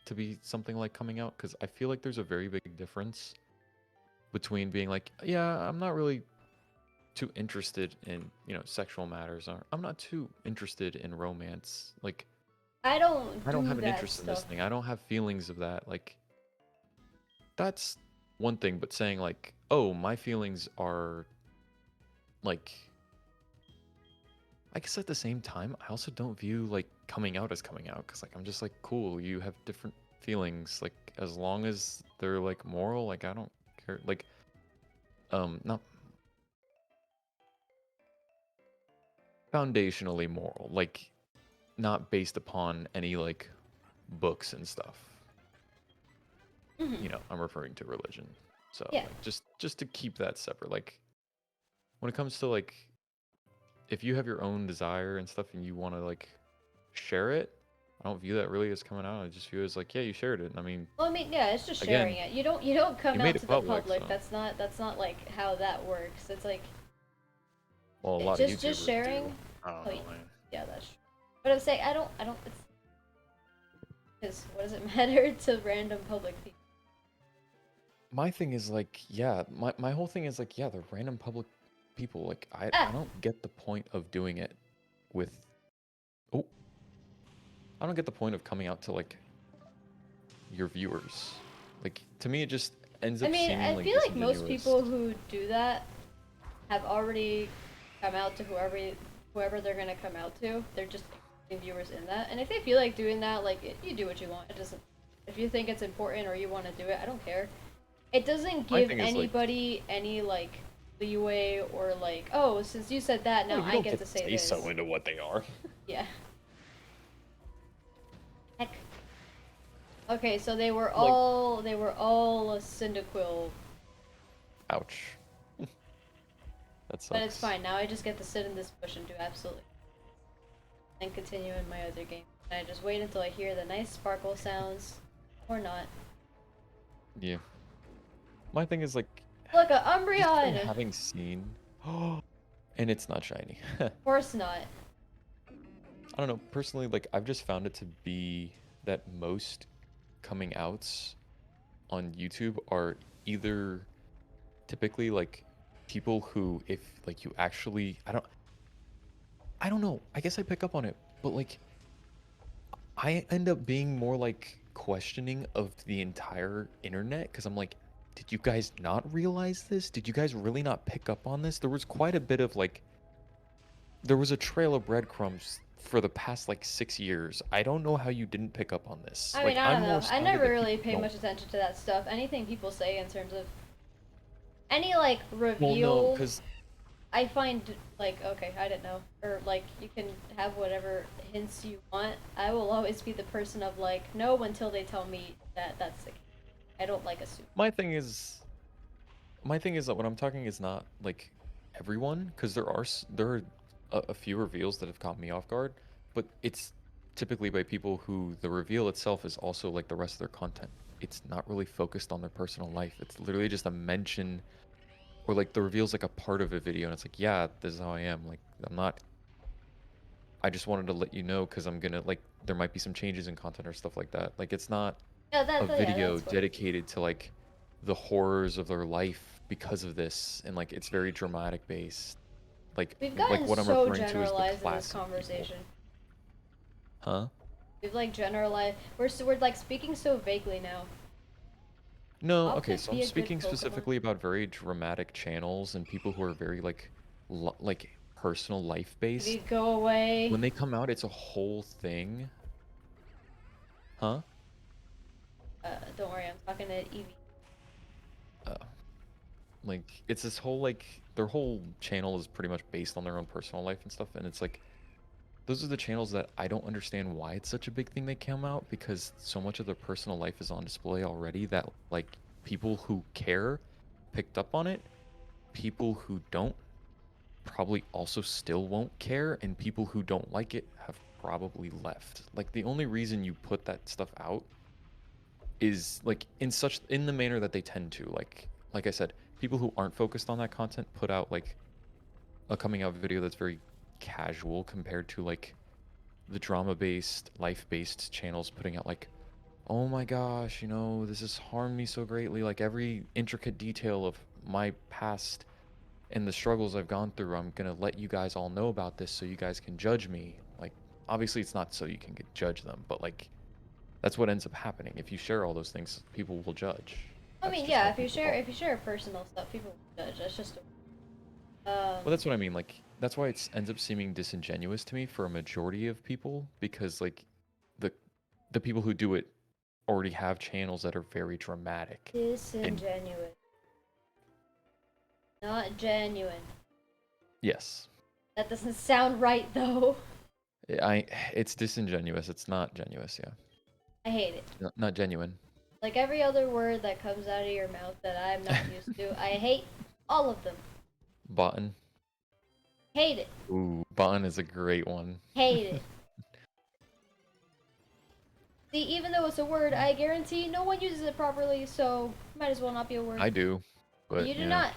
to be something like coming out, because I feel like there's a very big difference between being like, yeah, I'm not really too interested in, you know, sexual matters, or I'm not too interested in romance. Like, I don't I don't do have an that interest in this stuff. thing. I don't have feelings of that. Like, that's one thing, but saying like, oh, my feelings are like, I guess at the same time, I also don't view like coming out as coming out, because like I'm just like, cool, you have different feelings. Like, as long as they're like moral, like I don't care. Like, not foundationally moral, like not based upon any like books and stuff. Hmm. You know, I'm referring to religion. So Yeah. like, just to keep that separate. Like, when it comes to like, if you have your own desire and stuff and you want to like share it, I don't view that really as coming out. I just view it as like, yeah, you shared it. I mean, Well, I mean, yeah, it's just sharing again, it. You don't come you out made to it the public, public. so, That's not like how that works. It's like well, a it, lot of just YouTubers do. sharing. I don't Oh, know, man. yeah, that's true. But I'm saying I don't. It's because what does it matter to random public people? My thing is like, yeah, my whole thing is like, yeah, the random public people, like, I Ah, don't get the point of doing it with, oh, I don't get the point of coming out to like your viewers. Like, to me, it just ends I up mean, seeming I like feel like most disingenuous. people who do that have already come out to whoever they're gonna come out to. They're just including viewers in that, and if they feel like doing that, like you do what you want. It doesn't. If you think it's important or you want to do it, I don't care. It doesn't My give thing is like, anybody any like leeway or like, oh, since you said that, well, now you I don't get get to to say say this. so into what they are. Yeah. Heck. Okay, so they were Like, all Cyndaquil, ouch. That but it's sucks. fine. Now I just get to sit in this bush and do absolutely and continue in my other game. And I just wait until I hear the nice sparkle sounds, or not. Yeah. My thing is like, Look, a just from Umbreon. having seen, and it's not shiny. I Of course not. don't know. Personally, like, I've just found it to be that most coming outs on YouTube are either typically like people who, if like you actually, I don't know. I guess I pick up on it, but like, I end up being more like questioning of the entire internet, because I'm like, did you guys not realize this? Did you guys really not pick up on this? There was quite a bit of like, there was a trail of breadcrumbs for the past like 6 years. I don't know how you didn't pick up on this. I mean, Like, I I'm don't more know. I astounded never that really people pay don't. much attention to that stuff. Anything people say in terms of any like Well, no, reveal, because I find like okay, I don't know, or like you can have whatever hints you want. I will always be the person of like no until they tell me that that's the case. I don't like assume. my thing is, that when I'm talking is not like everyone, because there are a few reveals that have caught me off guard, but it's typically by people who the reveal itself is also like the rest of their content. It's not really focused on their personal life. It's literally just a mention, or like the reveal's like a part of a video, and it's like, yeah, this is how I am. Like, I'm not. I just wanted to let you know because I'm gonna like there might be some changes in content or stuff like that. Like, it's not Yeah, a yeah, video that's what. dedicated to like the horrors of their life because of this, and like it's very dramatic based. We've Like gotten what I'm so referring to is the generalized in this classic people. conversation. Huh? We've like generalized. We're like speaking so vaguely now. No, Op okay, could so I'm be a good speaking Pokemon. specifically about very dramatic channels and people who are very like personal life If you based. go away. When they come out, it's a whole thing. Huh? Don't worry, I'm talking to Evie. Uh, like it's this whole like their whole channel is pretty much based on their own personal life and stuff, and it's like those are the channels that I don't understand why it's such a big thing they come out, because so much of their personal life is on display already that like people who care picked up on it, people who don't probably also still won't care, and people who don't like it have probably left. Like the only reason you put that stuff out is like in the manner that they tend to. Like I said, people who aren't focused on that content put out like a coming out video that's very casual compared to like the drama based, life based channels putting out like, oh my gosh, you know, this has harmed me so greatly. Like every intricate detail of my past and the struggles I've gone through, I'm gonna let you guys all know about this so you guys can judge me. Like, obviously, it's not so you can judge them, but like, that's what ends up happening. If you share all those things, people will judge. I That's mean, just yeah, how people are. if you share personal stuff, people will judge. That's just Well, that's what I mean. Like, that's why it ends up seeming disingenuous to me for a majority of people, because like, the the people who do it already have channels that are very dramatic. And disingenuous, not genuine. yes, That doesn't sound right though. it's disingenuous. It's not genuous. Yeah, I hate it. not genuine. Like every other word that comes out of your mouth that I'm not used to, I hate all of them. Button. Hate it. Ooh, button is a great one. Hate it. See, even though it's a word, I guarantee no one uses it properly, so might as well not be a word. I do, But you but do yeah. not.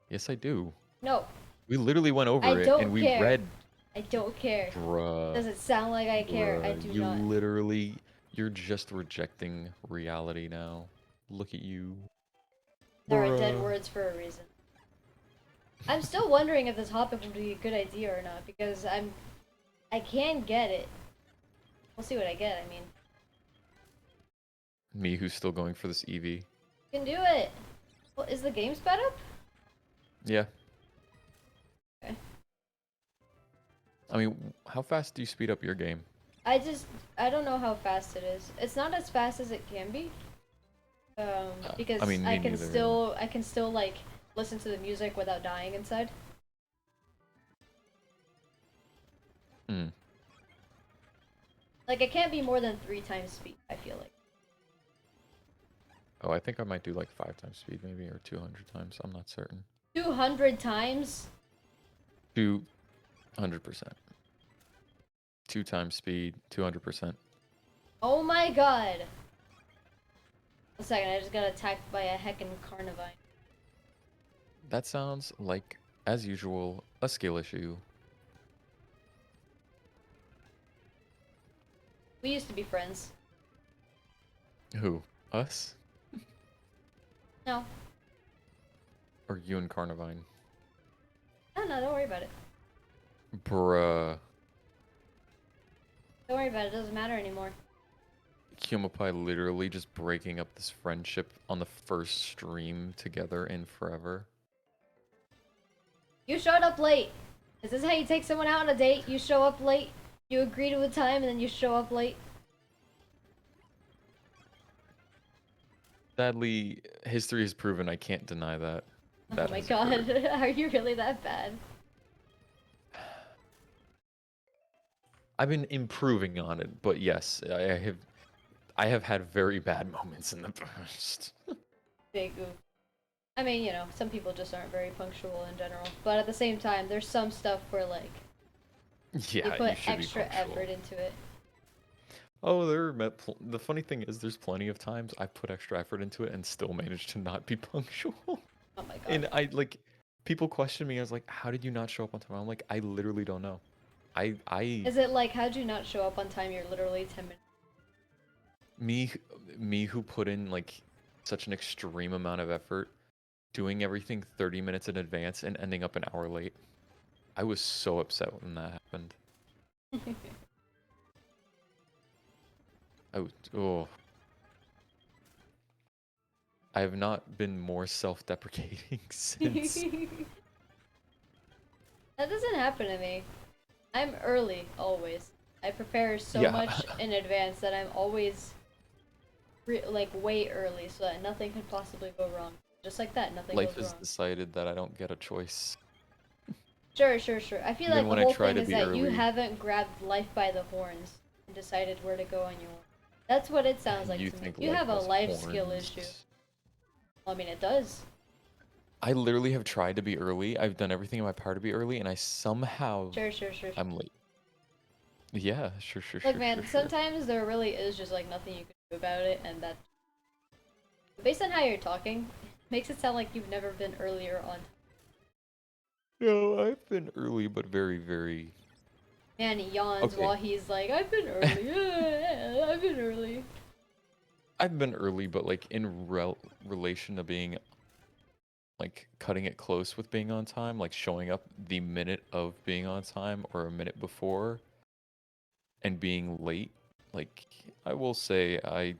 Yes, I do. No, We literally went I over it and don't we care. read. I don't care. Bruh. Does it sound like I care? I Bruh. do You not. literally. You're just rejecting reality now. Look at you. There are dead Bruh. words for a reason. I'm still wondering if this topic would be a good idea or not because I can get it. We'll see what I get. I mean, Me who's still going for this EV. can do it. Well, is the game sped up? Yeah. Okay. I mean, how fast do you speed up your game? I don't know how fast it is. It's not as fast as it can be. Because I mean, me I can neither. still like listen to the music without dying inside. Hmm. Like it can't be more than 3 times speed. I feel like. Oh, I think I might do like 5 times speed maybe, or 200 times. I'm not certain. 200 times? 200%. 2 times speed, 200%. Oh my god! A second, I just got attacked by a heckin' Carnivine. That sounds like, as usual, a skill issue. We used to be friends. Who? Us? No. Or you and Carnivine? No, don't worry about it. Bruh. Don't worry about it, it doesn't matter anymore. Kumapai literally just breaking up this friendship on the first stream together in forever. You showed up late. Is this how you take someone out on a date? You show up late, you agree to a time, and then you show up late? Sadly, history has proven I can't deny that. Oh my god, are you really that bad? I've been improving on it, but yes, I have had very bad moments in the past. Big oof. I mean, you know, some people just aren't very punctual in general. But at the same time, there's some stuff where, like, Yeah, you put should extra be punctual. effort into it. Oh, the funny thing is, there's plenty of times I put extra effort into it and still managed to not be punctual. Oh my god. And I like, people question me. I was like, "How did you not show up on time?" I'm like, "I literally don't know." I Is it like, how'd you not show up on time? You're literally 10 minutes. me me who put in like such an extreme amount of effort, doing everything 30 minutes in advance and ending up an hour late. I was so upset when that happened. Oh, I have not been more self-deprecating since. That doesn't happen to me. I'm early, always. I prepare so Yeah, much in advance that I'm always like way early so that nothing could possibly go wrong. Just like that, nothing life goes has wrong. decided that I don't get a choice. Sure, sure, sure. I feel Even like the when I whole try thing to is be that you early, haven't grabbed life by the horns and decided where to go on your own. That's what it sounds like you to me. think You life have a has life skill horns. issue. Well, I mean, it does. I literally have tried to be early. I've done everything in my power to be early, and I somehow Sure, sure, sure, sure. I'm late. Yeah, sure, sure, Look, sure, sure, man, sure. sometimes there really is just like nothing you can do about it, and that, based on how you're talking, makes it sound like you've never been earlier on. No, I've been early, but very, very. Man, he yawns Okay. while he's like, I've been early. I've been early. I've been early, but like in relation to being like cutting it close with being on time, like showing up the minute of being on time or a minute before and being late. Like I will say I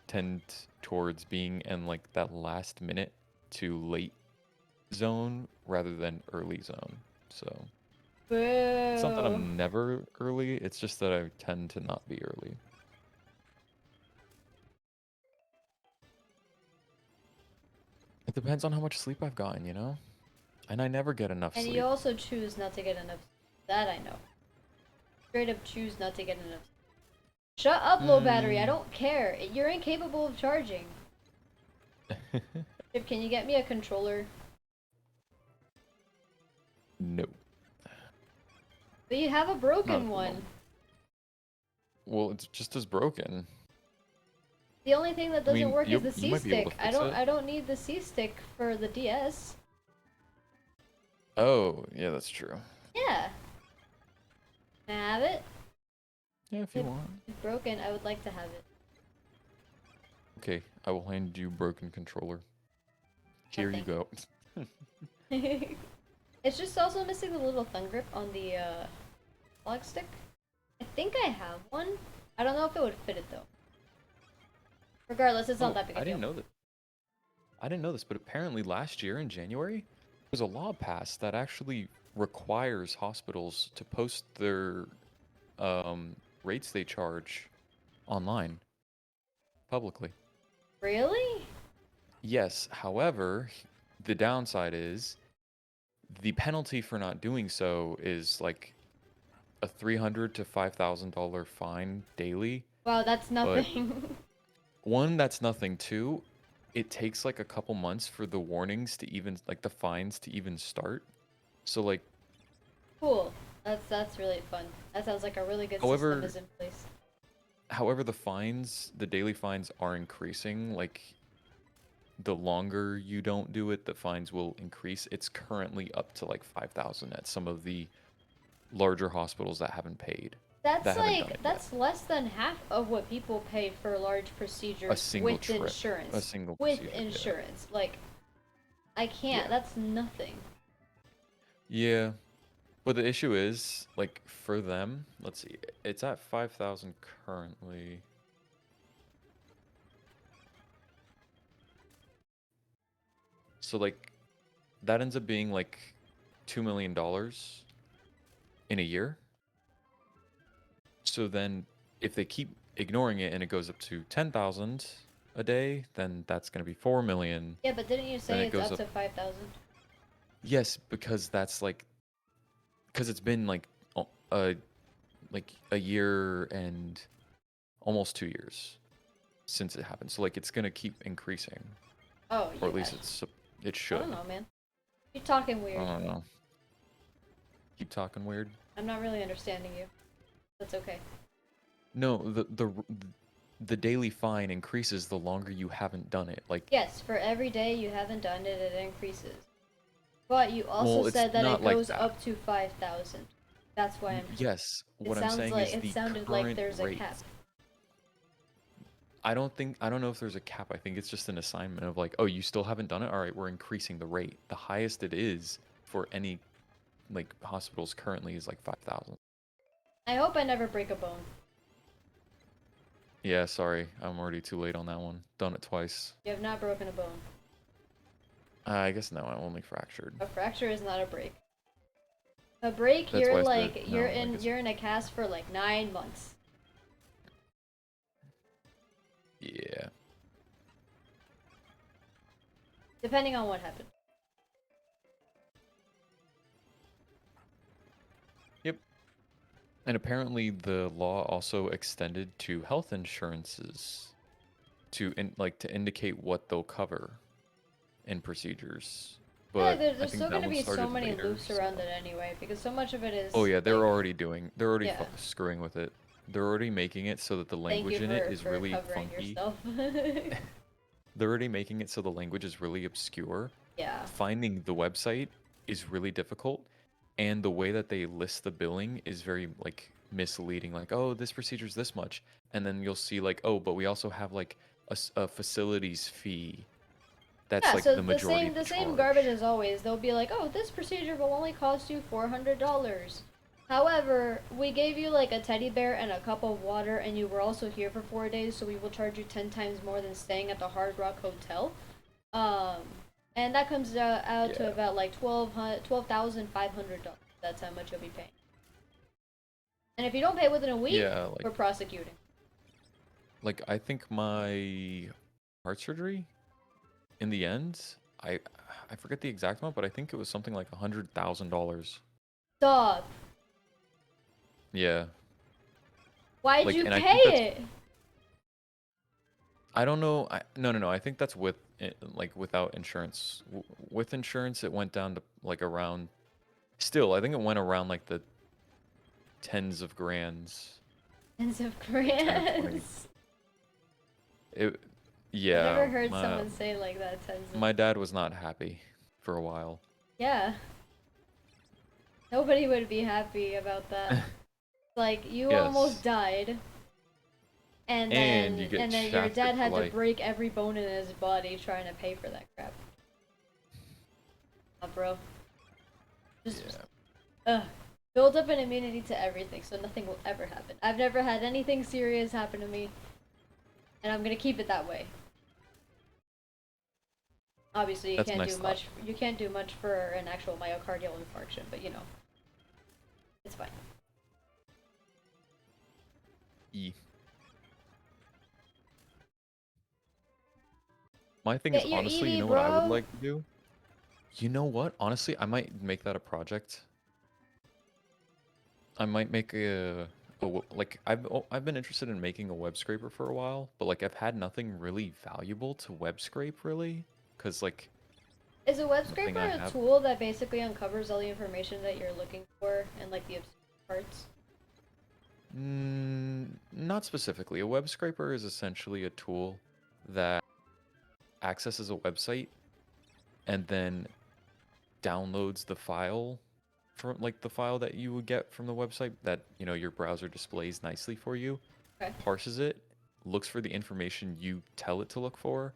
tend towards being in like that last minute to late zone rather than early zone. So it's not that Boo. I'm never early, it's just that I tend to not be early. It depends on how much sleep I've gotten, you know? And I never get enough And you sleep. also choose not to get enough. That I know. Straight up choose not to get enough. Shut up, low battery. I Mm. don't care. You're incapable of charging. Chip, can you get me a controller? No, But you have a not broken at the one. moment. Well, it's just as broken. The only thing that I doesn't mean, work is the you C might be able to stick. fix it. I don't need the C stick for the DS. Oh, yeah, that's true. Yeah. Can I have it? Yeah, if you want. If broken, I would like to have Okay, I will hand you broken controller. it. Here you Thank go. you. It's just also missing the little thumb grip on the log stick. I think I have one. I don't know if it would fit it though. Regardless, it's not Oh, that big a I deal. didn't know that. I didn't know this, but apparently last year in January, there's a law passed that actually requires hospitals to post their rates they charge online publicly. Really? Yes, however, the downside is the penalty for not doing so is like a $300 to $5,000 fine daily. Wow, that's But nothing. one, that's nothing. Two, it takes like a couple months for the warnings to even like the fines to even start. So like, Cool. That's really fun. That sounds like a really good system however, is in place. the fines, the daily fines are increasing. Like the longer you don't do it, the fines will increase. It's currently up to like 5,000 at some of the larger hospitals that haven't paid, that That's haven't done like it yet. that's less than half of what people pay for large A procedures single with trip, a insurance. single With procedure. Yeah. insurance. Like I can't. Yeah. That's nothing. Yeah. But the issue is, like, for them, let's see, it's at 5,000 currently. So, like, that ends up being like $2 million in a year. So then, if they keep ignoring it and it goes up to 10,000 a day, then that's going to be 4 million. Yeah, but didn't you Then say it it's goes up up. to 5,000? Yes, because that's like, because it's been like a year and almost 2 years since it happened. So like it's gonna keep increasing, Oh, or yeah. at least it I don't should. know, man. You're talking I weird. don't know. Keep talking weird. I'm not really understanding you. That's okay. No, the daily fine increases the longer you haven't done it. Like, Yes, for every day you haven't done it, it increases. But you also well, it's said that not it like goes that. up to 5,000. That's why I'm. Yes, It what I'm sounds saying like is it the sounded like current there's a cap. rates. I don't know if there's a cap. I think it's just an assignment of like, oh, you still haven't done it. All right, we're increasing the rate. The highest it is for any like hospitals currently is like 5,000. I hope I never break a bone. Yeah, sorry, I'm already too late on that one. Done it twice. You have not broken a bone. I guess no, I only fractured. A fracture is not a break. A break, That's you're why I said like no. Like it's you're in a cast for like 9 months. yeah. Depending on what happened. Yep. And apparently the law also extended to health insurances to indicate what they'll cover in procedures. I feel like But I there's think still that gonna one be so started many later, loops so. around it anyway, because so much of it is Oh yeah, like, they're already yeah. screwing with it. They're already making it so that the Thank language you in it is for really covering funky. yourself. They're already making it so the language is really obscure. Yeah. Finding the website is really difficult, and the way that they list the billing is very like misleading. Like, oh, this procedure is this much, and then you'll see like, oh, but we also have like a facilities fee. That's Yeah, like so the majority of the the same garbage charge. as always. They'll be like, "Oh, this procedure will only cost you $400." However, we gave you like a teddy bear and a cup of water, and you were also here for 4 days, so we will charge you 10 times more than staying at the Hard Rock Hotel. Um, and that comes out to Yeah, about like $12,500. That's how much you'll be paying. And if you don't pay within a week, yeah. we're prosecuting. Like I think my heart surgery in the end, I I forget the exact amount, but I think it was something like $100,000. Stop. Yeah, Why'd like, you and I pay think that's it? I don't know. No, no, no. I think that's with like without insurance. With insurance, it went down to like around. Still, I think it went around like the tens of grands, Tens of like 10 or 20. grands. It, I've never yeah. heard My someone say like that. Tens of. my dad was not happy for a while. Yeah. Nobody would be happy about that. Like you almost Yes, died, and you get and then your shafted dad for had to life. break every bone in his body trying to pay for that crap. Bro. Just Yeah. ugh. Build up an immunity to everything, so nothing will ever happen. I've never had anything serious happen to me, and I'm gonna keep it that way. Obviously, you That's a can't nice do thought. much. You can't do much for an actual myocardial infarction, but you know, it's fine. E. My thing is Get your honestly, you EV, know what I would bro. like to do? You know what? Honestly, I might make that a project. I might make like I've been interested in making a web scraper for a while, but like I've had nothing really valuable to web scrape really, cause like Is a web nothing scraper I a have. tool that basically uncovers all the information that you're looking for and like the obscure parts? Not specifically. A web scraper is essentially a tool that accesses a website and then downloads the file from like the file that you would get from the website that your browser displays nicely for you, Okay. parses it, looks for the information you tell it to look for,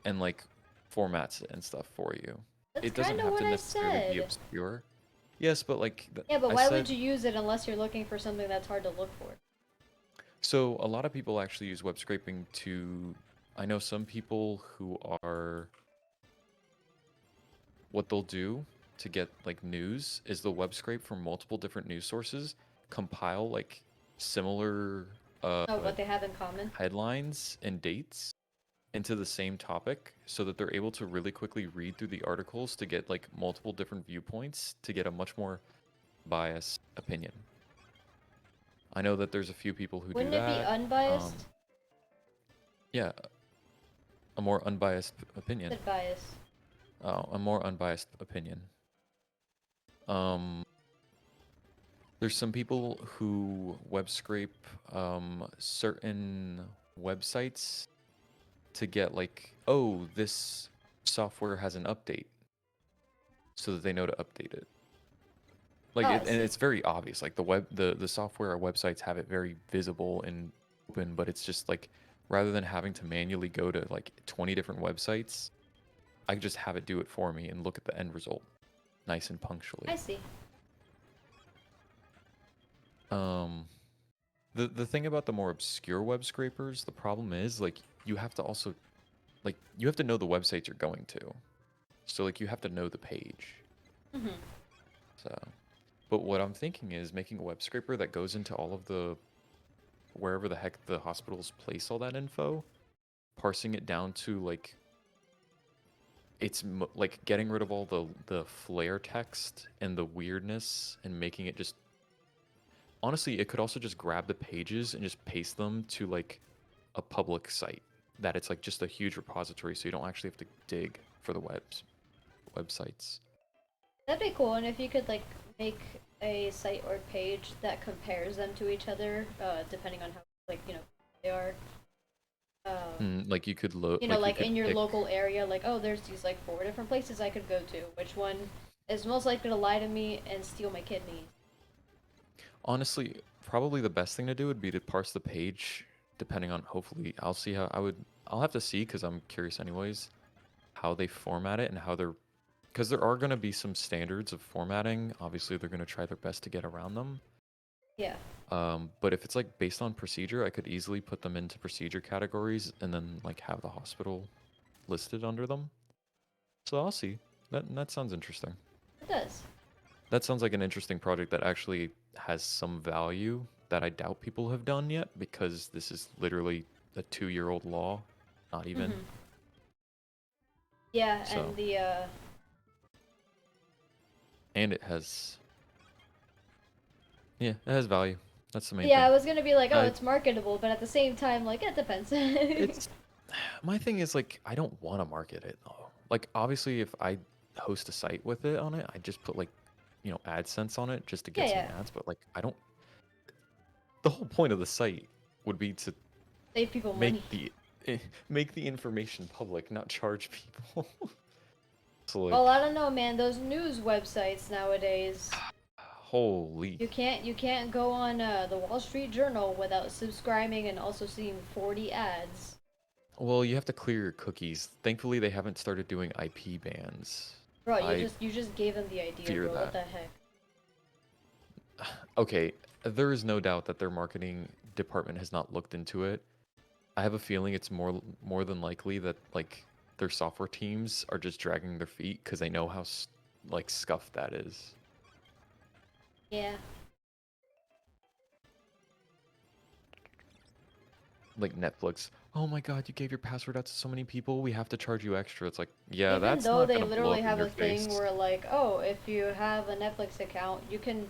and like formats it and stuff for you. That's It doesn't kind of have what to I necessarily be said. obscure. Yes, but like Yeah, but I why would said, you use it unless you're looking for something that's hard to look for? so a lot of people actually use web scraping to. I know some people who are. What they'll do to get like news is they'll web scrape from multiple different news sources, compile like similar Oh, what they have in common? headlines and dates into the same topic so that they're able to really quickly read through the articles to get like multiple different viewpoints to get a much more biased opinion. I know that there's a few people who do Wouldn't it be that. unbiased? Yeah, a more unbiased opinion. Said bias. Oh, a more unbiased opinion. Um, there's some people who web scrape certain websites to get like, oh, this software has an update, so that they know to update it. Like Oh, it, I and see. it's very obvious. Like the software or websites have it very visible and open, but it's just like rather than having to manually go to like 20 different websites, I could just have it do it for me and look at the end result nice and punctually. I see. The thing about the more obscure web scrapers, the problem is like you have to also like you have to know the websites you're going to. So like you have to know the page. Mm-hmm. So, but what I'm thinking is making a web scraper that goes into all of the wherever the heck the hospitals place all that info, parsing it down to like like getting rid of all the flare text and the weirdness and making it just honestly, it could also just grab the pages and just paste them to like a public site that it's like just a huge repository so you don't actually have to dig for the websites. That'd be cool, and if you could like make a site or page that compares them to each other, depending on how like they are. Like you could load Like you could in your pick, local area, like oh, there's these like 4 different places I could go to. Which one is most likely to lie to me and steal my kidneys? honestly, probably the best thing to do would be to parse the page depending on hopefully I'll have to see because I'm curious anyways how they format it and how they're because there are going to be some standards of formatting. Obviously, they're going to try their best to get around them. Yeah. But if it's like based on procedure, I could easily put them into procedure categories and then like have the hospital listed under them. So I'll see. That sounds interesting. It does. That sounds like an interesting project that actually has some value that I doubt people have done yet because this is literally a 2-year-old law, not even. Mm-hmm. Yeah, So, and the and it has, yeah, it has value. That's the main yeah, thing. I was gonna be like, oh, I, it's marketable, but at the same time, like it depends. it's my thing is like I don't want to market it though. Like obviously, if I host a site with it on it, I just put like, AdSense on it just to Yeah, get some yeah. ads. But like I don't. The whole point of the site would be to Save people money. make the make the information public, not charge people. So Well, I like, don't know, man. Those news websites nowadays, holy. you can't go on the Wall Street Journal without subscribing and also seeing 40 ads. Well, you have to clear your cookies. Thankfully, they haven't started doing IP bans. Bro, I you just gave them the idea, fear bro. What that. the heck? Okay, there is no doubt that their marketing department has not looked into it. I have a feeling it's more than likely that like their software teams are just dragging their feet because they know how like scuffed that is. Yeah. Like Netflix. Oh my God, you gave your password out to so many people. We have to charge you extra. It's like, yeah, Even that's though not they gonna blow literally up in have your a thing face. where like, oh, if you have a Netflix account, you can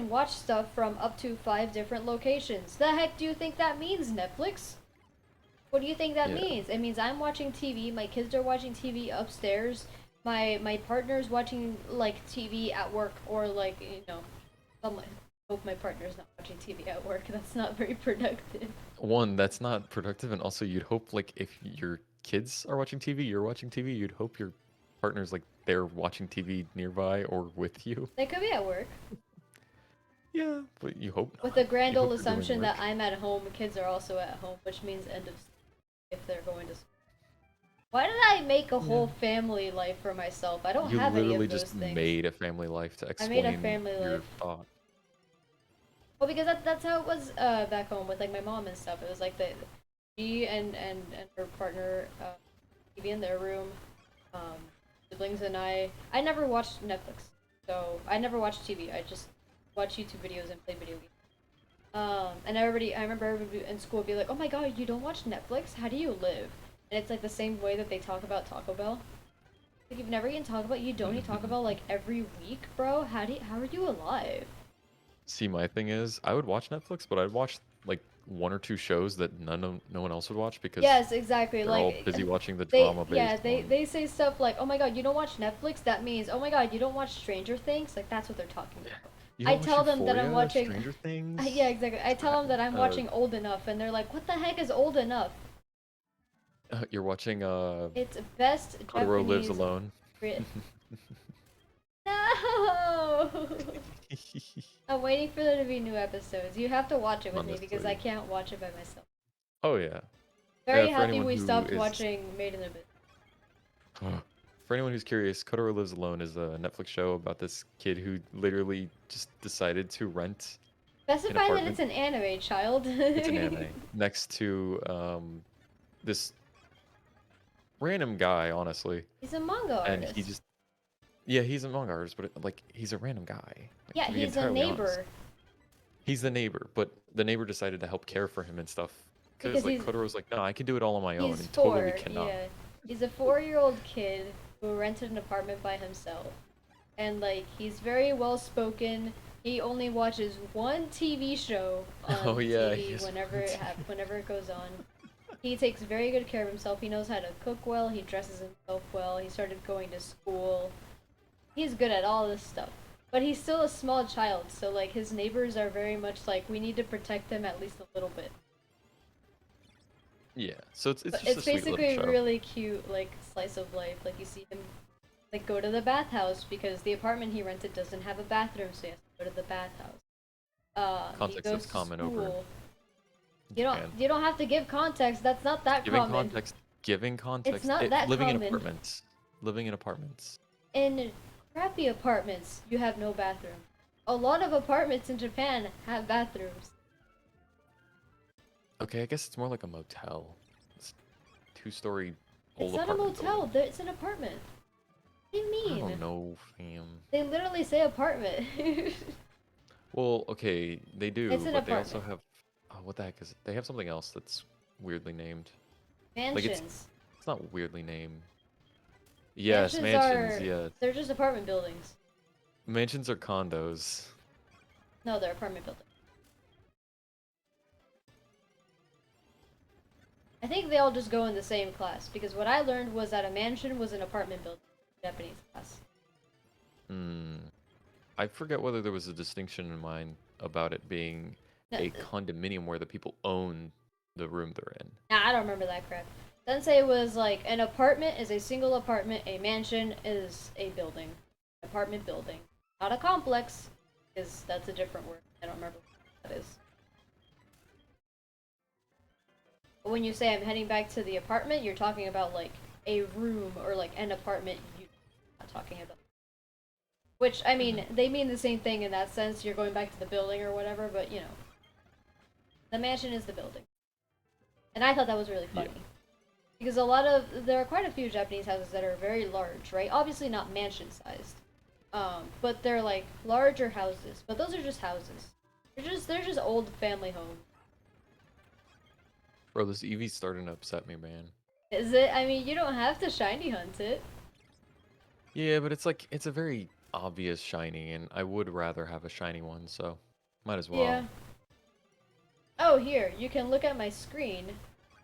watch stuff from up to 5 different locations. The heck do you think that means, Netflix? What do you think that Yeah. means? It means I'm watching TV, my kids are watching TV upstairs, my partner's watching like TV at work, or like some, hope my partner's not watching TV at work. That's not very productive. One, that's not productive, and also you'd hope like if your kids are watching TV, you're watching TV, you'd hope your partner's like they're watching TV nearby or with you. They could be at work. Yeah, but you hope With not. the grand You old hope they're doing assumption that work. I'm at home, kids are also at home, which means end of if they're going to school. Why did I make a Yeah. whole family life for myself? I don't You have any literally of those just things. made a family life to I made a explain family your life. thought. Well, because that's how it was back home with like my mom and stuff. It was like she and her partner TV in their room, um, siblings and I never watched Netflix, so I never watched TV. I just watch YouTube videos and play video games. And I remember everybody in school would be like, "Oh my God, you don't watch Netflix? How do you live?" And it's like the same way that they talk about Taco Bell. Like you've never eaten Taco Bell, you don't eat Taco Bell like every week, bro. How are you alive? See, my thing is, I would watch Netflix, but I'd watch like one or two shows that no one else would watch because Yes, exactly. they're all Like busy watching the yeah, drama-based they ones. they say stuff like, "Oh my God, you don't watch Netflix?" That means, "Oh my God, you don't watch Stranger Things?" Like that's what they're talking about. You I don't watch tell them that I'm Euphoria, watching. Stranger Yeah, Things? exactly. I tell them that I'm Uh, watching Old Enough, and they're like, "What the heck is Old Enough?" you're watching It's best Totoro Lives Japanese. Alone. No. I'm waiting for there to be new episodes. You have to watch it with me because I Honestly. can't watch it by myself. Oh yeah. Very For happy anyone we who stopped is watching Made in Abyss. for anyone who's curious, Kotaro Lives Alone is a Netflix show about this kid who literally just decided to rent an Specify that it's apartment. an anime, child. It's an anime next to this random guy, honestly, He's a manga and he artist. just yeah, he's a manga artist, but like he's a random guy. Like Yeah, to be he's a entirely honest, neighbor he's the neighbor, but the neighbor decided to help care for him and stuff. Because because like Kotaro's like, no, I can do it all on my own, he's and totally 4. cannot. Yeah, he's a 4-year-old kid who rented an apartment by himself, and like he's very well spoken. He only watches one TV show on Oh yeah, he TV has whenever one whenever it goes on. He takes very good care of himself. He knows how to cook well. He dresses himself well. He started going to school. He's good at all this stuff. But he's still a small child, so like his neighbors are very much like we need to protect him at least a little bit. Yeah, so it's But just it's a sweet little basically show. really cute like slice of life. Like you see him like go to the bathhouse because the apartment he rented doesn't have a bathroom, so he has to go to the bathhouse. He Context goes that's to common over school. Japan. You don't have to give context. That's not that common. Giving context. not that living in common. apartments. Living in apartments. In crappy apartments, you have no bathroom. A lot of apartments in Japan have bathrooms. Okay, I guess it's more like a motel. It's 2-story old It's not a apartment motel. building. It's an apartment. What do you I mean? don't know, fam. They literally say apartment. Well, okay, they do, It's an but they also apartment. have. Oh, what the heck is it? They have something else that's weirdly named. Mansions. It's not weirdly named. Yes, mansions. Yeah, They're just apartment buildings. mansions are condos. No, they're apartment buildings. I think they all just go in the same class because what I learned was that a mansion was an apartment building. Japanese class. Hmm. I forget whether there was a distinction in mind about it being No, a condominium where the people own the room they're in. nah, I don't remember that crap. Sensei was like, an apartment is a single apartment, a mansion is a building. Apartment building. Not a complex, because that's a different word. I don't remember what that is. But when you say I'm heading back to the apartment, you're talking about like a room or like an apartment unit. Not talking about. Which, I mean, they mean the same thing in that sense. You're going back to the building or whatever, but you know. The mansion is the building. And I thought that was really funny. Yeah. Because there are quite a few Japanese houses that are very large, right? Obviously not mansion sized. But they're like larger houses. But those are just houses. They're just old family homes. Bro, this Eevee's starting to upset me, man. Is it? I mean, you don't have to shiny hunt it. Yeah, but it's like it's a very obvious shiny, and I would rather have a shiny one, so might as well. Yeah. Oh, here, you can look at my screen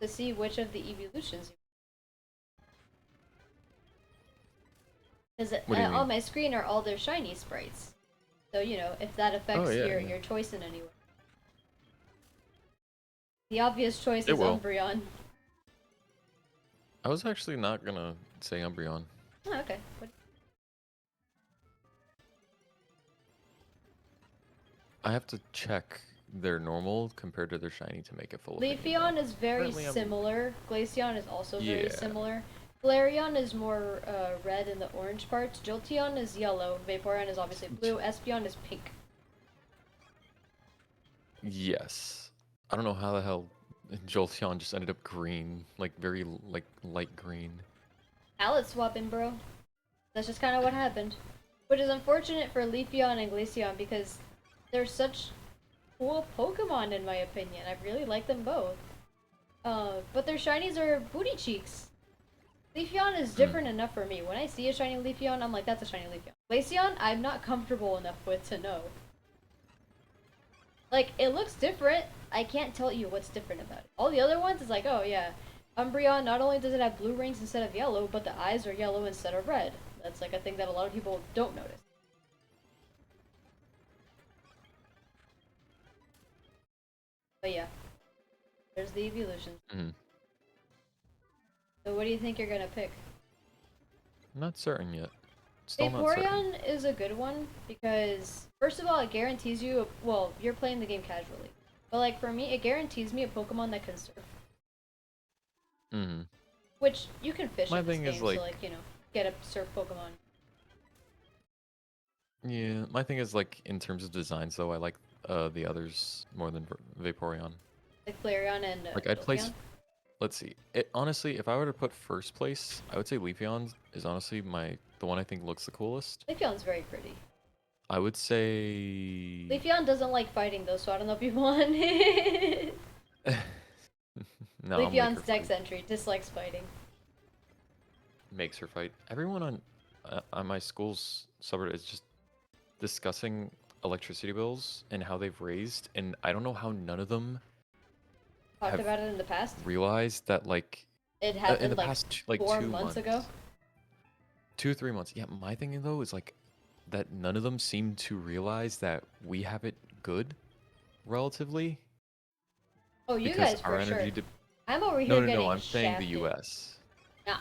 to see which of the evolutions you. Because What do you mean? on my screen are all their shiny sprites. So, you know, if that affects your choice in any way. The obvious choice is will. Umbreon. I was actually not gonna say Umbreon. Oh, okay. I have to check their normal compared to their shiny to make it full. Leafeon is very Currently, similar. Glaceon is also very Yeah. similar. Flareon is more red in the orange parts. Jolteon is yellow. Vaporeon is obviously blue. Espeon is pink. Yes. I don't know how the hell Jolteon just ended up green, like very like light green. Palette swapping, bro. That's just kind of what happened. Which is unfortunate for Leafeon and Glaceon because they're such cool Pokemon in my opinion. I really like them both. But their shinies are booty cheeks. Leafeon is different enough for me. When I see a shiny Leafeon, I'm like, that's a shiny Leafeon. Glaceon, I'm not comfortable enough with to know. Like, it looks different. I can't tell you what's different about it. All the other ones is like, oh yeah, Umbreon, not only does it have blue rings instead of yellow, but the eyes are yellow instead of red. That's like a thing that a lot of people don't notice. But yeah, there's the evolutions. So what do you think you're gonna pick? I'm not certain yet. Still not certain. Vaporeon is a good one because, first of all, it guarantees you, well, you're playing the game casually. But like for me, it guarantees me a Pokemon that can surf. Mm-hmm. Which you can fish My in this thing is game, so like, like, you know, get a surf Pokemon. yeah, my thing is like in terms of designs though, I like the others more than Vaporeon. Like Flareon and Like I'd Leafeon. place, let's see. It honestly, if I were to put first place, I would say Leafeon is honestly the one I think looks the coolest. Leafeon's very pretty. I would say Leafeon doesn't like fighting though, so I don't know if you want. no, I'll make her Leafeon's dex fight. entry dislikes fighting. Makes her fight. Everyone on my school's subreddit is just discussing electricity bills and how they've raised, and I don't know how none of them Talked have about it in the past. realized that like It in happened the like past like 4 months ago. 2 or 3 months. Yeah, my thing though is like that none of them seem to realize that we have it good relatively Oh, you because guys our for sure. energy I'm over no, here no, no, getting I'm saying the shafted. US. Nah.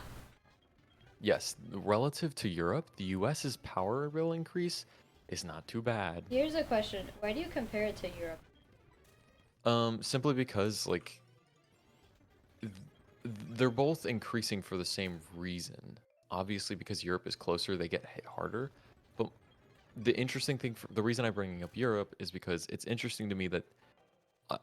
Yes, relative to Europe, the US's power bill increase is not too bad. Here's a question. Why do you compare it to Europe? Simply because like th- they're both increasing for the same reason. Obviously, because Europe is closer, they get hit harder. But the interesting thing, the reason I'm bringing up Europe is because it's interesting to me that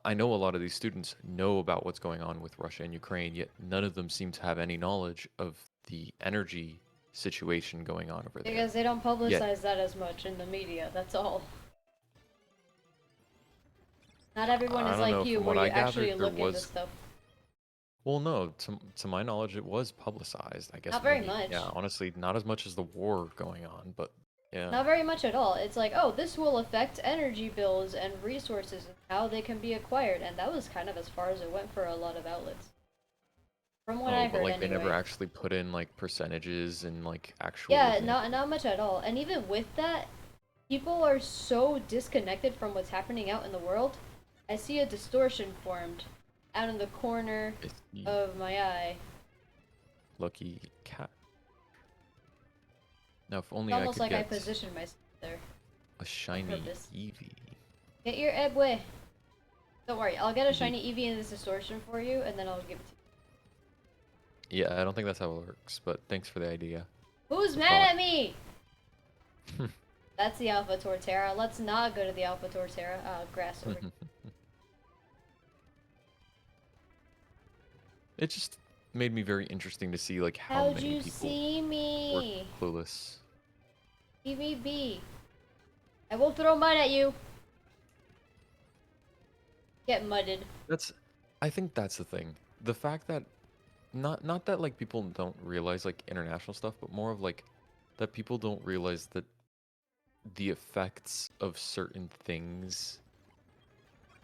I know a lot of these students know about what's going on with Russia and Ukraine, yet none of them seem to have any knowledge of the energy situation going on over there. Because they don't Yet, publicize that as much in the media, that's all. Not everyone I is don't like know. you From where what you I actually gathered, there look into was. stuff. Well, no. To my knowledge, it was publicized. I guess Not very maybe. much. Yeah. Honestly, not as much as the war going on, but yeah. Not very much at all. It's like, oh, this will affect energy bills and resources and how they can be acquired, and that was kind of as far as it went for a lot of outlets. From what Oh, I but heard like they never anyway. actually put in like percentages and like actual Yeah, examples. not much at all. And even with that, people are so disconnected from what's happening out in the world. I see a distortion formed out in the corner It's the of my eye. lucky cat. Now, if It's only I almost could like I get positioned myself there a on shiny purpose. Eevee. Get your Ebwe. Don't worry, I'll get a Indeed. shiny Eevee in this distortion for you, and then I'll give it to you. Yeah, I don't think that's how it works, but thanks for the idea. Who's The mad thought. at me? That's the Alpha Torterra. Let's not go to the Alpha Torterra. Grass over. It just made me very interesting to see like how How'd many you people see were me? clueless. EVB. I will throw mud at you. Get mudded. I think that's the thing. The fact that not that like people don't realize like international stuff, but more of like that people don't realize that the effects of certain things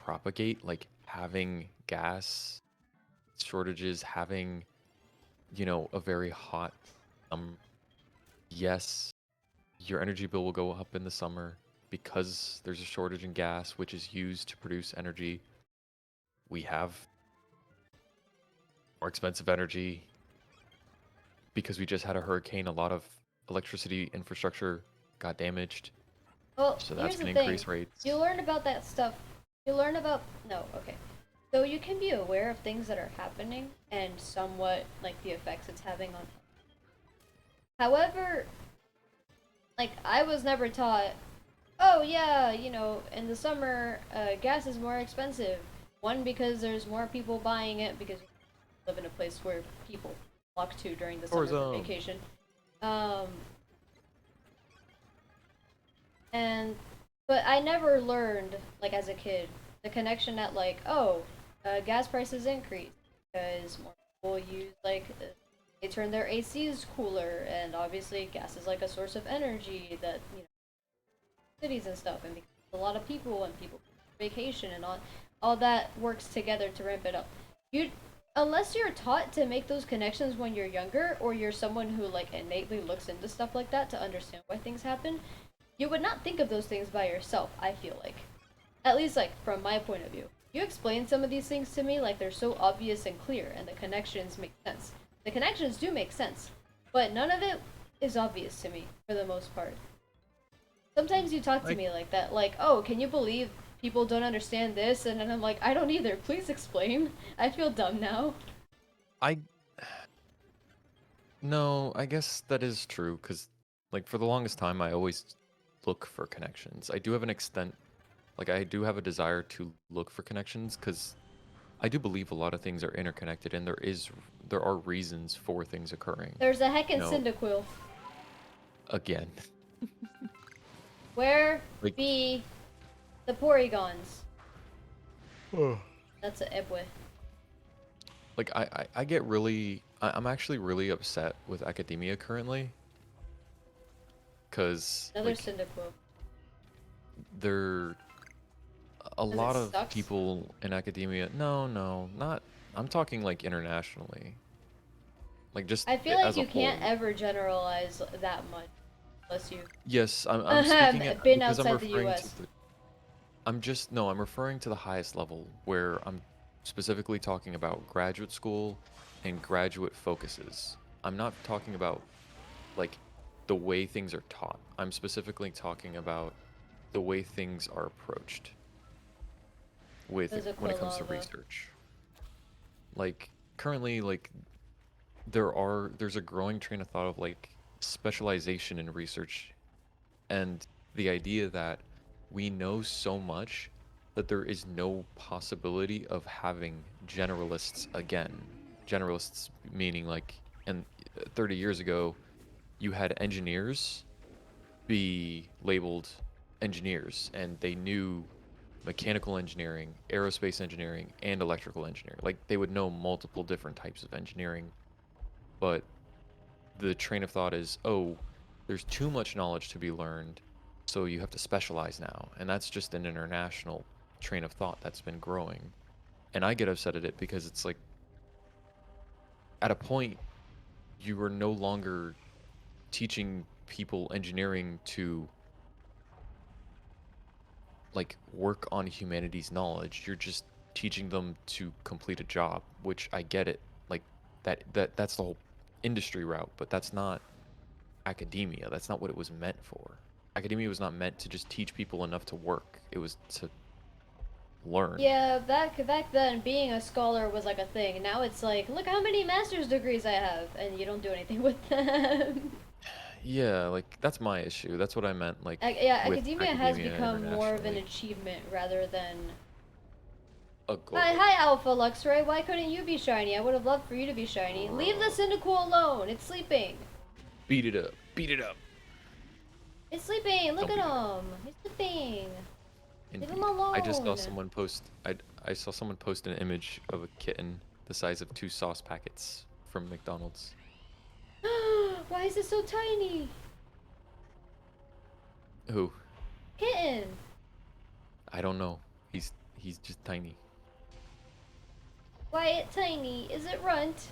propagate, like having gas shortages, having, a very hot yes, your energy bill will go up in the summer because there's a shortage in gas, which is used to produce energy. We have more expensive energy because we just had a hurricane. A lot of electricity infrastructure got damaged, Well, so that's here's the going to thing. increase rates. You learn about that stuff. You learn about. No, okay. So you can be aware of things that are happening and somewhat like the effects it's having on. However, like I was never taught. Oh yeah, in the summer, gas is more expensive. One because there's more people buying it because you live in a place where people flock to during the summer for Tourism. vacation. Um, and but I never learned like as a kid the connection that like gas prices increase because more people use they turn their ACs cooler and obviously gas is like a source of energy that cities and stuff and because a lot of people and people vacation and all that works together to ramp it up. You unless you're taught to make those connections when you're younger or you're someone who like innately looks into stuff like that to understand why things happen, you would not think of those things by yourself, I feel like. At least, like, from my point of view. You explain some of these things to me like they're so obvious and clear, and the connections make sense. The connections do make sense, but none of it is obvious to me, for the most part. Sometimes you talk to Like me like that, like, oh, can you believe people don't understand this? And then I'm like, I don't either, please explain. I feel dumb now. I No, I guess that is true because, like, for the longest time, I always look for connections. I do have an extent, like, I do have a desire to look for connections because I do believe a lot of things are interconnected and there are reasons for things occurring. There's a You heckin' know, Cyndaquil. again, Where like, be the Porygons? Ugh. That's a Ebwe. like I get really, I'm actually really upset with academia currently because, Another like, Cyndaquil. there a Because it lot of sucks. people in academia. No, no, not. I'm talking like internationally, like just I feel like as a you can't whole. ever generalize that much unless you've Yes, I'm speaking been because I'm outside the referring to US. the. I'm just no, I'm referring to the highest level where I'm specifically talking about graduate school and graduate focuses. I'm not talking about like the way things are taught. I'm specifically talking about the way things are approached with There's a when it comes to Quilava. research. Like currently, like there's a growing train of thought of like specialization in research and the idea that we know so much that there is no possibility of having generalists again. Generalists meaning like and 30 years ago you had engineers be labeled engineers and they knew mechanical engineering, aerospace engineering, and electrical engineering. Like they would know multiple different types of engineering, but the train of thought is, oh, there's too much knowledge to be learned, so you have to specialize now. And that's just an international train of thought that's been growing. And I get upset at it because it's like, at a point, you are no longer teaching people engineering to like work on humanity's knowledge. You're just teaching them to complete a job, which I get it. Like that's the whole industry route, but that's not academia. That's not what it was meant for. Academia was not meant to just teach people enough to work. It was to learn. Yeah, back then, being a scholar was like a thing. Now it's like, look how many master's degrees I have, and you don't do anything with them. Yeah, like that's my issue. That's what I meant like Yeah, with academia has academia become more of an internationally. achievement rather than. A Hi, goal. hi, Alpha Luxray. Why couldn't you be shiny? I would have loved for you to be shiny. Leave the Cyndaquil alone. It's sleeping. Beat it up. Beat it up. It's sleeping. Look Don't at beat it up. him. He's sleeping. Leave him Indeed. I just saw alone. someone post I saw someone post an image of a kitten the size of 2 sauce packets from McDonald's. Why is it so tiny? Who? Kitten. I don't know. He's just tiny. Why it tiny? Is it runt?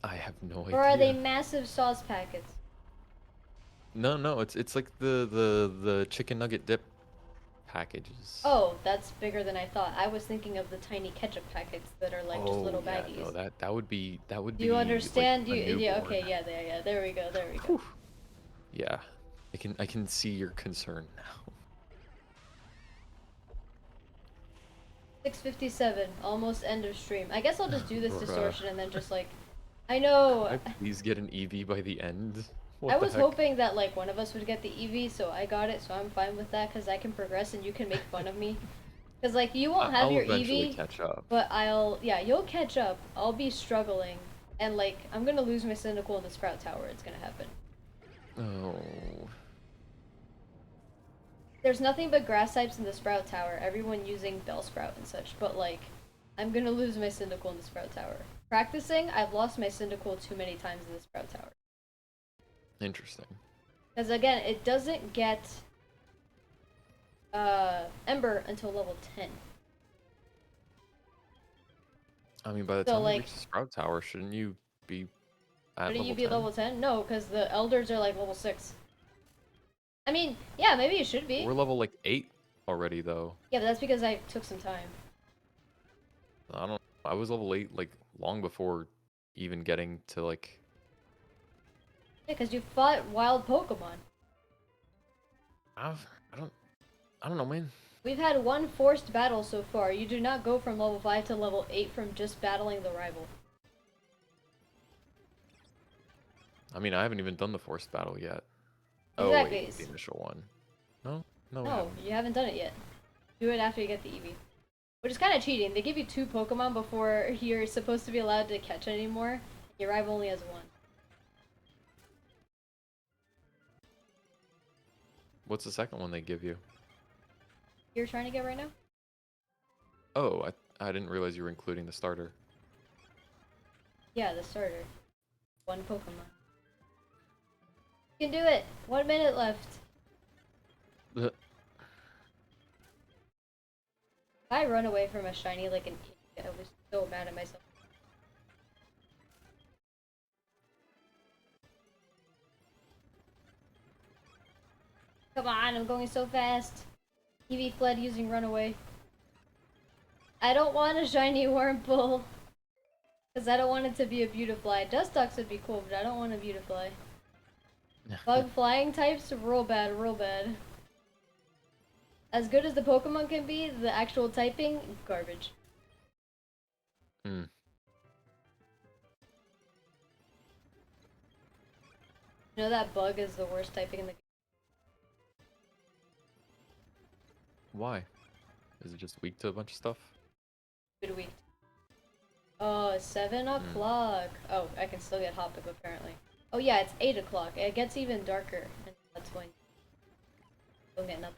I have no Or are they idea. massive sauce packets? No, no, it's like the chicken nugget dip packages. Oh, that's bigger than I thought. I was thinking of the tiny ketchup packets that are like just Oh little yeah, no, baggies. that would Do you be like understand? a Yeah, newborn. okay, yeah. There we go. There we go. Whew. Yeah, I can see your concern now. 6:57, almost end of stream. I guess I'll just do this Bruh. distortion and then just like, I Could know. I please get an EV by the end? I What the was heck? hoping that like one of us would get the EV, so I got it, so I'm fine with that because I can progress and you can make fun of me. Because like you won't have I'll your eventually EV, catch up. but yeah, you'll catch up. I'll be struggling, and like I'm gonna lose my Cynical in the Sprout Tower. It's gonna happen. Oh, There's nothing but grass types in the Sprout Tower. Everyone using Bellsprout and such, but like I'm gonna lose my Cyndaquil in the Sprout Tower. Practicing, I've lost my Cyndaquil too many times in the Sprout Tower. interesting. Because again, it doesn't get Ember until level 10. I mean, by the So time you like, reach the Sprout Tower, shouldn't you be at shouldn't you level be 10? level 10? No, because the Elders are like level 6. I mean, yeah, maybe you should be. We're level like 8 already, though. Yeah, but that's because I took some time. I don't. I was level 8 like long before even getting to like. Yeah, because you fought wild Pokemon. I've, I don't. I don't know, man. We've had one forced battle so far. You do not go from level 5 to level 8 from just battling the rival. I mean, I haven't even done the forced battle yet. Oh Exactly. wait, the initial one. No, no, we No, haven't. you haven't done it yet. Do it after you get the Eevee. Which is kind of cheating. They give you 2 Pokemon before you're supposed to be allowed to catch anymore. Your rival only has 1. What's the second one they give you? You're trying to get right now? Oh, I didn't realize you were including the starter. Yeah, the starter. 1 Pokemon. You can do it! 1 minute left. Ugh. If I run away from a shiny like an idiot, I was so mad at myself. Come on, I'm going so fast. Eevee fled using runaway. I don't want a shiny Wurmple. Because I don't want it to be a Beautifly. Dustox would be cool, but I don't want a Beautifly. Bug flying types, real bad, real bad. As good as the Pokemon can be, the actual typing, garbage. Hmm. You know that Bug is the worst typing in the game? Why? Is it just weak to a bunch of stuff? Good week. Oh, 7 o'clock. Oh, I can still get Hoppip apparently. Oh yeah, it's 8 o'clock. It gets even darker. And that's when you'll get nothing.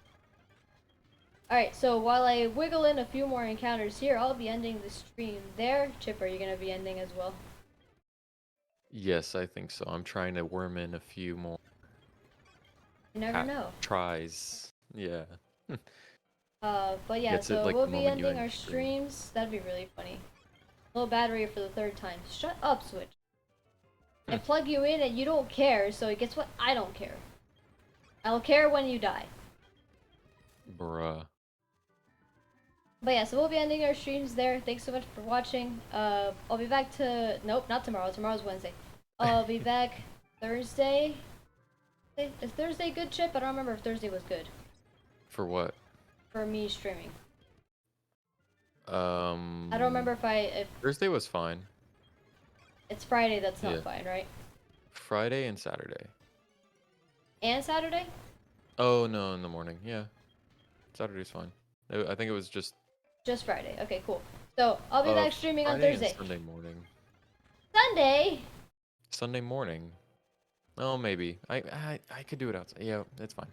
Alright, so while I wiggle in a few more encounters here, I'll be ending the stream there. Chip, are you going to be ending as well? Yes, I think so. I'm trying to worm in a few more You never know. tries. Yeah. But yeah, Gets it, so like, we'll the be moment you ending end our the stream. streams. That'd be really funny. Low battery for the 3rd time. Shut up, Switch. I plug you in and you don't care, so guess what? I don't care. I'll care when you die. Bruh. But yeah, so we'll be ending our streams there. Thanks so much for watching. I'll be back to... Nope, not tomorrow. Tomorrow's Wednesday. I'll be back Thursday. Is Thursday good, Chip? I don't remember if Thursday was good. For what? For me streaming. I don't remember if Thursday was fine. it's Friday that's not Yeah. fine, right? Friday and Saturday. And Saturday? Oh no, in the morning. Yeah. Saturday's fine. I think it was just Just Friday. Okay, cool. So, I'll be back streaming on Friday and Thursday. Sunday morning. Sunday? Sunday morning. Oh, maybe. I could do it outside. Yeah, that's fine.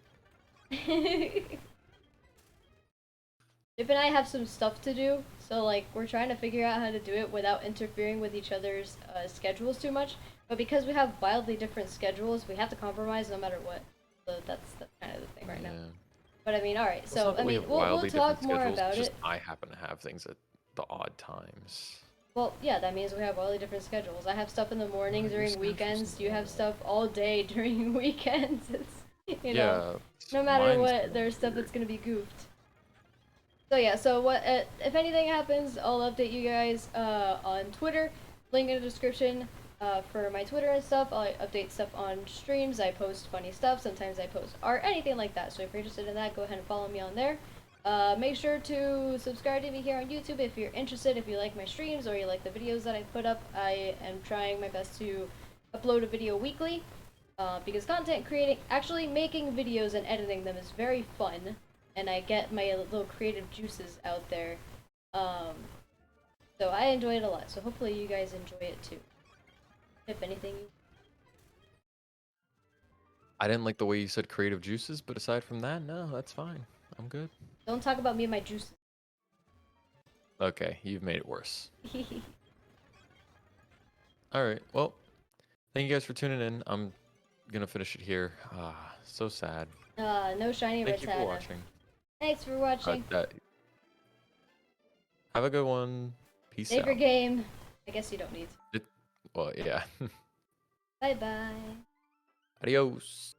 Chip and I have some stuff to do, so like we're trying to figure out how to do it without interfering with each other's schedules too much. But because we have wildly different schedules, we have to compromise no matter what. So that's kind of the thing right now. Yeah. But I mean, all right. It's So not that I we mean, have we'll wildly talk different more schedules, about it's just it. I happen to have things at the odd times. Well, yeah, that means we have wildly different schedules. I have stuff in the morning Your during schedule's weekends. You have normal. stuff all day during weekends. It's you know, Yeah. no matter mine's what, more there's stuff weird. that's gonna be goofed. So yeah, so what if anything happens, I'll update you guys on Twitter. Link in the description for my Twitter and stuff. I update stuff on streams. I post funny stuff. Sometimes I post art, anything like that. So if you're interested in that, go ahead and follow me on there. Make sure to subscribe to me here on YouTube if you're interested, if you like my streams or you like the videos that I put up. I am trying my best to upload a video weekly because content creating, actually making videos and editing them is very fun. And I get my little creative juices out there. So I enjoy it a lot. So hopefully you guys enjoy it too. If anything. I didn't like the way you said creative juices, but aside from that, no, that's fine. I'm good. Don't talk about me and my juices. Okay, you've made it worse. Alright, well, thank you guys for tuning in. I'm gonna finish it here. Ah, so sad. No shiny Thank you for Rattata. watching. Thanks for watching. Have a good one. Peace Save your out. game. I guess you don't need to. Well, yeah. Bye bye. Adios.